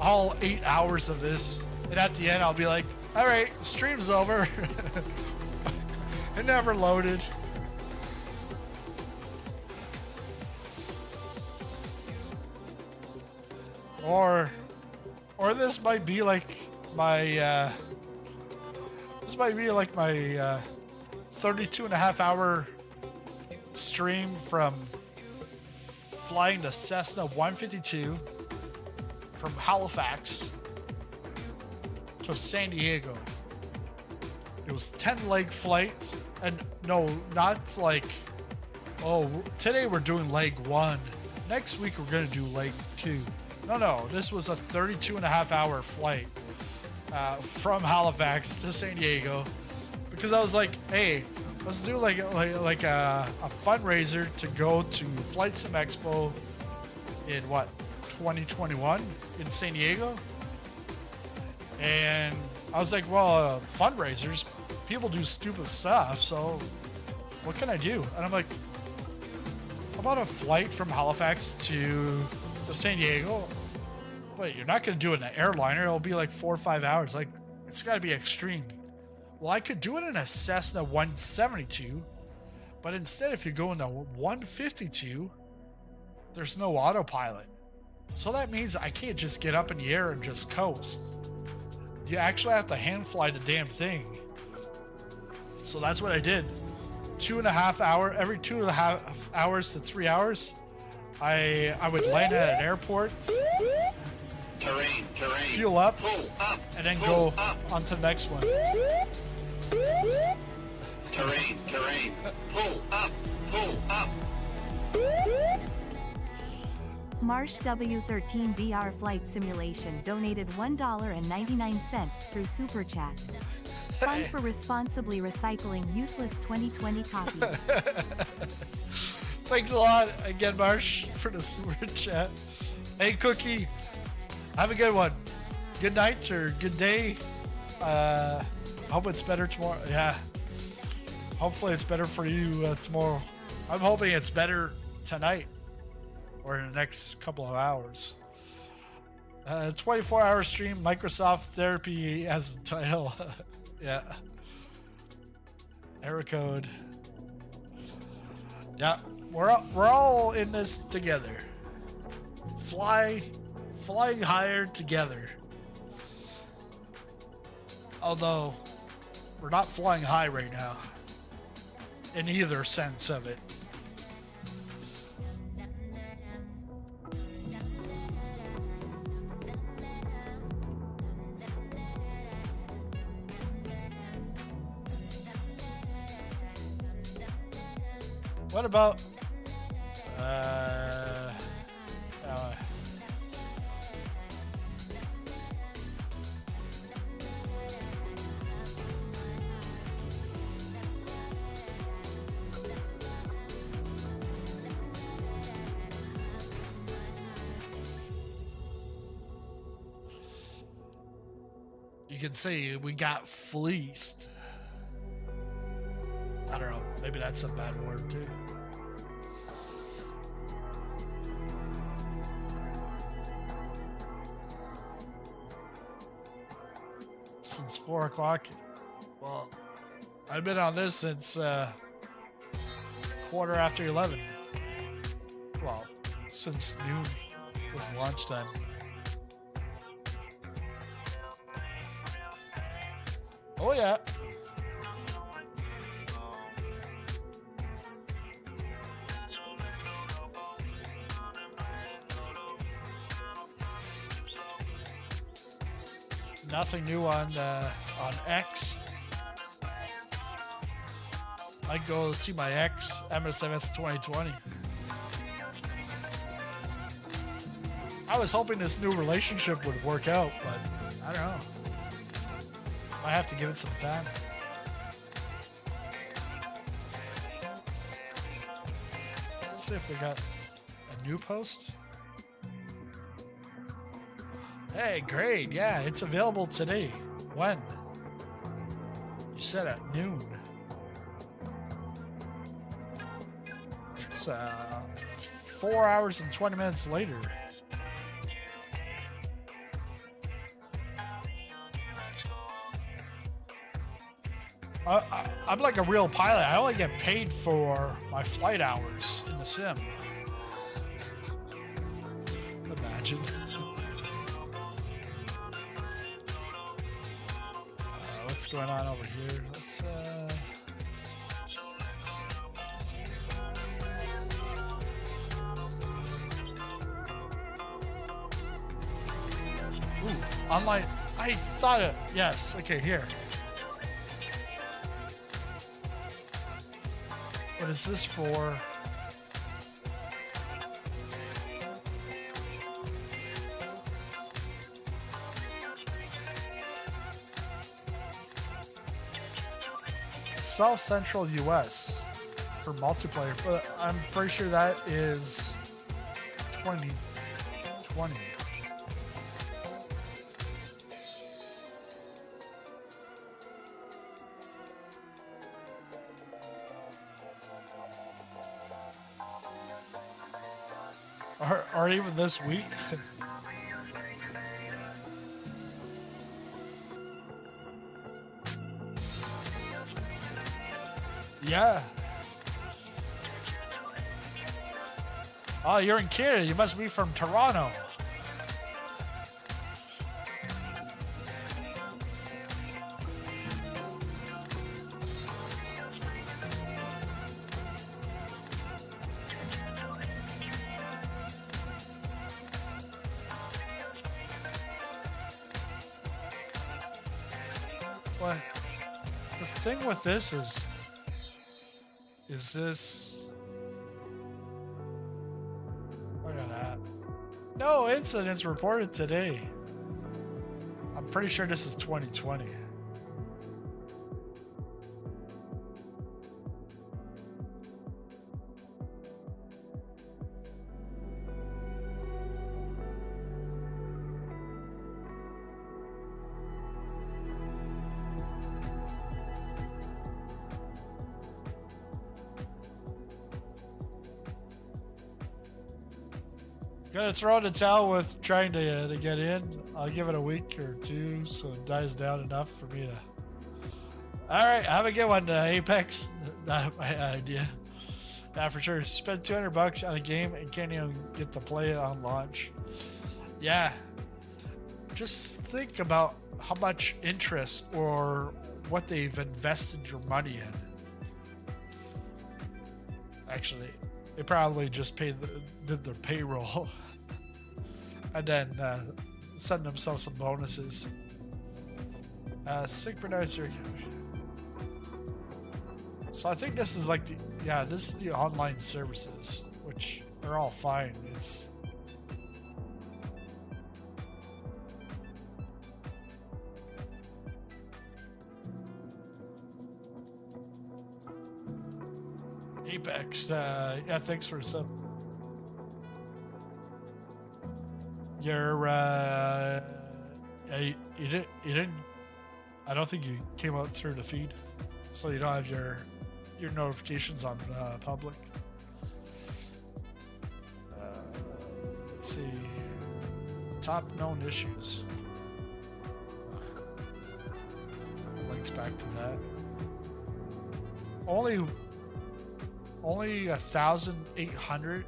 all 8 hours of this, and at the end I'll be like, all right, stream's over. It never loaded. Or this might be like my 32 and a half hour stream from flying the Cessna 152 from Halifax to San Diego. It was 10-leg flight, and no, not like, oh, today we're doing leg 1. Next week we're gonna do leg 2. No, this was a 32 and a half hour flight from Halifax to San Diego, because I was like, hey, let's do like a fundraiser to go to Flight Sim Expo in 2021 in San Diego. And I was like, well, fundraisers, people do stupid stuff, so what can I do? And I'm like, how about a flight from Halifax to San Diego? Wait, you're not going to do it in an airliner. It'll be like 4 or 5 hours. Like, it's got to be extreme. Well, I could do it in a Cessna 172, but instead, if you go in a 152, there's no autopilot. So that means I can't just get up in the air and just coast. You actually have to hand fly the damn thing. So that's what I did. 2.5 hours, every 2.5 hours to 3 hours, I would land at an airport, Terrain. fuel up, and then go on to the next one. Terrain. Pull up. Marsh W13 VR Flight Simulation donated $1.99 through Super Chat. Fund for responsibly recycling useless 2020 copies. Thanks a lot again, Marsh, for the super chat. Hey, Cookie, have a good one. Good night or good day. Hope it's better tomorrow. Yeah. Hopefully it's better for you tomorrow. I'm hoping it's better tonight or in the next couple of hours. 24-hour stream, Microsoft Therapy as the title. Yeah. Error code. Yeah, we're all in this together. Flying higher together. Although we're not flying high right now, in either sense of it. What about you can say we got fleeced. I don't know. Maybe that's a bad word too. Since 4 o'clock. Well, I've been on this since 11:15. Well, since noon was lunchtime. Oh yeah. Nothing new on X. Might go see my ex, MSFS 2020. I was hoping this new relationship would work out, but I don't know. Might have to give it some time. see if they got a new post. Hey, great. Yeah, it's available today. When? You said at noon. It's 4 hours and 20 minutes later. I'm like a real pilot. I only get paid for my flight hours in the sim. Imagine. What's going on over here? Let's Ooh, online. I thought it. Yes. Okay, here. What is this for? South Central US for multiplayer, but I'm pretty sure that is 2020. Or even this week. Yeah. Oh, you're in Canada. You must be from Toronto. What? The thing with this is this... Look at that. No incidents reported today. I'm pretty sure this is 2020. Gonna throw in the towel with trying to get in. I'll give it a week or two so it dies down enough for me to... Alright, have a good one, Apex. Not my idea. Yeah, for sure. Spend $200 on a game and can't even get to play it on launch. Yeah. Just think about how much interest or what they've invested your money in. Actually, they probably just did their payroll and then send themselves some bonuses. Synchronize your account. So I think this is like this is the online services, which are all fine. It's Apex. Yeah, thanks for the sub. You're you didn't. I don't think you came out through the feed, so you don't have your notifications on public. Let's see. Top known issues. Links back to that. Only 1,800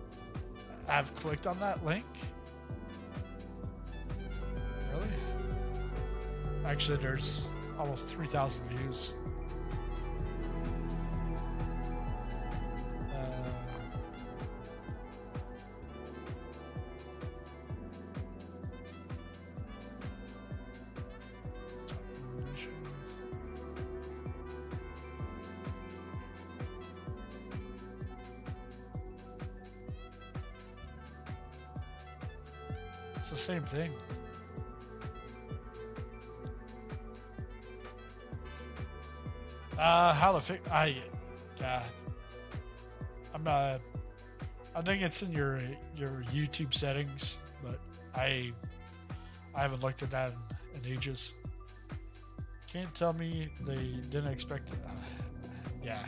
have clicked on that link. Really? Actually, there's almost 3,000 views. It's the same thing. How to fix? I'm I think it's in your YouTube settings, but I haven't looked at that in ages. Can't tell me they didn't expect it. Yeah.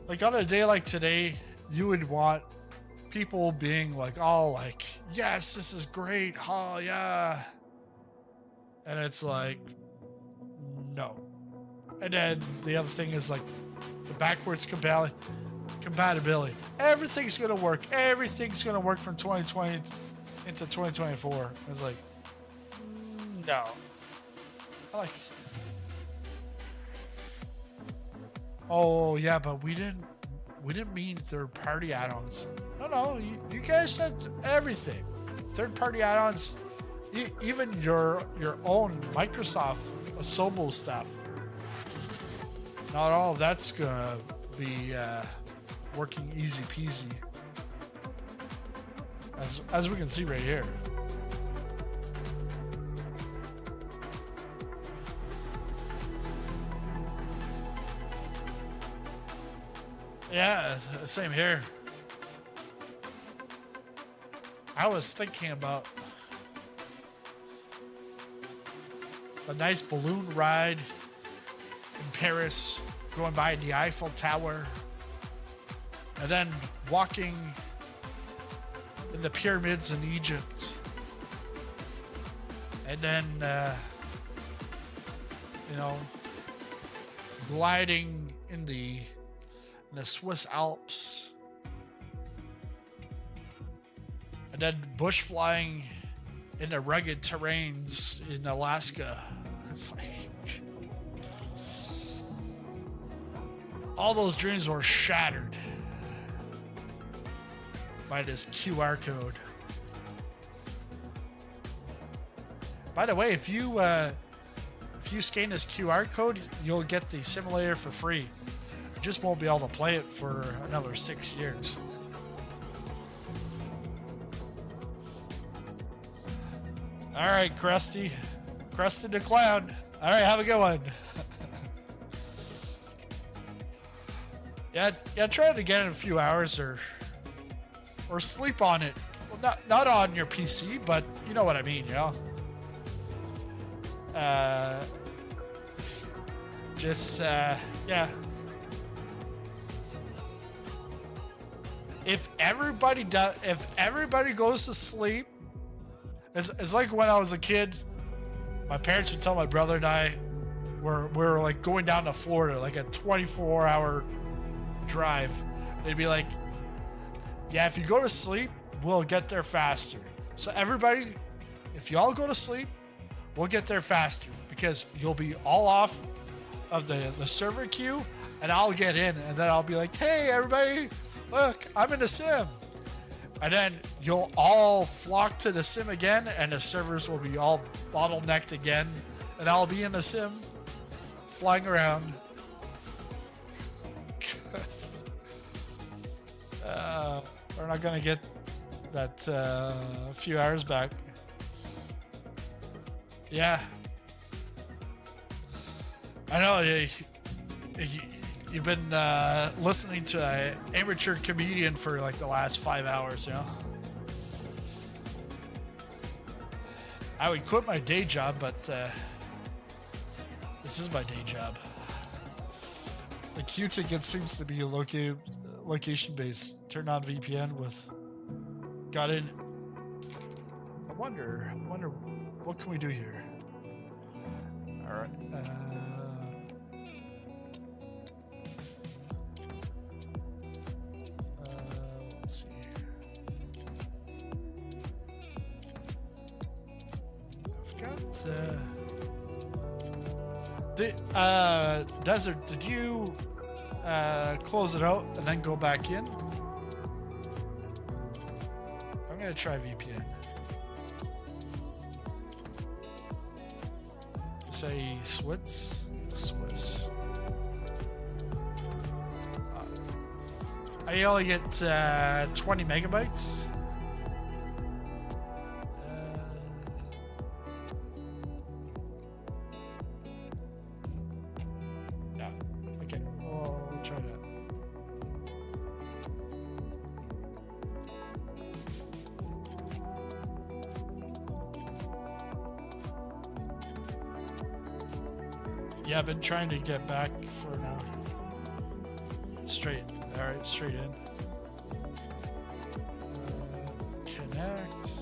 Like on a day like today, you would want people being like, all like, yes, this is great. Oh, yeah. And it's like, no. And then the other thing is like the backwards compatibility. Everything's going to work. Everything's going to work from 2020 into 2024. It's like, no. I like, oh yeah, but we didn't mean third-party add-ons. No, you guys said everything. Third-party add-ons, even your own Microsoft Asobo stuff. Not all of that's gonna be working easy peasy, as we can see right here. Yeah, same here. I was thinking about the nice balloon ride in Paris, going by the Eiffel Tower, and then walking in the pyramids in Egypt, and then gliding in the Swiss Alps, and then bush flying in the rugged terrains in Alaska. It's like all those dreams were shattered by this QR code. By the way, if you scan this QR code, you'll get the simulator for free. Just won't be able to play it for another 6 years. All right, Krusty the Clown. All right, have a good one. yeah, try it again in a few hours, or sleep on it. Well, not on your PC, but you know what I mean, you know. Yeah. If everybody goes to sleep, it's like when I was a kid, my parents would tell my brother and I we're like going down to Florida, like a 24-hour drive. They'd be like, yeah, if you go to sleep, we'll get there faster. So everybody, if you all go to sleep, we'll get there faster, because you'll be all off of the server queue, and I'll get in, and then I'll be like, hey everybody, look, I'm in the sim. And then you'll all flock to the sim again, and the servers will be all bottlenecked again, and I'll be in the sim flying around. We're not gonna get that few hours back. Yeah, I know. You've been listening to an amateur comedian for like the last 5 hours, you know? I would quit my day job, but this is my day job. The Q ticket seems to be location based. Turn on VPN with. Got in. I wonder what can we do here? All right. Let's see. I've got. Desert, did you close it out and then go back in? I'm gonna try VPN. Say Swiss. I only get 20 megabytes. Yeah. Yeah, I've been trying to get back for now. Straight. All right, straight in. Connect.